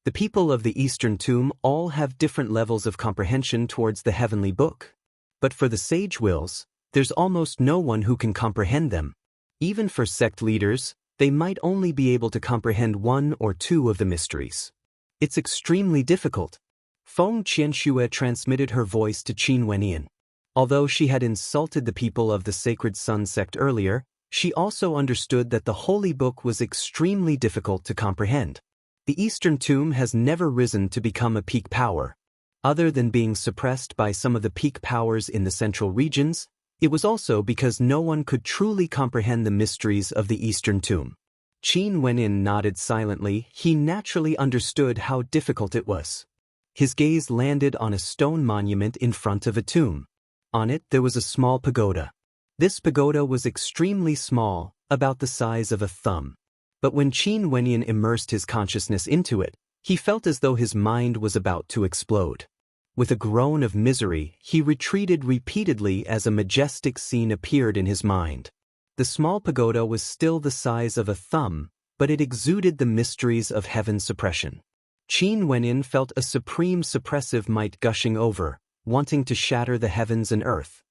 The people of the Eastern Tomb all have different levels of comprehension towards the Heavenly Book. But for the sage wills, there's almost no one who can comprehend them. Even for sect leaders, they might only be able to comprehend one or two of the mysteries. It's extremely difficult. Feng Qianxue transmitted her voice to Qin Wentian. Although she had insulted the people of the Sacred Sun sect earlier, she also understood that the Holy Book was extremely difficult to comprehend. The Eastern Tomb has never risen to become a peak power. Other than being suppressed by some of the peak powers in the central regions, it was also because no one could truly comprehend the mysteries of the Eastern Tomb. Qin Wenin nodded silently. He naturally understood how difficult it was. His gaze landed on a stone monument in front of a tomb. On it there was a small pagoda. This pagoda was extremely small, about the size of a thumb. But when Qin Wentian immersed his consciousness into it, he felt as though his mind was about to explode. With a groan of misery, he retreated repeatedly as a majestic scene appeared in his mind. The small pagoda was still the size of a thumb, but it exuded the mysteries of heaven's suppression. Qin Wentian felt a supreme suppressive might gushing over, wanting to shatter the heavens and earth.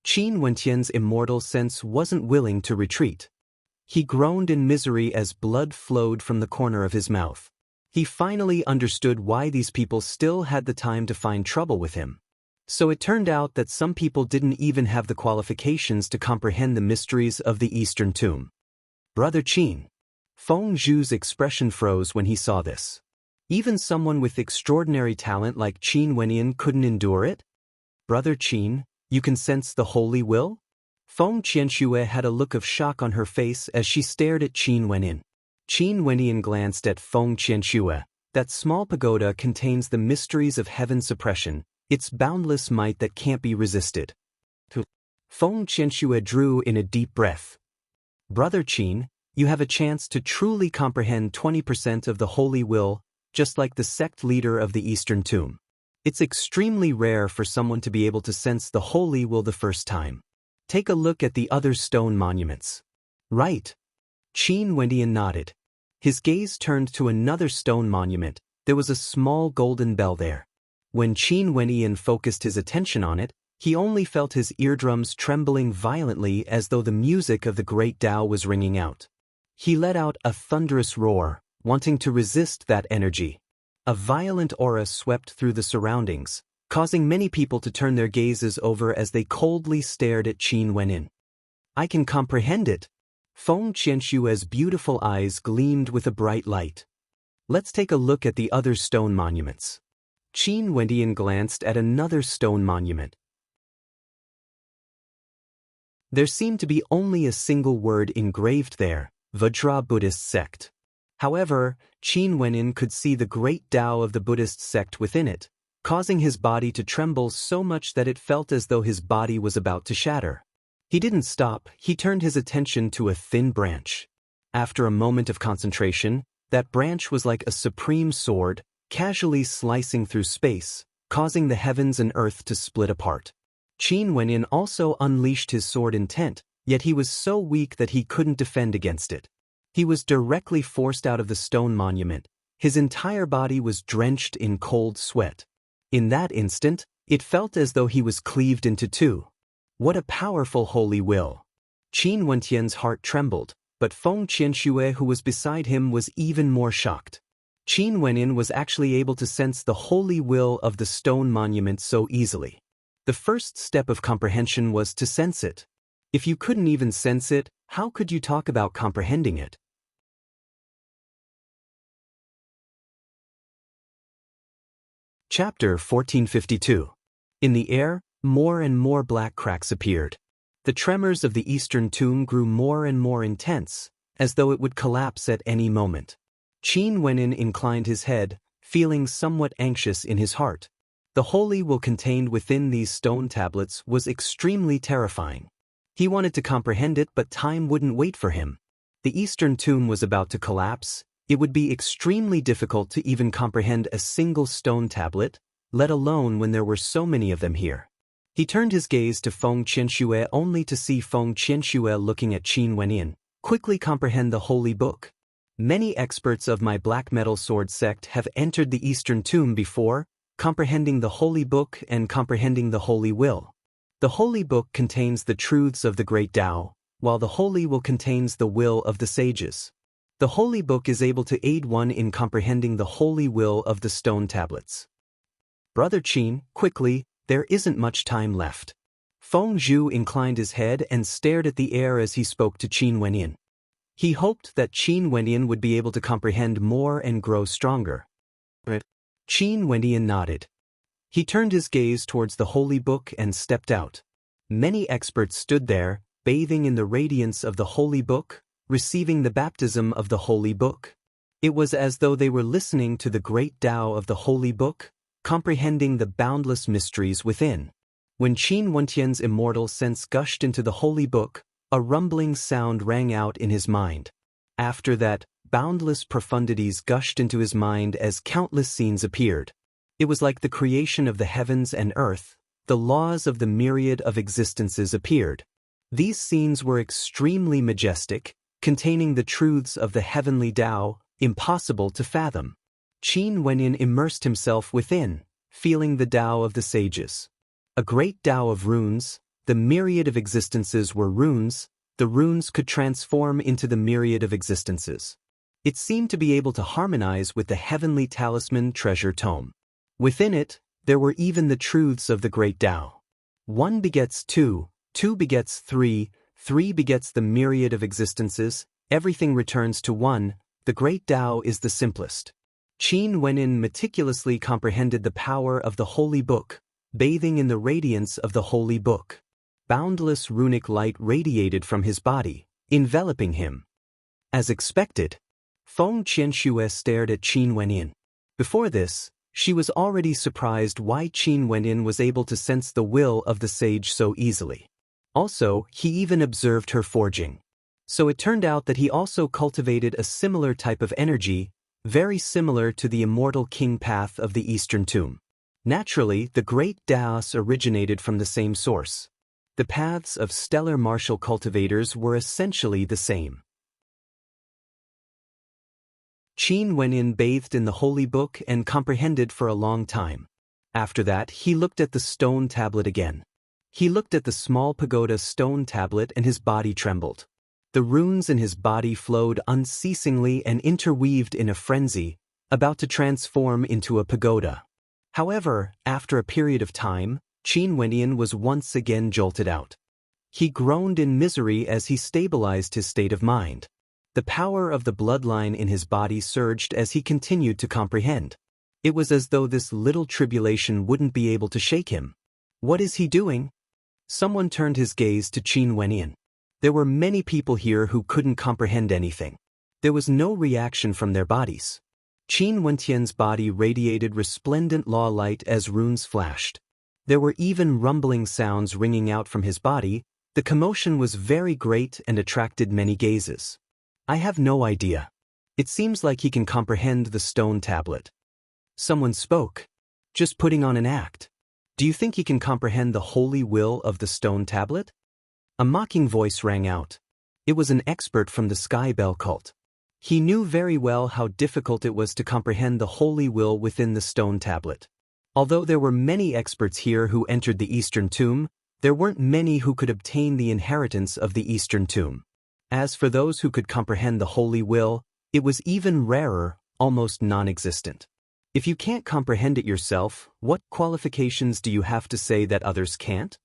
Qin Wentian's immortal sense wasn't willing to retreat. He groaned in misery as blood flowed from the corner of his mouth. He finally understood why these people still had the time to find trouble with him. So it turned out that some people didn't even have the qualifications to comprehend the mysteries of the Eastern Tomb. Brother Qin. Feng Zhu's expression froze when he saw this. Even someone with extraordinary talent like Qin Wentian couldn't endure it? Brother Qin, you can sense the holy will? Feng Qianxue had a look of shock on her face as she stared at Qin Wentian. Qin Wentian glanced at Feng Qianxue. That small pagoda contains the mysteries of heaven's suppression, its boundless might that can't be resisted. Feng Qianxue drew in a deep breath. Brother Qin, you have a chance to truly comprehend 20% of the holy will, just like the sect leader of the Eastern Tomb. It's extremely rare for someone to be able to sense the holy will the first time. Take a look at the other stone monuments. Right. Qin Wendian nodded. His gaze turned to another stone monument. There was a small golden bell there. When Qin Wendian focused his attention on it, he only felt his eardrums trembling violently as though the music of the great Tao was ringing out. He let out a thunderous roar, wanting to resist that energy. A violent aura swept through the surroundings, causing many people to turn their gazes over as they coldly stared at Qin Wendian. I can comprehend it. Feng Qianshue's beautiful eyes gleamed with a bright light. Let's take a look at the other stone monuments. Qin Wendian glanced at another stone monument. There seemed to be only a single word engraved there, Vajra Buddhist sect. However, Qin Wendian could see the great Tao of the Buddhist sect within it, causing his body to tremble so much that it felt as though his body was about to shatter. He didn't stop, he turned his attention to a thin branch. After a moment of concentration, that branch was like a supreme sword, casually slicing through space, causing the heavens and earth to split apart. Qin Wendian also unleashed his sword intent, yet he was so weak that he couldn't defend against it. He was directly forced out of the stone monument. His entire body was drenched in cold sweat. In that instant, it felt as though he was cleaved into two. What a powerful holy will! Qin Wendian's heart trembled, but Feng Qianxue, who was beside him, was even more shocked. Qin Wendian was actually able to sense the holy will of the stone monument so easily. The first step of comprehension was to sense it. If you couldn't even sense it, how could you talk about comprehending it? Chapter 1452. In the air, more and more black cracks appeared. The tremors of the Eastern Tomb grew more and more intense, as though it would collapse at any moment. Qin Wendian inclined his head, feeling somewhat anxious in his heart. The holy will contained within these stone tablets was extremely terrifying. He wanted to comprehend it, but time wouldn't wait for him. The Eastern Tomb was about to collapse. It would be extremely difficult to even comprehend a single stone tablet, let alone when there were so many of them here. He turned his gaze to Feng Qianxue only to see Feng Qianxue looking at Qin Wendian, quickly comprehend the holy book. Many experts of my black metal sword sect have entered the Eastern Tomb before, comprehending the holy book and comprehending the holy will. The holy book contains the truths of the great Tao, while the holy will contains the will of the sages. The holy book is able to aid one in comprehending the holy will of the stone tablets. Brother Qin, quickly, there isn't much time left. Feng Zhu inclined his head and stared at the air as he spoke to Qin Wendian. He hoped that Qin Wendian would be able to comprehend more and grow stronger. Qin Wendian nodded. He turned his gaze towards the holy book and stepped out. Many experts stood there, bathing in the radiance of the holy book, receiving the baptism of the holy book. It was as though they were listening to the great Tao of the holy book, comprehending the boundless mysteries within. When Qin Wendian's immortal sense gushed into the holy book, a rumbling sound rang out in his mind. After that, boundless profundities gushed into his mind as countless scenes appeared. It was like the creation of the heavens and earth. The laws of the myriad of existences appeared. These scenes were extremely majestic, containing the truths of the heavenly Tao, impossible to fathom. Qin Wendian immersed himself within, feeling the Tao of the sages. A great Tao of runes, the myriad of existences were runes, the runes could transform into the myriad of existences. It seemed to be able to harmonize with the heavenly talisman treasure tome. Within it, there were even the truths of the great Tao. 1 begets 2, 2 begets 3, 3 begets the myriad of existences, everything returns to 1, the great Tao is the simplest. Qin Wendian meticulously comprehended the power of the holy book, bathing in the radiance of the holy book. Boundless runic light radiated from his body, enveloping him. As expected, Feng Qianxue stared at Qin Wendian. Before this, she was already surprised why Qin Wendian was able to sense the will of the sage so easily. Also, he even observed her forging. So it turned out that he also cultivated a similar type of energy, very similar to the immortal king path of the Eastern Tomb. Naturally, the great Daos originated from the same source. The paths of stellar martial cultivators were essentially the same. Qin Wenyin bathed in the holy book and comprehended for a long time. After that, he looked at the stone tablet again. He looked at the small pagoda stone tablet and his body trembled. The runes in his body flowed unceasingly and interweaved in a frenzy, about to transform into a pagoda. However, after a period of time, Qin Wenyin was once again jolted out. He groaned in misery as he stabilized his state of mind. The power of the bloodline in his body surged as he continued to comprehend. It was as though this little tribulation wouldn't be able to shake him. What is he doing? Someone turned his gaze to Qin Wenyin. There were many people here who couldn't comprehend anything. There was no reaction from their bodies. Qin Wentian's body radiated resplendent law light as runes flashed. There were even rumbling sounds ringing out from his body. The commotion was very great and attracted many gazes. I have no idea. It seems like he can comprehend the stone tablet. Someone spoke. Just putting on an act. Do you think he can comprehend the holy will of the stone tablet? A mocking voice rang out. It was an expert from the Sky Bell cult. He knew very well how difficult it was to comprehend the holy will within the stone tablet. Although there were many experts here who entered the Eastern Tomb, there weren't many who could obtain the inheritance of the Eastern Tomb. As for those who could comprehend the holy will, it was even rarer, almost non-existent. If you can't comprehend it yourself, what qualifications do you have to say that others can't?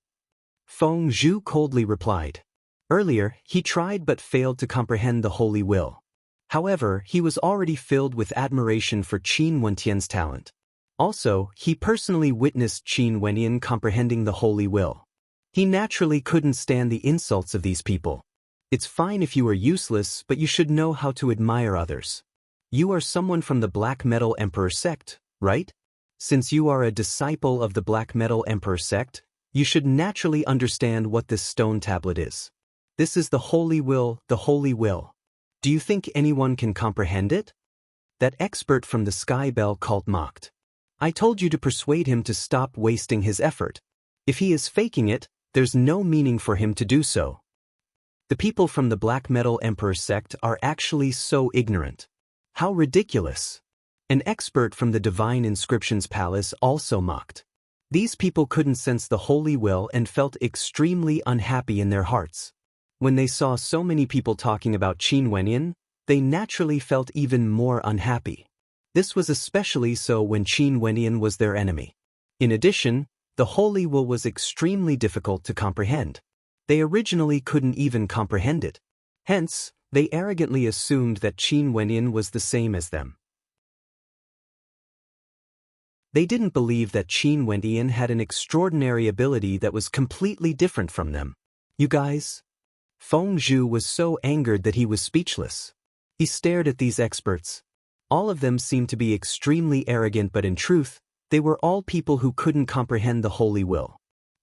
Feng Zhu coldly replied. Earlier, he tried but failed to comprehend the holy will. However, he was already filled with admiration for Qin Wentian's talent. Also, he personally witnessed Qin Wenyin comprehending the holy will. He naturally couldn't stand the insults of these people. It's fine if you are useless, but you should know how to admire others. You are someone from the Black Metal Emperor sect, right? Since you are a disciple of the Black Metal Emperor sect, you should naturally understand what this stone tablet is. This is the holy will, the holy will. Do you think anyone can comprehend it? That expert from the Sky Bell cult mocked. I told you to persuade him to stop wasting his effort. If he is faking it, there's no meaning for him to do so. The people from the Black Metal Emperor sect are actually so ignorant. How ridiculous! An expert from the Divine Inscriptions Palace also mocked. These people couldn't sense the holy will and felt extremely unhappy in their hearts. When they saw so many people talking about Qin Wenyin, they naturally felt even more unhappy. This was especially so when Qin Wenyin was their enemy. In addition, the holy will was extremely difficult to comprehend. They originally couldn't even comprehend it. Hence, they arrogantly assumed that Qin Wenyin was the same as them. They didn't believe that Qin Wenyin had an extraordinary ability that was completely different from them. You guys? Feng Zhu was so angered that he was speechless. He stared at these experts. All of them seemed to be extremely arrogant, but in truth, they were all people who couldn't comprehend the holy will.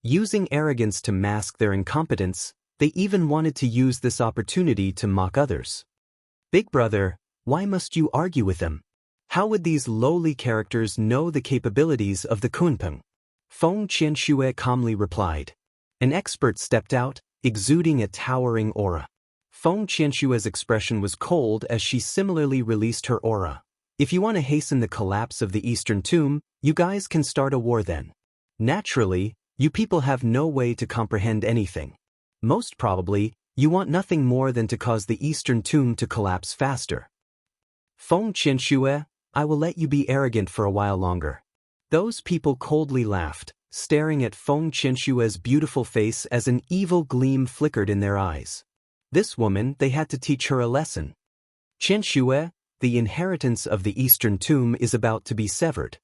Using arrogance to mask their incompetence, they even wanted to use this opportunity to mock others. Big brother, why must you argue with them? How would these lowly characters know the capabilities of the Kunpeng? Feng Qianxue calmly replied. An expert stepped out, exuding a towering aura. Feng Qianxue's expression was cold as she similarly released her aura. If you want to hasten the collapse of the Eastern Tomb, you guys can start a war then. Naturally, you people have no way to comprehend anything. Most probably, you want nothing more than to cause the Eastern Tomb to collapse faster. Feng Qianxue, I will let you be arrogant for a while longer. Those people coldly laughed, staring at Feng Qianxue's beautiful face as an evil gleam flickered in their eyes. This woman, they had to teach her a lesson. Qianxue, the inheritance of the Eastern Tomb is about to be severed.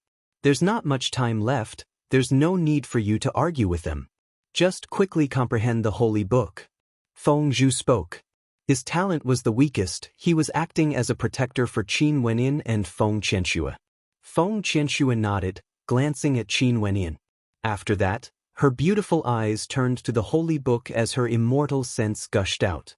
There's not much time left, there's no need for you to argue with them. Just quickly comprehend the holy book. Feng Zhu spoke. His talent was the weakest, he was acting as a protector for Qin Wenyin and Feng Qianxue. Feng Qianxue nodded, glancing at Qin Wenyin. After that, her beautiful eyes turned to the holy book as her immortal sense gushed out.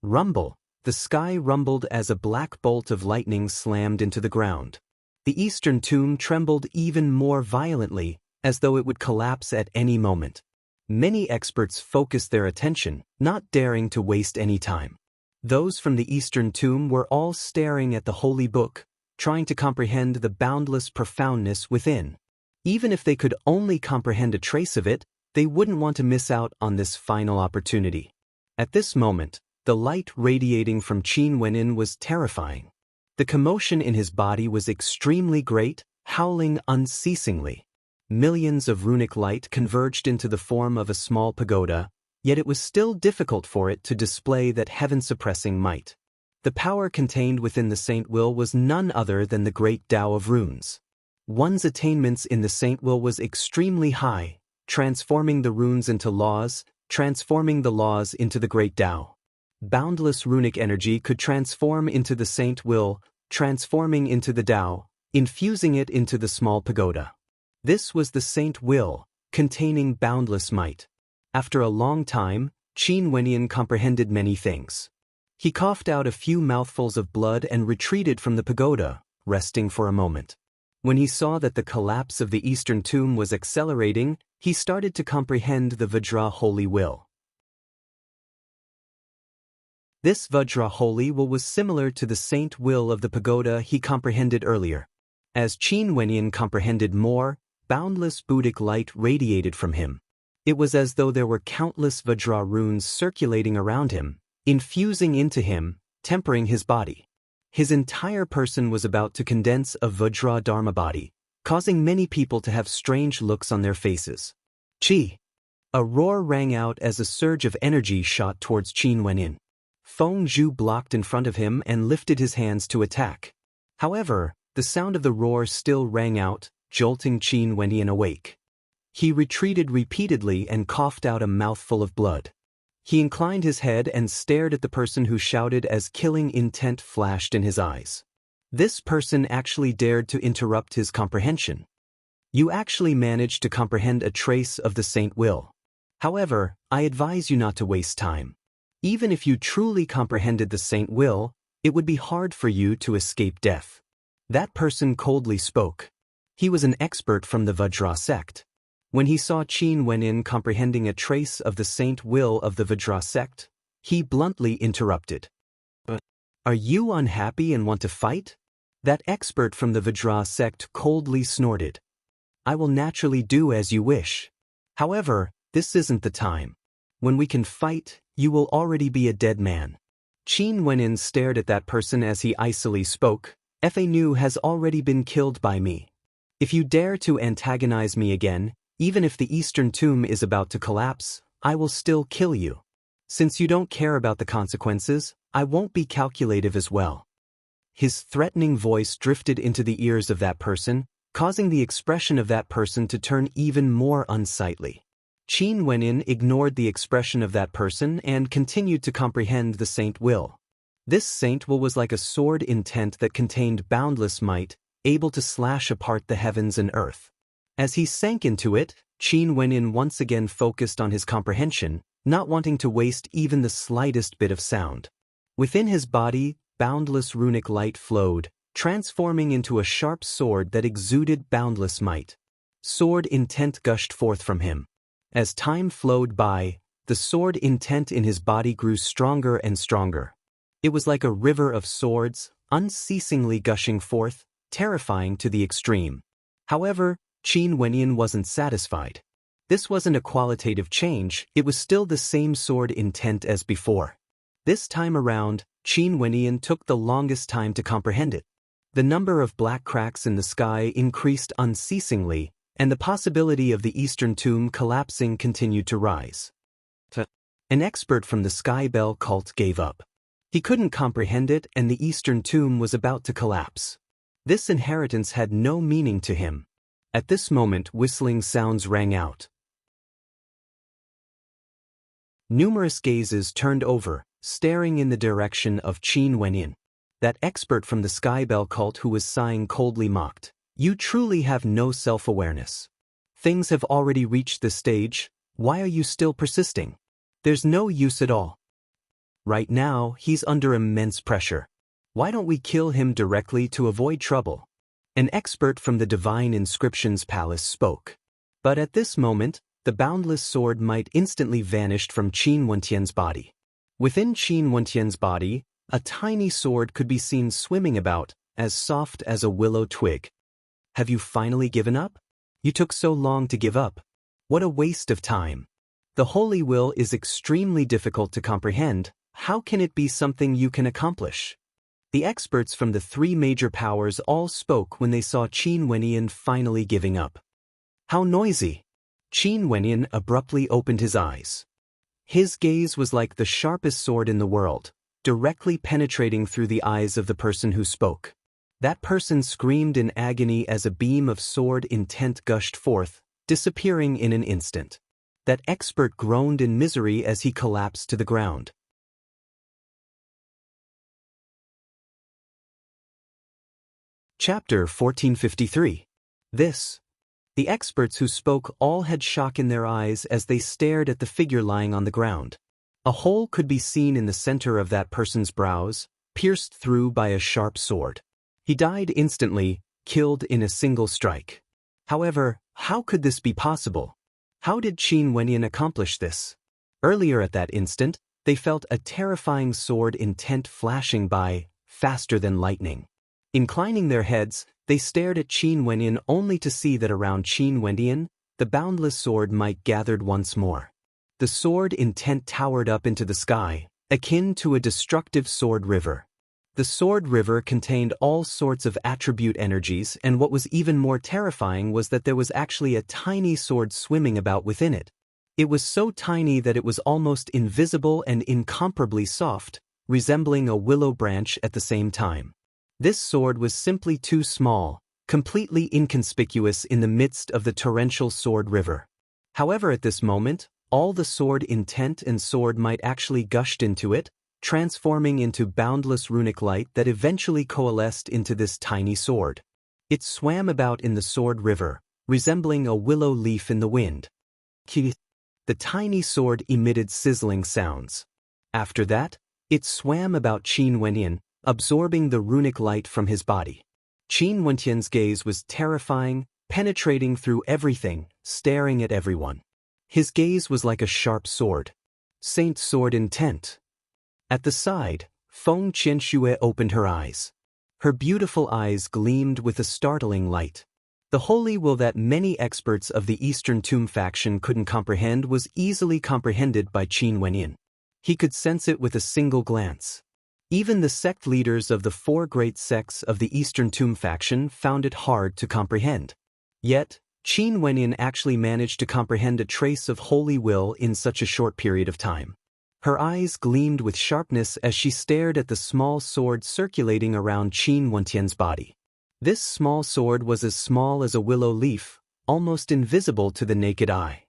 Rumble, the sky rumbled as a black bolt of lightning slammed into the ground. The eastern tomb trembled even more violently, as though it would collapse at any moment. Many experts focused their attention, not daring to waste any time. Those from the eastern tomb were all staring at the holy book, trying to comprehend the boundless profoundness within. Even if they could only comprehend a trace of it, they wouldn't want to miss out on this final opportunity. At this moment, the light radiating from Qin Wenyin was terrifying. The commotion in his body was extremely great, howling unceasingly. Millions of runic light converged into the form of a small pagoda, yet it was still difficult for it to display that heaven-suppressing might. The power contained within the Saint Will was none other than the great Tao of runes. One's attainments in the Saint Will was extremely high, transforming the runes into laws, transforming the laws into the great Tao. Boundless runic energy could transform into the Saint Will, transforming into the Tao, infusing it into the small pagoda. This was the Saint Will, containing boundless might. After a long time, Qin Wenyin comprehended many things. He coughed out a few mouthfuls of blood and retreated from the pagoda, resting for a moment. When he saw that the collapse of the eastern tomb was accelerating, he started to comprehend the Vajra Holy Will. This Vajra Holy Will was similar to the Saint Will of the pagoda he comprehended earlier. As Qin Wenyin comprehended more, boundless Buddhic light radiated from him. It was as though there were countless Vajra runes circulating around him, infusing into him, tempering his body. His entire person was about to condense a Vajra Dharma body, causing many people to have strange looks on their faces. Chi! A roar rang out as a surge of energy shot towards Qin Wenyin. Feng Zhu blocked in front of him and lifted his hands to attack. However, the sound of the roar still rang out, jolting Qin Wenyin awake. He retreated repeatedly and coughed out a mouthful of blood. He inclined his head and stared at the person who shouted as killing intent flashed in his eyes. This person actually dared to interrupt his comprehension. You actually managed to comprehend a trace of the Saint Will. However, I advise you not to waste time. Even if you truly comprehended the Saint Will, it would be hard for you to escape death. That person coldly spoke. He was an expert from the Vajra sect. When he saw Qin Wenyin comprehending a trace of the Saint Will of the Vajra sect, he bluntly interrupted. Are you unhappy and want to fight? That expert from the Vajra sect coldly snorted. I will naturally do as you wish. However, this isn't the time. When we can fight, you will already be a dead man. Qin Wenyin stared at that person as he icily spoke. Fa Nu has already been killed by me. If you dare to antagonize me again, even if the eastern tomb is about to collapse, I will still kill you. Since you don't care about the consequences, I won't be calculative as well. His threatening voice drifted into the ears of that person, causing the expression of that person to turn even more unsightly. Qin Wenyin ignored the expression of that person and continued to comprehend the Saint Will. This Saint Will was like a sword intent that contained boundless might, able to slash apart the heavens and earth. As he sank into it, Qin Wenyin once again focused on his comprehension, not wanting to waste even the slightest bit of sound. Within his body, boundless runic light flowed, transforming into a sharp sword that exuded boundless might. Sword intent gushed forth from him. As time flowed by, the sword intent in his body grew stronger and stronger. It was like a river of swords, unceasingly gushing forth, terrifying to the extreme. However, Qin Wenyin wasn't satisfied. This wasn't a qualitative change, it was still the same sword intent as before. This time around, Qin Wenyin took the longest time to comprehend it. The number of black cracks in the sky increased unceasingly, and the possibility of the eastern tomb collapsing continued to rise. An expert from the Sky Bell cult gave up. He couldn't comprehend it, and the eastern tomb was about to collapse. This inheritance had no meaning to him. At this moment, whistling sounds rang out. Numerous gazes turned over, staring in the direction of Qin Wenyin. That expert from the Sky Bell cult who was sighing coldly mocked. You truly have no self-awareness. Things have already reached this stage, why are you still persisting? There's no use at all. Right now, he's under immense pressure. Why don't we kill him directly to avoid trouble? An expert from the Divine Inscriptions Palace spoke. But at this moment, the boundless sword might instantly vanished from Qin Wentian's body. Within Qin Wentian's body, a tiny sword could be seen swimming about, as soft as a willow twig. Have you finally given up? You took so long to give up. What a waste of time. The holy will is extremely difficult to comprehend. How can it be something you can accomplish? The experts from the three major powers all spoke when they saw Qin Wenyan finally giving up. How noisy! Qin Wenyan abruptly opened his eyes. His gaze was like the sharpest sword in the world, directly penetrating through the eyes of the person who spoke. That person screamed in agony as a beam of sword intent gushed forth, disappearing in an instant. That expert groaned in misery as he collapsed to the ground. Chapter 1453. The experts who spoke all had shock in their eyes as they stared at the figure lying on the ground. A hole could be seen in the center of that person's brows, pierced through by a sharp sword. He died instantly, killed in a single strike. However, how could this be possible? How did Qin Wenyan accomplish this? Earlier at that instant, they felt a terrifying sword intent flashing by, faster than lightning. Inclining their heads, they stared at Qin Wenyan only to see that around Qin Wenyan, the boundless sword might gathered once more. The sword intent towered up into the sky, akin to a destructive sword river. The sword river contained all sorts of attribute energies, and what was even more terrifying was that there was actually a tiny sword swimming about within it. It was so tiny that it was almost invisible and incomparably soft, resembling a willow branch at the same time. This sword was simply too small, completely inconspicuous in the midst of the torrential sword river. However, at this moment, all the sword intent and sword might actually gushed into it, transforming into boundless runic light that eventually coalesced into this tiny sword. It swam about in the sword river, resembling a willow leaf in the wind. The tiny sword emitted sizzling sounds. After that, it swam about Qin Wenyan, absorbing the runic light from his body. Qin Wentian's gaze was terrifying, penetrating through everything, staring at everyone. His gaze was like a sharp sword. Saint sword intent. At the side, Feng Qianxue opened her eyes. Her beautiful eyes gleamed with a startling light. The holy will that many experts of the Eastern Tomb faction couldn't comprehend was easily comprehended by Qin Wenyan. He could sense it with a single glance. Even the sect leaders of the four great sects of the Eastern Tomb faction found it hard to comprehend. Yet, Qin Wenyan actually managed to comprehend a trace of holy will in such a short period of time. Her eyes gleamed with sharpness as she stared at the small sword circulating around Qin Wentian's body. This small sword was as small as a willow leaf, almost invisible to the naked eye.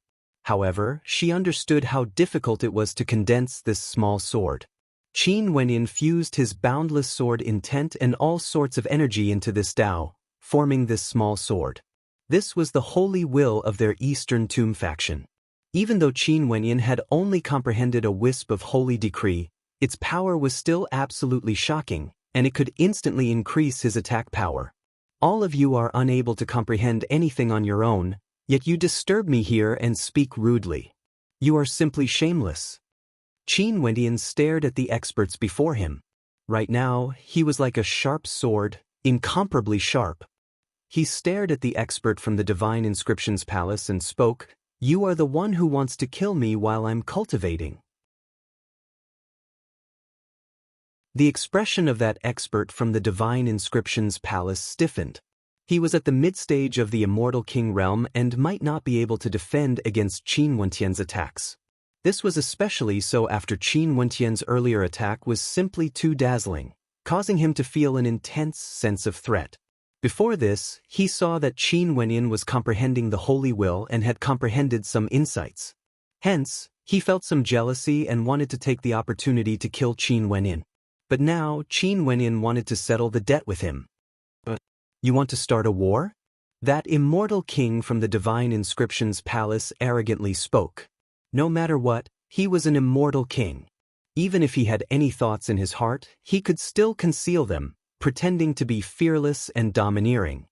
However, she understood how difficult it was to condense this small sword. Qin Wenyan fused his boundless sword intent and all sorts of energy into this Tao, forming this small sword. This was the holy will of their Eastern Tomb faction. Even though Qin Wenyan had only comprehended a wisp of holy decree, its power was still absolutely shocking, and it could instantly increase his attack power. All of you are unable to comprehend anything on your own, yet you disturb me here and speak rudely. You are simply shameless. Qin Wenyan stared at the experts before him. Right now, he was like a sharp sword, incomparably sharp. He stared at the expert from the Divine Inscriptions Palace and spoke, "You are the one who wants to kill me while I'm cultivating." The expression of that expert from the Divine Inscriptions Palace stiffened. He was at the mid-stage of the Immortal King realm and might not be able to defend against Qin Wentian's attacks. This was especially so after Qin Wentian's earlier attack was simply too dazzling, causing him to feel an intense sense of threat. Before this, he saw that Qin Wenyan was comprehending the holy will and had comprehended some insights. Hence, he felt some jealousy and wanted to take the opportunity to kill Qin Wenyan. But now, Qin Wenyan wanted to settle the debt with him. You want to start a war? That immortal king from the Divine Inscriptions Palace arrogantly spoke. No matter what, he was an immortal king. Even if he had any thoughts in his heart, he could still conceal them, pretending to be fearless and domineering.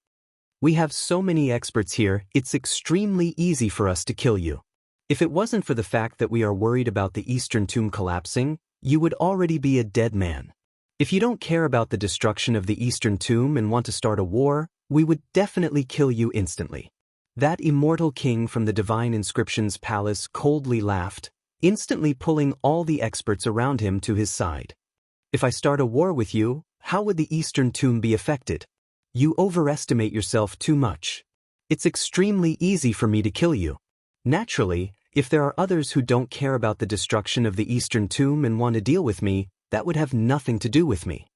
We have so many experts here, it's extremely easy for us to kill you. If it wasn't for the fact that we are worried about the Eastern Tomb collapsing, you would already be a dead man. If you don't care about the destruction of the Eastern Tomb and want to start a war, we would definitely kill you instantly. That immortal king from the Divine Inscriptions Palace coldly laughed, instantly pulling all the experts around him to his side. If I start a war with you, how would the Eastern Tomb be affected? You overestimate yourself too much. It's extremely easy for me to kill you. Naturally, if there are others who don't care about the destruction of the Eastern Tomb and want to deal with me, that would have nothing to do with me.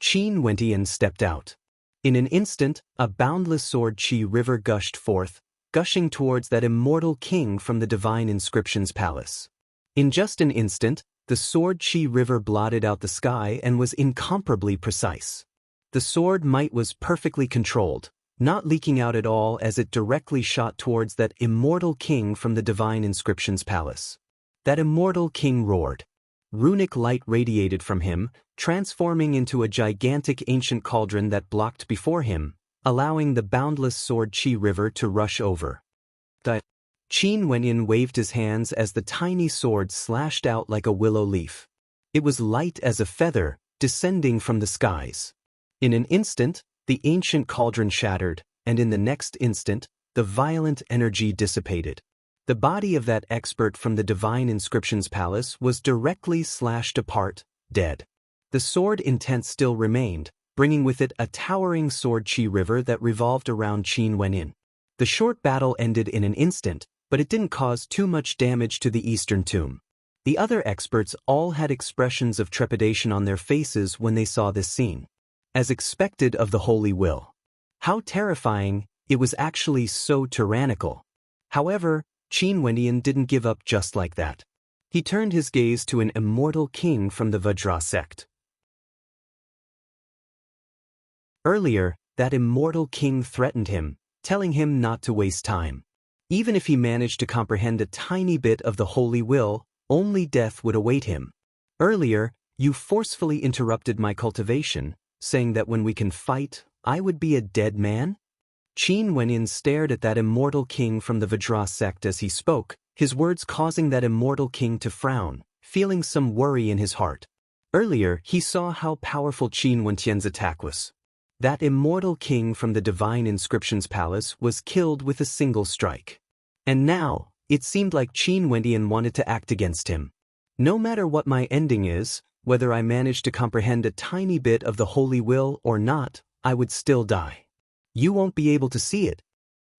Qin Wendian stepped out. In an instant, a boundless sword Qi river gushed forth, gushing towards that immortal king from the Divine Inscriptions Palace. In just an instant, the sword Qi river blotted out the sky and was incomparably precise. The sword might was perfectly controlled, not leaking out at all as it directly shot towards that immortal king from the Divine Inscriptions Palace. That immortal king roared. Runic light radiated from him, transforming into a gigantic ancient cauldron that blocked before him, allowing the boundless sword Qi river to rush over. Qin Wenyin waved his hands as the tiny sword slashed out like a willow leaf. It was light as a feather, descending from the skies. In an instant, the ancient cauldron shattered, and in the next instant, the violent energy dissipated. The body of that expert from the Divine Inscriptions Palace was directly slashed apart, dead. The sword intent still remained, bringing with it a towering sword Qi river that revolved around Qin Wenyin. The short battle ended in an instant, but it didn't cause too much damage to the Eastern Tomb. The other experts all had expressions of trepidation on their faces when they saw this scene. As expected of the Holy Will. How terrifying, it was actually so tyrannical. However, Qin Wendian didn't give up just like that. He turned his gaze to an immortal king from the Vajra sect. Earlier, that immortal king threatened him, telling him not to waste time. Even if he managed to comprehend a tiny bit of the Holy Will, only death would await him. Earlier, you forcefully interrupted my cultivation, saying that when we can fight, I would be a dead man? Qin Wenyin stared at that immortal king from the Vajra sect as he spoke, his words causing that immortal king to frown, feeling some worry in his heart. Earlier, he saw how powerful Qin Wentian's attack was. That immortal king from the Divine Inscriptions Palace was killed with a single strike. And now, it seemed like Qin Wendian wanted to act against him. No matter what my ending is, whether I manage to comprehend a tiny bit of the Holy Will or not, I would still die. You won't be able to see it.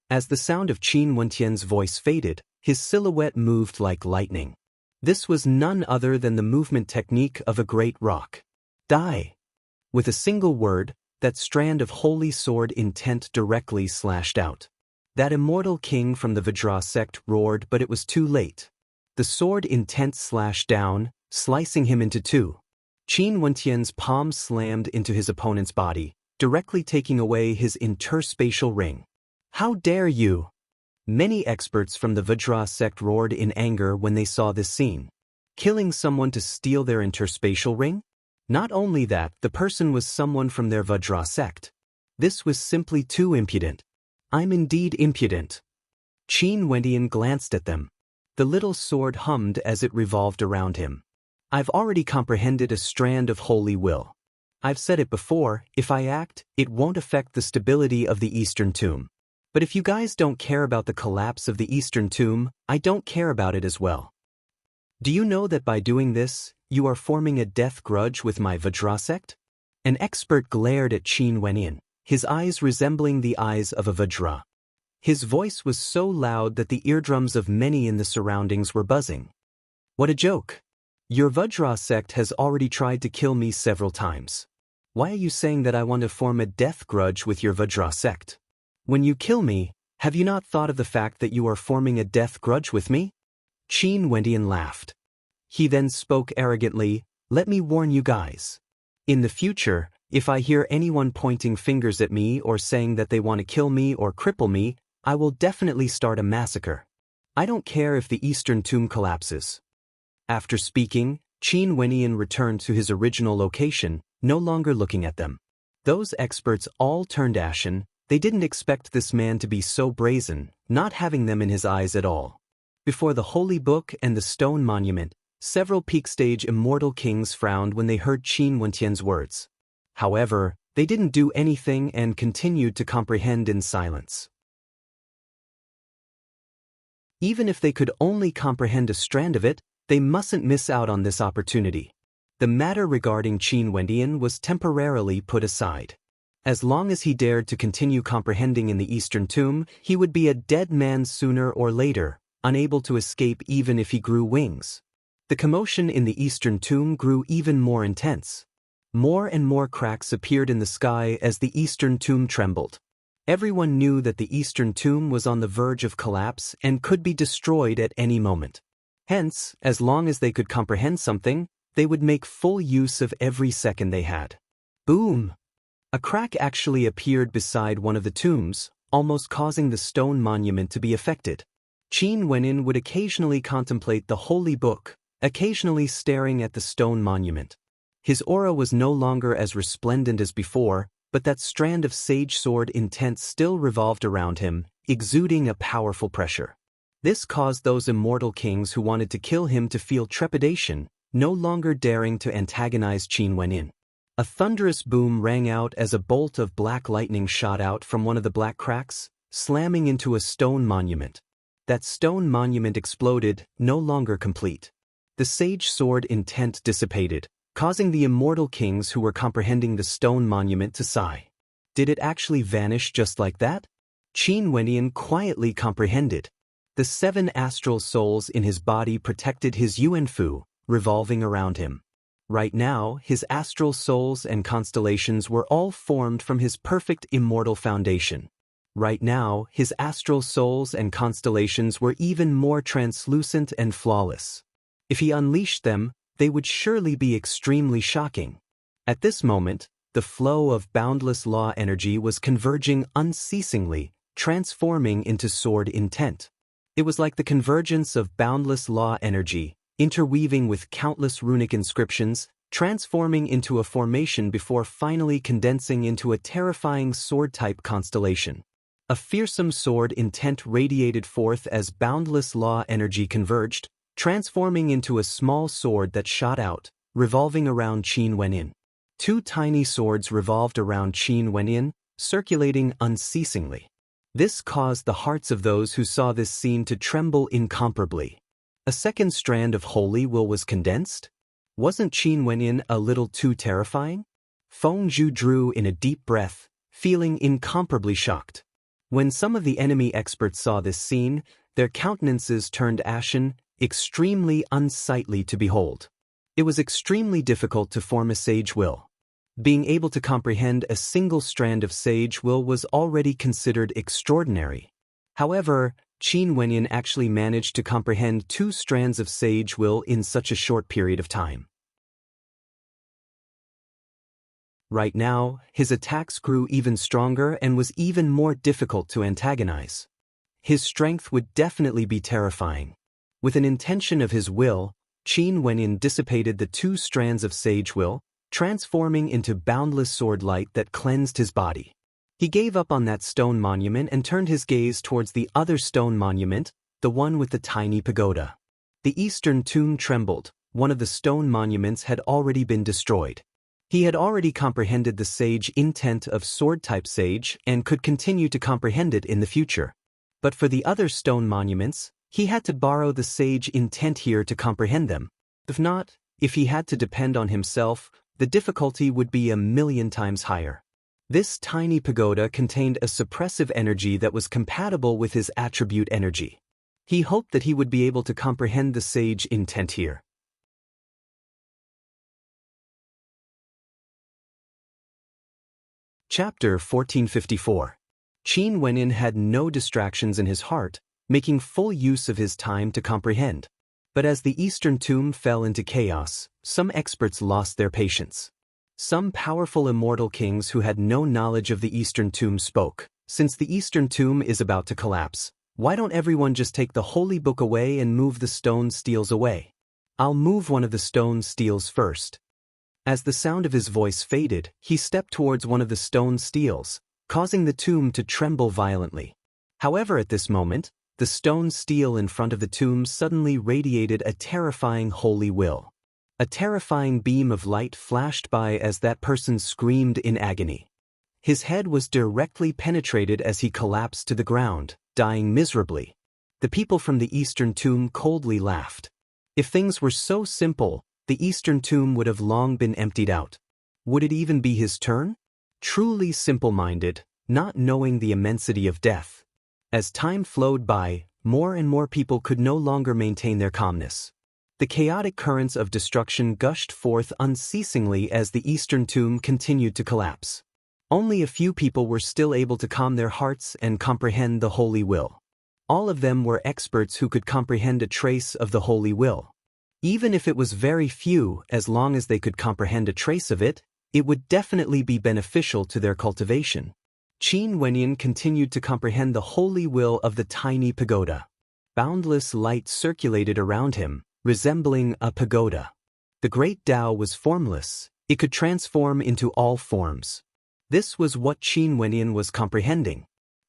As the sound of Qin Wentian's voice faded, his silhouette moved like lightning. This was none other than the movement technique of a great rock. Die. With a single word, that strand of holy sword intent directly slashed out. That immortal king from the Vajra sect roared, but it was too late. The sword intent slashed down, slicing him into two. Qin Wentian's palm slammed into his opponent's body, directly taking away his interspatial ring. How dare you! Many experts from the Vajra sect roared in anger when they saw this scene. Killing someone to steal their interspatial ring? Not only that, the person was someone from their Vajra sect. This was simply too impudent. I'm indeed impudent. Qin Wendian glanced at them. The little sword hummed as it revolved around him. I've already comprehended a strand of Holy Will. I've said it before, if I act, it won't affect the stability of the Eastern Tomb. But if you guys don't care about the collapse of the Eastern Tomb, I don't care about it as well. Do you know that by doing this, you are forming a death grudge with my Vajra sect? An expert glared at Qin Wendian, his eyes resembling the eyes of a Vajra. His voice was so loud that the eardrums of many in the surroundings were buzzing. What a joke! Your Vajra sect has already tried to kill me several times. Why are you saying that I want to form a death grudge with your Vajra sect? When you kill me, have you not thought of the fact that you are forming a death grudge with me? Qin Wendian laughed. He then spoke arrogantly, let me warn you guys. In the future, if I hear anyone pointing fingers at me or saying that they want to kill me or cripple me, I will definitely start a massacre. I don't care if the Eastern Tomb collapses. After speaking, Qin Wenyan returned to his original location, no longer looking at them. Those experts all turned ashen. They didn't expect this man to be so brazen, not having them in his eyes at all. Before the Holy Book and the stone monument, several peak-stage immortal kings frowned when they heard Qin Wenyan's words. However, they didn't do anything and continued to comprehend in silence. Even if they could only comprehend a strand of it, they mustn't miss out on this opportunity. The matter regarding Qin Wenyan was temporarily put aside. As long as he dared to continue comprehending in the Eastern Tomb, he would be a dead man sooner or later, unable to escape even if he grew wings. The commotion in the Eastern Tomb grew even more intense. More and more cracks appeared in the sky as the Eastern Tomb trembled. Everyone knew that the Eastern Tomb was on the verge of collapse and could be destroyed at any moment. Hence, as long as they could comprehend something, they would make full use of every second they had. Boom! A crack actually appeared beside one of the tombs, almost causing the stone monument to be affected. Qin Wenyan would occasionally contemplate the Holy Book, occasionally staring at the stone monument. His aura was no longer as resplendent as before, but that strand of sage sword intent still revolved around him, exuding a powerful pressure. This caused those immortal kings who wanted to kill him to feel trepidation, no longer daring to antagonize Qin Wenyan. A thunderous boom rang out as a bolt of black lightning shot out from one of the black cracks, slamming into a stone monument. That stone monument exploded, no longer complete. The sage sword intent dissipated, causing the immortal kings who were comprehending the stone monument to sigh. Did it actually vanish just like that? Qin Wenyan quietly comprehended. The 7 astral souls in his body protected his Yuanfu, revolving around him. Right now, his astral souls and constellations were all formed from his perfect immortal foundation. Right now, his astral souls and constellations were even more translucent and flawless. If he unleashed them, they would surely be extremely shocking. At this moment, the flow of boundless law energy was converging unceasingly, transforming into sword intent. It was like the convergence of boundless law energy, interweaving with countless runic inscriptions, transforming into a formation before finally condensing into a terrifying sword-type constellation. A fearsome sword intent radiated forth as boundless law energy converged, transforming into a small sword that shot out, revolving around Qin Wenyan. 2 tiny swords revolved around Qin Wenyan, circulating unceasingly. This caused the hearts of those who saw this scene to tremble incomparably. A second strand of holy will was condensed? Wasn't Qin Wenyan a little too terrifying? Feng Zhu drew in a deep breath, feeling incomparably shocked. When some of the enemy experts saw this scene, their countenances turned ashen, extremely unsightly to behold. It was extremely difficult to form a sage will. Being able to comprehend a single strand of sage will was already considered extraordinary. However, Qin Wenyan actually managed to comprehend 2 strands of sage will in such a short period of time. Right now, his attacks grew even stronger and was even more difficult to antagonize. His strength would definitely be terrifying. With an intention of his will, Qin Wenyan dissipated the 2 strands of sage will, transforming into boundless sword light that cleansed his body. He gave up on that stone monument and turned his gaze towards the other stone monument, the one with the tiny pagoda. The Eastern Tomb trembled. One of the stone monuments had already been destroyed. He had already comprehended the sage intent of sword-type sage and could continue to comprehend it in the future. But for the other stone monuments, he had to borrow the sage intent here to comprehend them. If not, if he had to depend on himself, the difficulty would be 1,000,000 times higher. This tiny pagoda contained a suppressive energy that was compatible with his attribute energy. He hoped that he would be able to comprehend the sage intent here. Chapter 1454. Qin Wenyan had no distractions in his heart, making full use of his time to comprehend. But as the Eastern Tomb fell into chaos, some experts lost their patience. Some powerful immortal kings who had no knowledge of the Eastern Tomb spoke. Since the Eastern Tomb is about to collapse, why don't everyone just take the Holy Book away and move the stone steels away? I'll move one of the stone steels first. As the sound of his voice faded, he stepped towards one of the stone steels, causing the tomb to tremble violently. However, at this moment, the stone steel in front of the tomb suddenly radiated a terrifying holy will. A terrifying beam of light flashed by as that person screamed in agony. His head was directly penetrated as he collapsed to the ground, dying miserably. The people from the Eastern tomb coldly laughed. If things were so simple, the Eastern tomb would have long been emptied out. Would it even be his turn? Truly simple-minded, not knowing the immensity of death. As time flowed by, more and more people could no longer maintain their calmness. The chaotic currents of destruction gushed forth unceasingly as the Eastern tomb continued to collapse. Only a few people were still able to calm their hearts and comprehend the holy will. All of them were experts who could comprehend a trace of the holy will. Even if it was very few, as long as they could comprehend a trace of it, it would definitely be beneficial to their cultivation. Qin Wenyan continued to comprehend the holy will of the tiny pagoda. Boundless light circulated around him, resembling a pagoda. The great Tao was formless, it could transform into all forms. This was what Qin Wenyan was comprehending.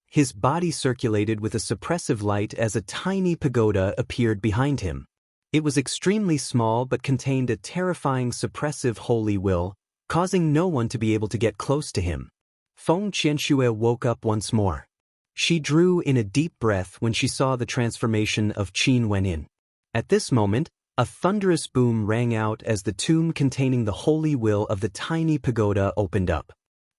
His body circulated with a suppressive light as a tiny pagoda appeared behind him. It was extremely small but contained a terrifying suppressive holy will, causing no one to be able to get close to him. Feng Qianxue woke up once more. She drew in a deep breath when she saw the transformation of Qin Wenyan. At this moment, a thunderous boom rang out as the tomb containing the holy will of the tiny pagoda opened up.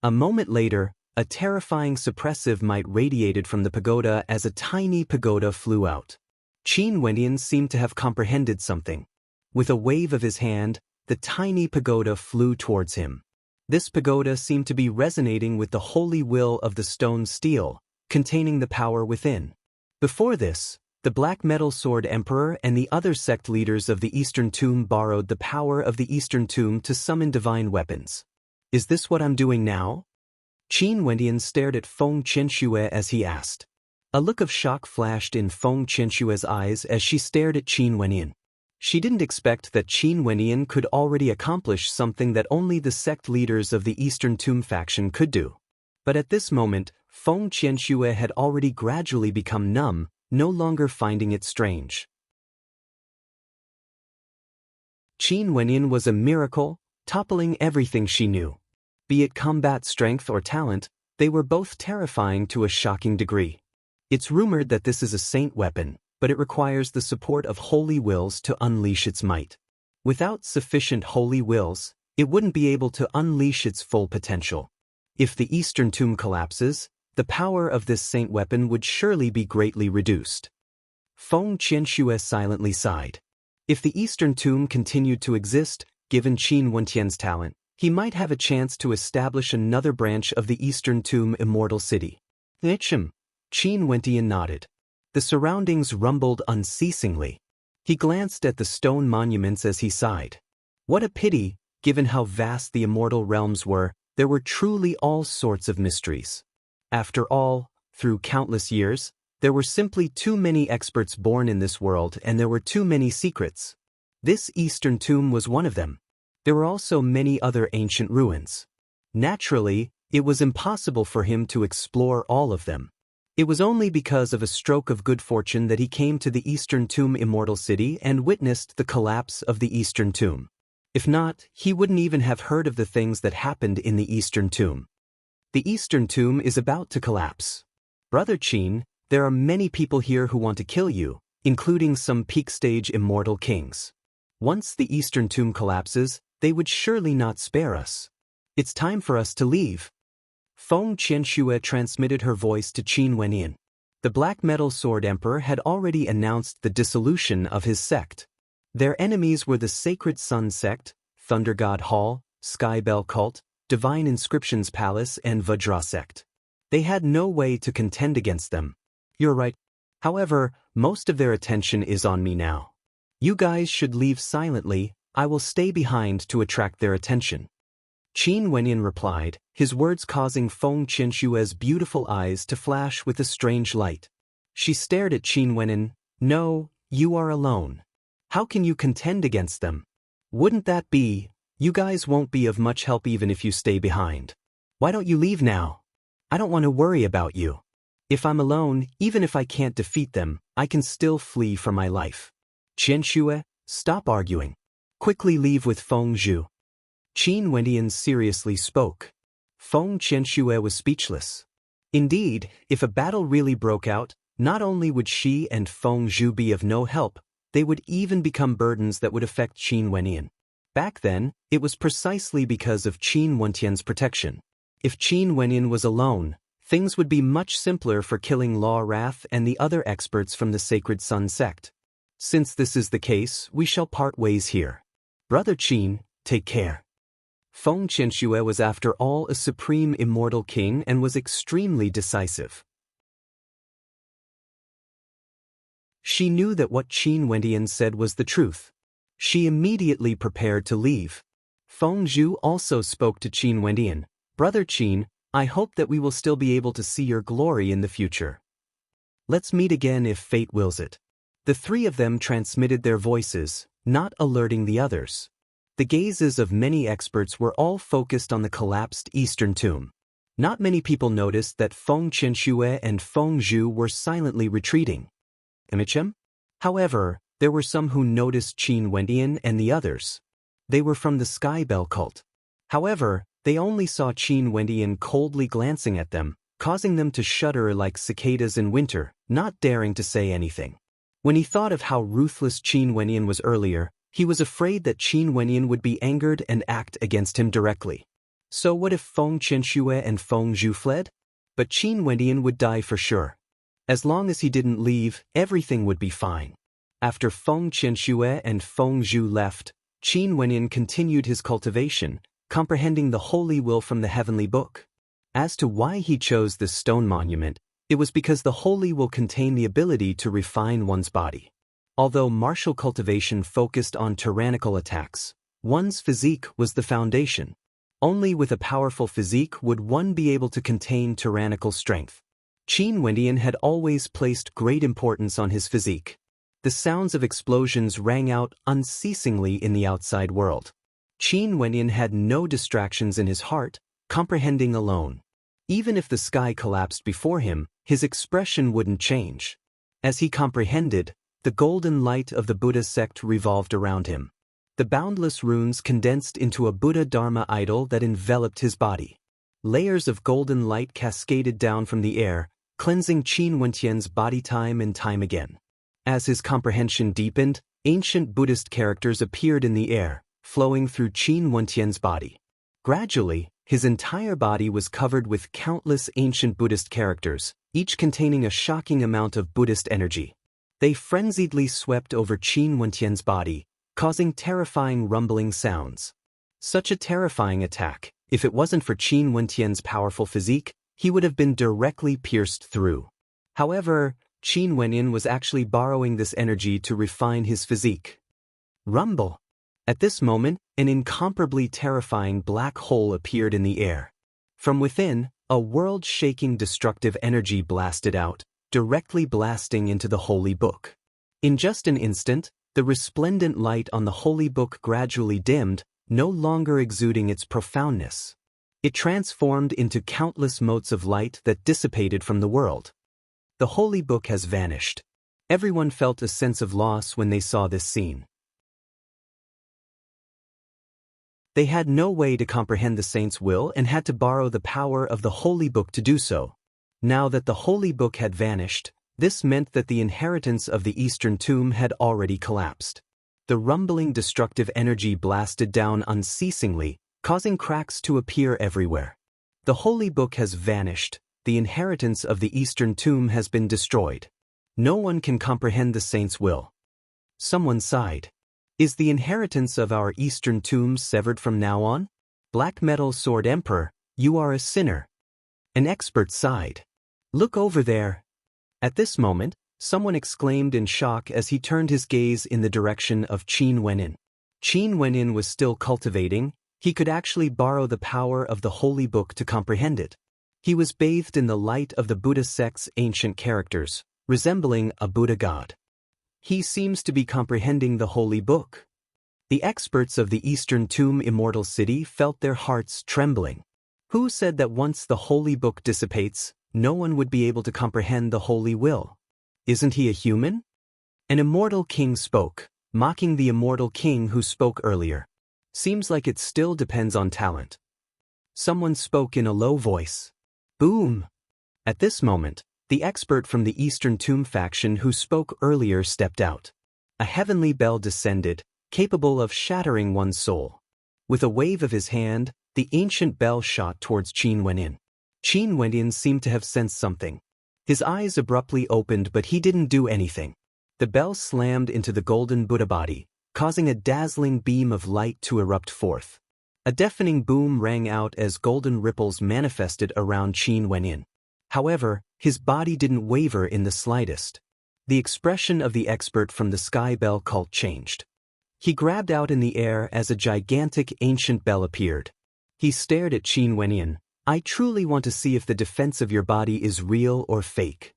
A moment later, a terrifying suppressive might radiated from the pagoda as a tiny pagoda flew out. Qin Wenyan seemed to have comprehended something. With a wave of his hand, the tiny pagoda flew towards him. This pagoda seemed to be resonating with the holy will of the stone steel, containing the power within. Before this, the Black Metal Sword Emperor and the other sect leaders of the Eastern Tomb borrowed the power of the Eastern Tomb to summon divine weapons. Is this what I'm doing now? Qin Wenyan stared at Feng Qianxue as he asked. A look of shock flashed in Feng Qianxue's eyes as she stared at Qin Wenyan. She didn't expect that Qin Wenyan could already accomplish something that only the sect leaders of the Eastern Tomb faction could do. But at this moment, Feng Qianxue had already gradually become numb, no longer finding it strange. Qin Wenyan was a miracle, toppling everything she knew. Be it combat strength or talent, they were both terrifying to a shocking degree. It's rumored that this is a saint weapon, but it requires the support of holy wills to unleash its might. Without sufficient holy wills, it wouldn't be able to unleash its full potential. If the Eastern Tomb collapses, the power of this saint weapon would surely be greatly reduced. Feng Qianxue silently sighed. If the Eastern Tomb continued to exist, given Qin Wenyan's talent, he might have a chance to establish another branch of the Eastern Tomb Immortal City. Qin Wenyan nodded. The surroundings rumbled unceasingly. He glanced at the stone monuments as he sighed. What a pity, given how vast the immortal realms were, there were truly all sorts of mysteries. After all, through countless years, there were simply too many experts born in this world and there were too many secrets. This Eastern Tomb was one of them. There were also many other ancient ruins. Naturally, it was impossible for him to explore all of them. It was only because of a stroke of good fortune that he came to the Eastern Tomb Immortal City and witnessed the collapse of the Eastern Tomb. If not, he wouldn't even have heard of the things that happened in the Eastern Tomb. The Eastern Tomb is about to collapse. Brother Qin, there are many people here who want to kill you, including some peak-stage immortal kings. Once the Eastern Tomb collapses, they would surely not spare us. It's time for us to leave. Feng Qianxue transmitted her voice to Qin Wenyan. The Black Metal Sword Emperor had already announced the dissolution of his sect. Their enemies were the Sacred Sun Sect, Thunder God Hall, Sky Bell Cult, Divine Inscriptions Palace and Vajra Sect. They had no way to contend against them. You're right. However, most of their attention is on me now. You guys should leave silently, I will stay behind to attract their attention. Qin Wenyan replied, his words causing Feng Qianxue's beautiful eyes to flash with a strange light. She stared at Qin Wenyan. No, you are alone. How can you contend against them? Wouldn't that be, you guys won't be of much help even if you stay behind. Why don't you leave now? I don't want to worry about you. If I'm alone, even if I can't defeat them, I can still flee for my life. Qian Xue, stop arguing. Quickly leave with Feng Zhu. Qin Wendian seriously spoke. Feng Qianxue was speechless. Indeed, if a battle really broke out, not only would she and Feng Zhu be of no help, they would even become burdens that would affect Qin Wendian. Back then, it was precisely because of Qin Wentian's protection. If Qin Wendian was alone, things would be much simpler for killing Law Wrath and the other experts from the Sacred Sun sect. Since this is the case, we shall part ways here. Brother Qin, take care. Feng Qianxue was after all a supreme immortal king and was extremely decisive. She knew that what Qin Wendian said was the truth. She immediately prepared to leave. Feng Zhu also spoke to Qin Wendian. Brother Qin, I hope that we will still be able to see your glory in the future. Let's meet again if fate wills it. The three of them transmitted their voices, not alerting the others. The gazes of many experts were all focused on the collapsed eastern tomb. Not many people noticed that Feng Qianxue and Feng Zhu were silently retreating. However, there were some who noticed Qin Wendian and the others. They were from the Sky Bell cult. However, they only saw Qin Wendian coldly glancing at them, causing them to shudder like cicadas in winter, not daring to say anything. When he thought of how ruthless Qin Wendian was earlier, he was afraid that Qin Wendian would be angered and act against him directly. So what if Feng Qianxue and Feng Zhu fled? But Qin Wendian would die for sure. As long as he didn't leave, everything would be fine. After Feng Qianxue and Feng Zhu left, Qin Wendian continued his cultivation, comprehending the holy will from the heavenly book. As to why he chose this stone monument, it was because the holy will contain the ability to refine one's body. Although martial cultivation focused on tyrannical attacks, one's physique was the foundation. Only with a powerful physique would one be able to contain tyrannical strength. Qin Wendian had always placed great importance on his physique. The sounds of explosions rang out unceasingly in the outside world. Qin Wendian had no distractions in his heart, comprehending alone. Even if the sky collapsed before him, his expression wouldn't change. As he comprehended, the golden light of the Buddha sect revolved around him. The boundless runes condensed into a Buddha Dharma idol that enveloped his body. Layers of golden light cascaded down from the air, cleansing Qin Wentian's body time and time again. As his comprehension deepened, ancient Buddhist characters appeared in the air, flowing through Qin Wentian's body. Gradually, his entire body was covered with countless ancient Buddhist characters, each containing a shocking amount of Buddhist energy. They frenziedly swept over Qin Wentian's body, causing terrifying rumbling sounds. Such a terrifying attack, if it wasn't for Qin Wentian's powerful physique, he would have been directly pierced through. However, Qin Wendian was actually borrowing this energy to refine his physique. Rumble. At this moment, an incomparably terrifying black hole appeared in the air. From within, a world-shaking destructive energy blasted out, directly blasting into the holy book. In just an instant, the resplendent light on the holy book gradually dimmed, no longer exuding its profoundness. It transformed into countless motes of light that dissipated from the world. The holy book has vanished. Everyone felt a sense of loss when they saw this scene. They had no way to comprehend the saint's will and had to borrow the power of the holy book to do so. Now that the holy book had vanished, this meant that the inheritance of the eastern tomb had already collapsed. The rumbling destructive energy blasted down unceasingly, causing cracks to appear everywhere. The holy book has vanished, the inheritance of the eastern tomb has been destroyed. No one can comprehend the saint's will. Someone sighed. Is the inheritance of our eastern tomb severed from now on? Black Metal Sword Emperor, you are a sinner. An expert sighed. Look over there. At this moment, someone exclaimed in shock as he turned his gaze in the direction of Qin Wendian. Qin Wendian was still cultivating. He could actually borrow the power of the holy book to comprehend it. He was bathed in the light of the Buddha sect's ancient characters, resembling a Buddha god. He seems to be comprehending the holy book. The experts of the Eastern Tomb Immortal City felt their hearts trembling. Who said that once the holy book dissipates, no one would be able to comprehend the holy will? Isn't he a human? An immortal king spoke, mocking the immortal king who spoke earlier. Seems like it still depends on talent. Someone spoke in a low voice. Boom! At this moment, the expert from the Eastern Tomb faction who spoke earlier stepped out. A heavenly bell descended, capable of shattering one's soul. With a wave of his hand, the ancient bell shot towards Qin Wenyin. Qin Wenyin seemed to have sensed something. His eyes abruptly opened, but he didn't do anything. The bell slammed into the golden Buddha body, causing a dazzling beam of light to erupt forth. A deafening boom rang out as golden ripples manifested around Qin Wenyin. However, his body didn't waver in the slightest. The expression of the expert from the Sky Bell cult changed. He grabbed out in the air as a gigantic ancient bell appeared. He stared at Qin Wenyin. I truly want to see if the defense of your body is real or fake.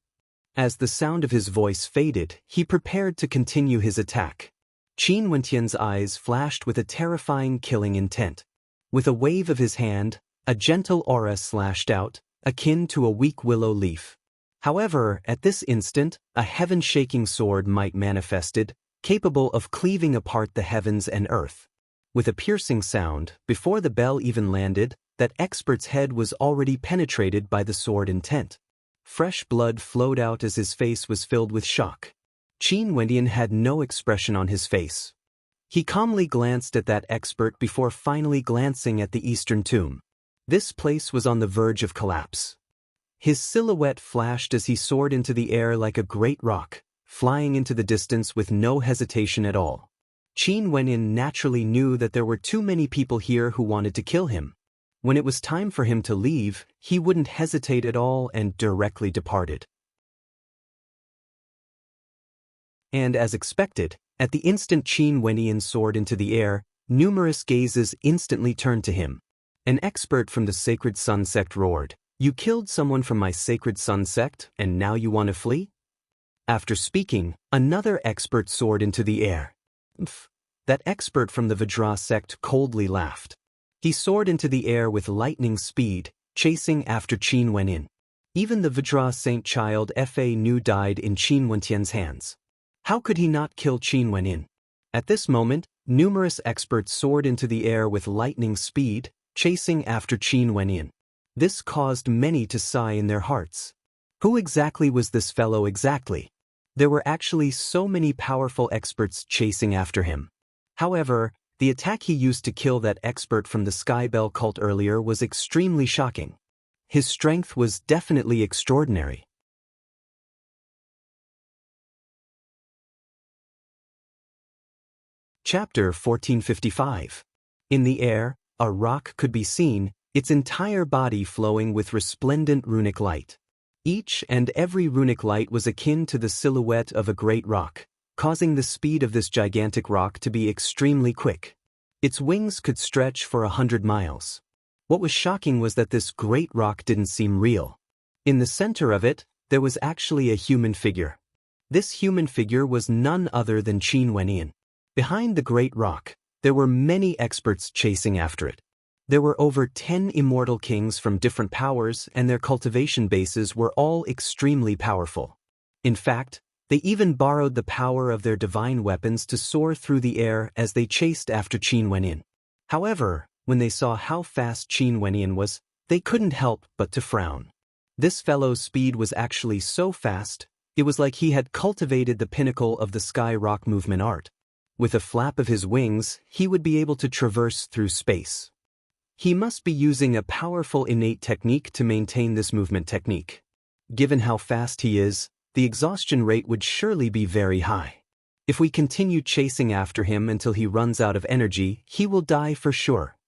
As the sound of his voice faded, he prepared to continue his attack. Qin Wenyan's eyes flashed with a terrifying killing intent. With a wave of his hand, a gentle aura slashed out, akin to a weak willow leaf. However, at this instant, a heaven-shaking sword might manifested, capable of cleaving apart the heavens and earth. With a piercing sound, before the bell even landed, that expert's head was already penetrated by the sword intent. Fresh blood flowed out as his face was filled with shock. Qin Wenyin had no expression on his face. He calmly glanced at that expert before finally glancing at the Eastern Tomb. This place was on the verge of collapse. His silhouette flashed as he soared into the air like a great rock, flying into the distance with no hesitation at all. Qin Wenyin naturally knew that there were too many people here who wanted to kill him. When it was time for him to leave, he wouldn't hesitate at all and directly departed. And as expected, at the instant Qin Wenyin soared into the air, numerous gazes instantly turned to him. An expert from the Sacred Sun sect roared, "You killed someone from my Sacred Sun sect, and now you want to flee?" After speaking, another expert soared into the air. That expert from the Vajra sect coldly laughed. He soared into the air with lightning speed, chasing after Qin Wenyin. Even the Vajra Saint Child Fa Nu died in Qin Wenyan's hands. How could he not kill Qin Wenyin? At this moment, numerous experts soared into the air with lightning speed, chasing after Qin Wenyin. This caused many to sigh in their hearts. Who exactly was this fellow exactly? There were actually so many powerful experts chasing after him. However, the attack he used to kill that expert from the Sky Bell cult earlier was extremely shocking. His strength was definitely extraordinary. Chapter 1455. In the air, a rock could be seen, its entire body flowing with resplendent runic light. Each and every runic light was akin to the silhouette of a great rock, causing the speed of this gigantic rock to be extremely quick. Its wings could stretch for 100 miles. What was shocking was that this great rock didn't seem real. In the center of it, there was actually a human figure. This human figure was none other than Qin Wenyin. Behind the great rock, there were many experts chasing after it. There were over 10 immortal kings from different powers, and their cultivation bases were all extremely powerful. In fact, they even borrowed the power of their divine weapons to soar through the air as they chased after Qin Wenyin. However, when they saw how fast Qin Wenyin was, they couldn't help but to frown. This fellow's speed was actually so fast, it was like he had cultivated the pinnacle of the sky rock movement art. With a flap of his wings, he would be able to traverse through space. He must be using a powerful innate technique to maintain this movement technique. Given how fast he is, the exhaustion rate would surely be very high. If we continue chasing after him until he runs out of energy, he will die for sure.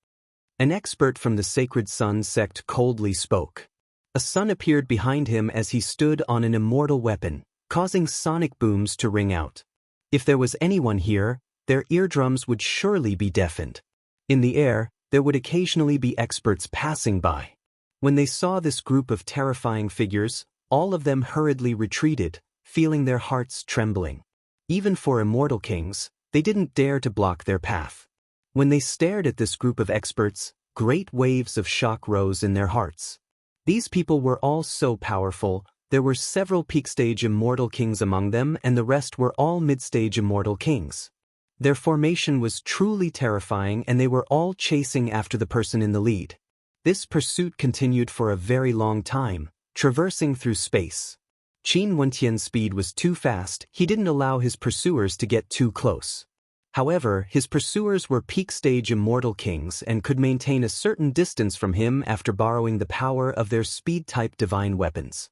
An expert from the Sacred Sun sect coldly spoke. A sun appeared behind him as he stood on an immortal weapon, causing sonic booms to ring out. If there was anyone here, their eardrums would surely be deafened. In the air, there would occasionally be experts passing by. When they saw this group of terrifying figures, all of them hurriedly retreated, feeling their hearts trembling. Even for immortal kings, they didn't dare to block their path. When they stared at this group of experts, great waves of shock rose in their hearts. These people were all so powerful. There were several peak-stage immortal kings among them, and the rest were all mid-stage immortal kings. Their formation was truly terrifying, and they were all chasing after the person in the lead. This pursuit continued for a very long time, traversing through space. Qin Wenqian's speed was too fast. He didn't allow his pursuers to get too close. However, his pursuers were peak-stage immortal kings and could maintain a certain distance from him after borrowing the power of their speed-type divine weapons.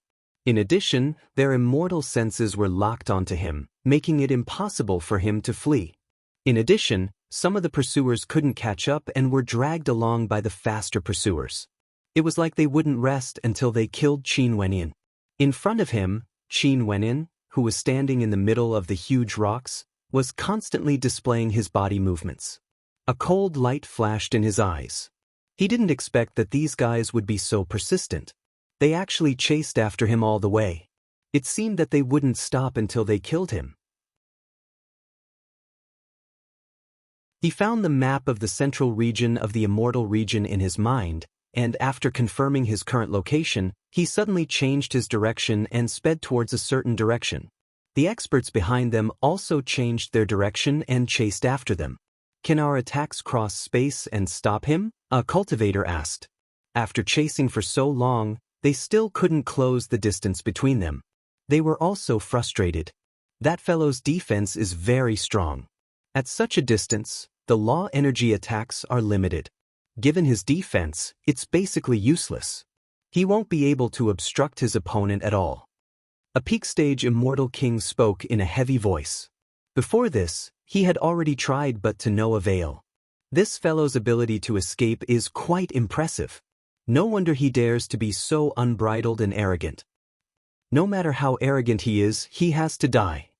In addition, their immortal senses were locked onto him, making it impossible for him to flee. In addition, some of the pursuers couldn't catch up and were dragged along by the faster pursuers. It was like they wouldn't rest until they killed Qin Wenyin. In front of him, Qin Wenyin, who was standing in the middle of the huge rocks, was constantly displaying his body movements. A cold light flashed in his eyes. He didn't expect that these guys would be so persistent. They actually chased after him all the way. It seemed that they wouldn't stop until they killed him. He found the map of the central region of the immortal region in his mind, and after confirming his current location, he suddenly changed his direction and sped towards a certain direction. The experts behind them also changed their direction and chased after them. "Can our attacks cross space and stop him?" a cultivator asked. After chasing for so long, they still couldn't close the distance between them. They were also frustrated. That fellow's defense is very strong. At such a distance, the law energy attacks are limited. Given his defense, it's basically useless. He won't be able to obstruct his opponent at all. A peak-stage immortal king spoke in a heavy voice. Before this, he had already tried but to no avail. This fellow's ability to escape is quite impressive. No wonder he dares to be so unbridled and arrogant. No matter how arrogant he has to die.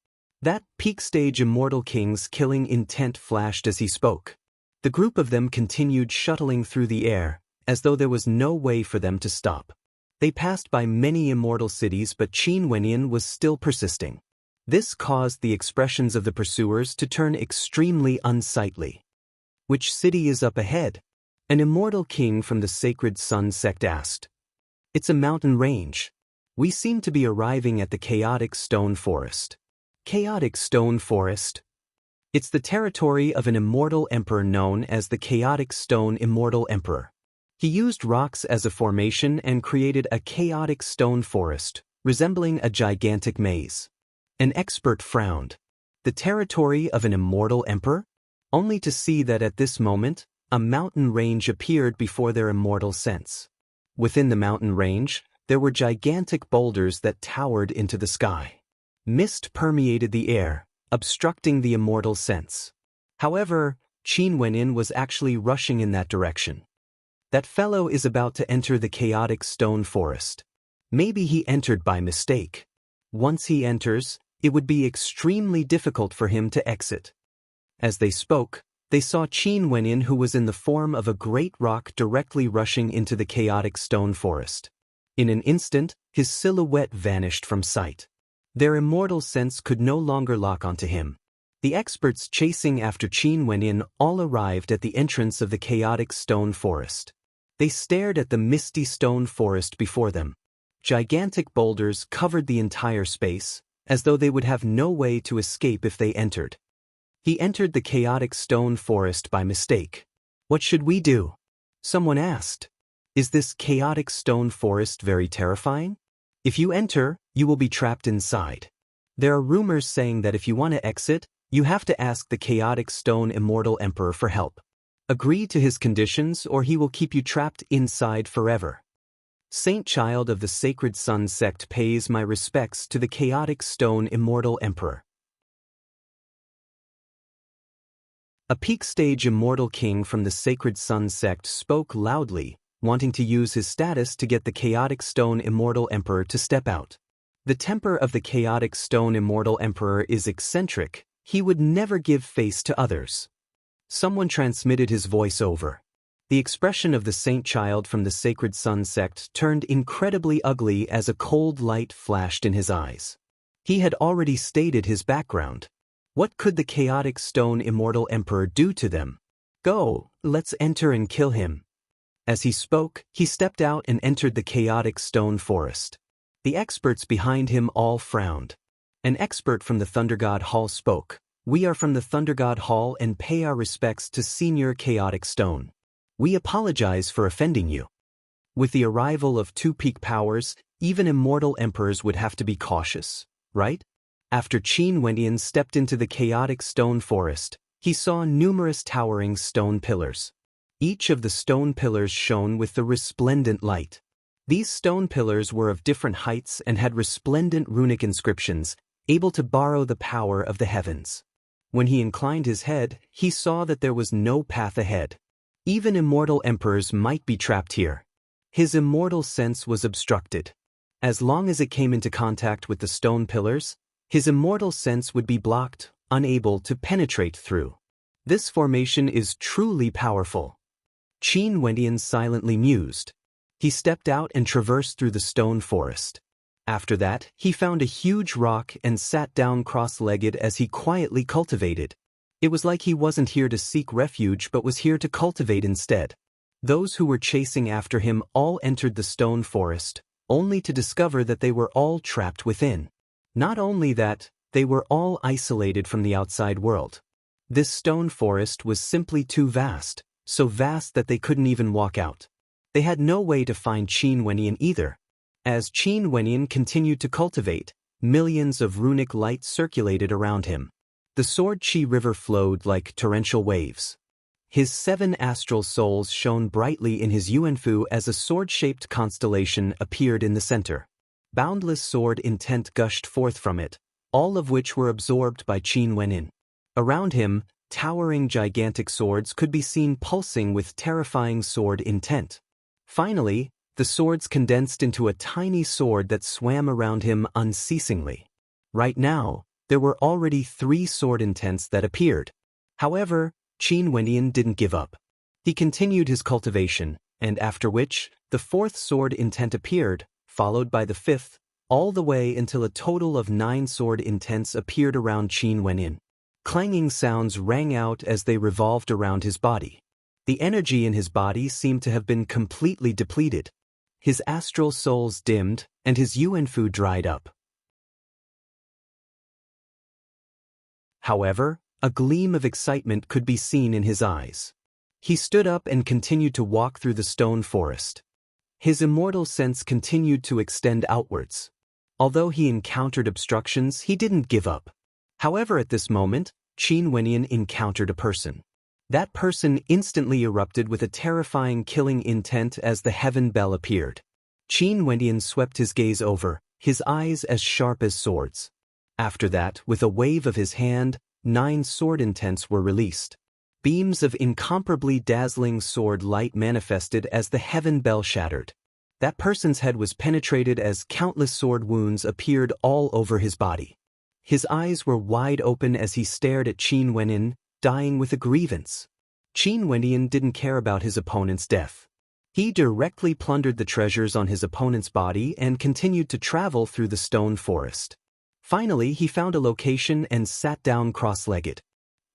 That peak-stage immortal king's killing intent flashed as he spoke. The group of them continued shuttling through the air, as though there was no way for them to stop. They passed by many immortal cities, but Qin Wenyin was still persisting. This caused the expressions of the pursuers to turn extremely unsightly. "Which city is up ahead?" an immortal king from the Sacred Sun sect asked. "It's a mountain range. We seem to be arriving at the Chaotic Stone Forest." Chaotic Stone Forest? It's the territory of an immortal emperor known as the Chaotic Stone Immortal Emperor. He used rocks as a formation and created a chaotic stone forest, resembling a gigantic maze. An expert frowned. The territory of an immortal emperor? Only to see that at this moment, a mountain range appeared before their immortal sense. Within the mountain range, there were gigantic boulders that towered into the sky. Mist permeated the air, obstructing the immortal sense. However, Qin Wenyin was actually rushing in that direction. That fellow is about to enter the chaotic stone forest. Maybe he entered by mistake. Once he enters, it would be extremely difficult for him to exit. As they spoke, they saw Qin Wenyin, who was in the form of a great rock, directly rushing into the chaotic stone forest. In an instant, his silhouette vanished from sight. Their immortal sense could no longer lock onto him. The experts chasing after Qin Wenyin all arrived at the entrance of the chaotic stone forest. They stared at the misty stone forest before them. Gigantic boulders covered the entire space, as though they would have no way to escape if they entered. He entered the chaotic stone forest by mistake. "What should we do?" someone asked. "Is this chaotic stone forest very terrifying? If you enter, you will be trapped inside. There are rumors saying that if you want to exit, you have to ask the chaotic stone immortal emperor for help. Agree to his conditions or he will keep you trapped inside forever. Saint Child of the Sacred Sun sect pays my respects to the chaotic stone immortal emperor." A peak-stage immortal king from the Sacred Sun sect spoke loudly, wanting to use his status to get the chaotic stone immortal emperor to step out. The temper of the chaotic stone immortal emperor is eccentric. He would never give face to others. Someone transmitted his voice over. The expression of the Saint Child from the Sacred Sun sect turned incredibly ugly as a cold light flashed in his eyes. He had already stated his background. What could the chaotic stone immortal emperor do to them? Go, let's enter and kill him. As he spoke, he stepped out and entered the chaotic stone forest. The experts behind him all frowned. An expert from the Thunder God Hall spoke. We are from the Thunder God Hall and pay our respects to Senior Chaotic Stone. We apologize for offending you. With the arrival of two peak powers, even immortal emperors would have to be cautious, right? After Qin Wendian stepped into the chaotic stone forest, he saw numerous towering stone pillars. Each of the stone pillars shone with the resplendent light. These stone pillars were of different heights and had resplendent runic inscriptions, able to borrow the power of the heavens. When he inclined his head, he saw that there was no path ahead. Even immortal emperors might be trapped here. His immortal sense was obstructed. As long as it came into contact with the stone pillars, his immortal sense would be blocked, unable to penetrate through. This formation is truly powerful. Qin Wendian silently mused. He stepped out and traversed through the stone forest. After that, he found a huge rock and sat down cross-legged as he quietly cultivated. It was like he wasn't here to seek refuge but was here to cultivate instead. Those who were chasing after him all entered the stone forest, only to discover that they were all trapped within. Not only that, they were all isolated from the outside world. This stone forest was simply too vast, so vast that they couldn't even walk out. They had no way to find Qin Wendian either. As Qin Wendian continued to cultivate, millions of runic light circulated around him. The Sword Qi River flowed like torrential waves. His 7 astral souls shone brightly in his Yuanfu as a sword-shaped constellation appeared in the center. Boundless sword intent gushed forth from it, all of which were absorbed by Qin Wendian. Around him, towering gigantic swords could be seen pulsing with terrifying sword intent. Finally, the swords condensed into a tiny sword that swam around him unceasingly. Right now, there were already 3 sword intents that appeared. However, Qin Wendian didn't give up. He continued his cultivation, and after which, the 4th sword intent appeared, followed by the 5th, all the way until a total of 9 sword intents appeared around Qin Wendian. Clanging sounds rang out as they revolved around his body. The energy in his body seemed to have been completely depleted. His astral souls dimmed, and his Yuanfu dried up. However, a gleam of excitement could be seen in his eyes. He stood up and continued to walk through the stone forest. His immortal sense continued to extend outwards. Although he encountered obstructions, he didn't give up. However, at this moment, Qin Wendian encountered a person. That person instantly erupted with a terrifying killing intent as the heaven bell appeared. Qin Wendian swept his gaze over, his eyes as sharp as swords. After that, with a wave of his hand, 9 sword intents were released. Beams of incomparably dazzling sword light manifested as the heaven bell shattered. That person's head was penetrated as countless sword wounds appeared all over his body. His eyes were wide open as he stared at Qin Wendian, dying with a grievance. Qin Wendian didn't care about his opponent's death. He directly plundered the treasures on his opponent's body and continued to travel through the stone forest. Finally, he found a location and sat down cross-legged.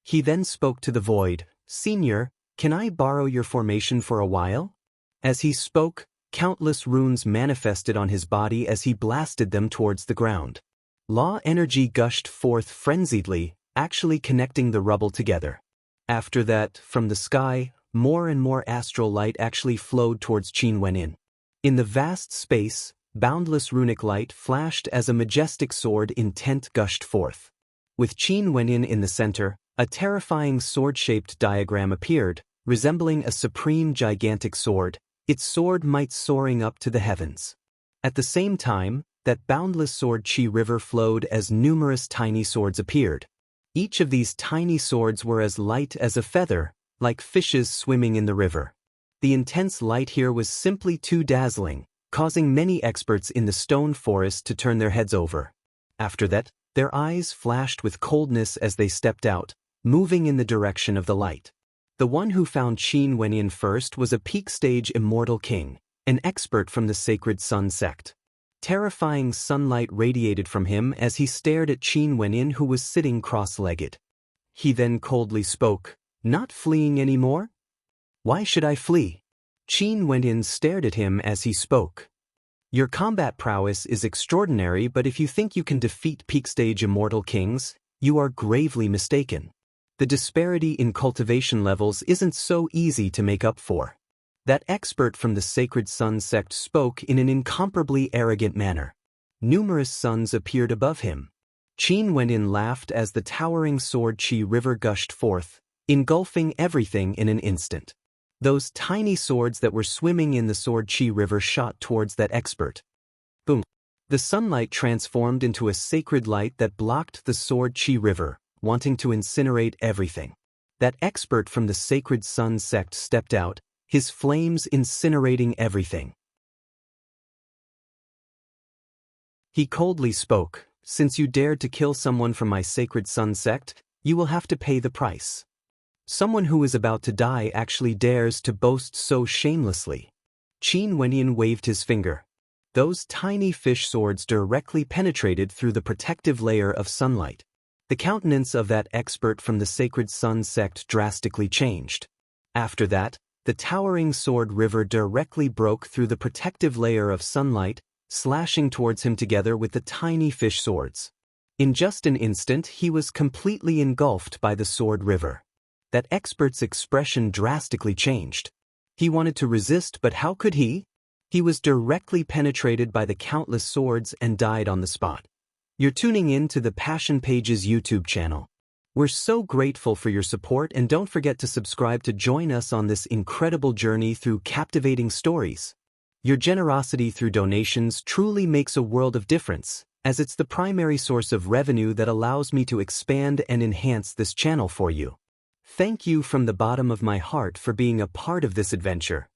He then spoke to the void. "Senior, can I borrow your formation for a while?" As he spoke, countless runes manifested on his body as he blasted them towards the ground. Law energy gushed forth frenziedly, actually connecting the rubble together. After that, from the sky, more and more astral light actually flowed towards Qin Wendian. In the vast space, boundless runic light flashed as a majestic sword intent gushed forth. With Qin Wendian in the center, a terrifying sword-shaped diagram appeared, resembling a supreme gigantic sword, its sword might soaring up to the heavens. At the same time, that boundless sword Qi River flowed as numerous tiny swords appeared. Each of these tiny swords were as light as a feather, like fishes swimming in the river. The intense light here was simply too dazzling, causing many experts in the stone forest to turn their heads over. After that, their eyes flashed with coldness as they stepped out, moving in the direction of the light. The one who found Qin Wendian first was a peak-stage immortal king, an expert from the Sacred Sun sect. Terrifying sunlight radiated from him as he stared at Qin Wenyin, who was sitting cross-legged. He then coldly spoke, "Not fleeing anymore? Why should I flee?" Qin Wenyin stared at him as he spoke. "Your combat prowess is extraordinary, but if you think you can defeat peak-stage immortal kings, you are gravely mistaken. The disparity in cultivation levels isn't so easy to make up for." That expert from the Sacred Sun sect spoke in an incomparably arrogant manner. Numerous suns appeared above him. Qin Wenyin laughed as the towering Sword Qi River gushed forth, engulfing everything in an instant. Those tiny swords that were swimming in the Sword Qi River shot towards that expert. Boom! The sunlight transformed into a sacred light that blocked the Sword Qi River, wanting to incinerate everything. That expert from the Sacred Sun sect stepped out, his flames incinerating everything. He coldly spoke, "Since you dared to kill someone from my Sacred Sun sect, you will have to pay the price." Someone who is about to die actually dares to boast so shamelessly. Qin Wenyin waved his finger. Those tiny fish swords directly penetrated through the protective layer of sunlight. The countenance of that expert from the Sacred Sun sect drastically changed. After that, the towering sword river directly broke through the protective layer of sunlight, slashing towards him together with the tiny fish swords. In just an instant, he was completely engulfed by the sword river. That expert's expression drastically changed. He wanted to resist, but how could he? He was directly penetrated by the countless swords and died on the spot. You're tuning in to the Passion Pages YouTube channel. We're so grateful for your support, and don't forget to subscribe to join us on this incredible journey through captivating stories. Your generosity through donations truly makes a world of difference, as it's the primary source of revenue that allows me to expand and enhance this channel for you. Thank you from the bottom of my heart for being a part of this adventure.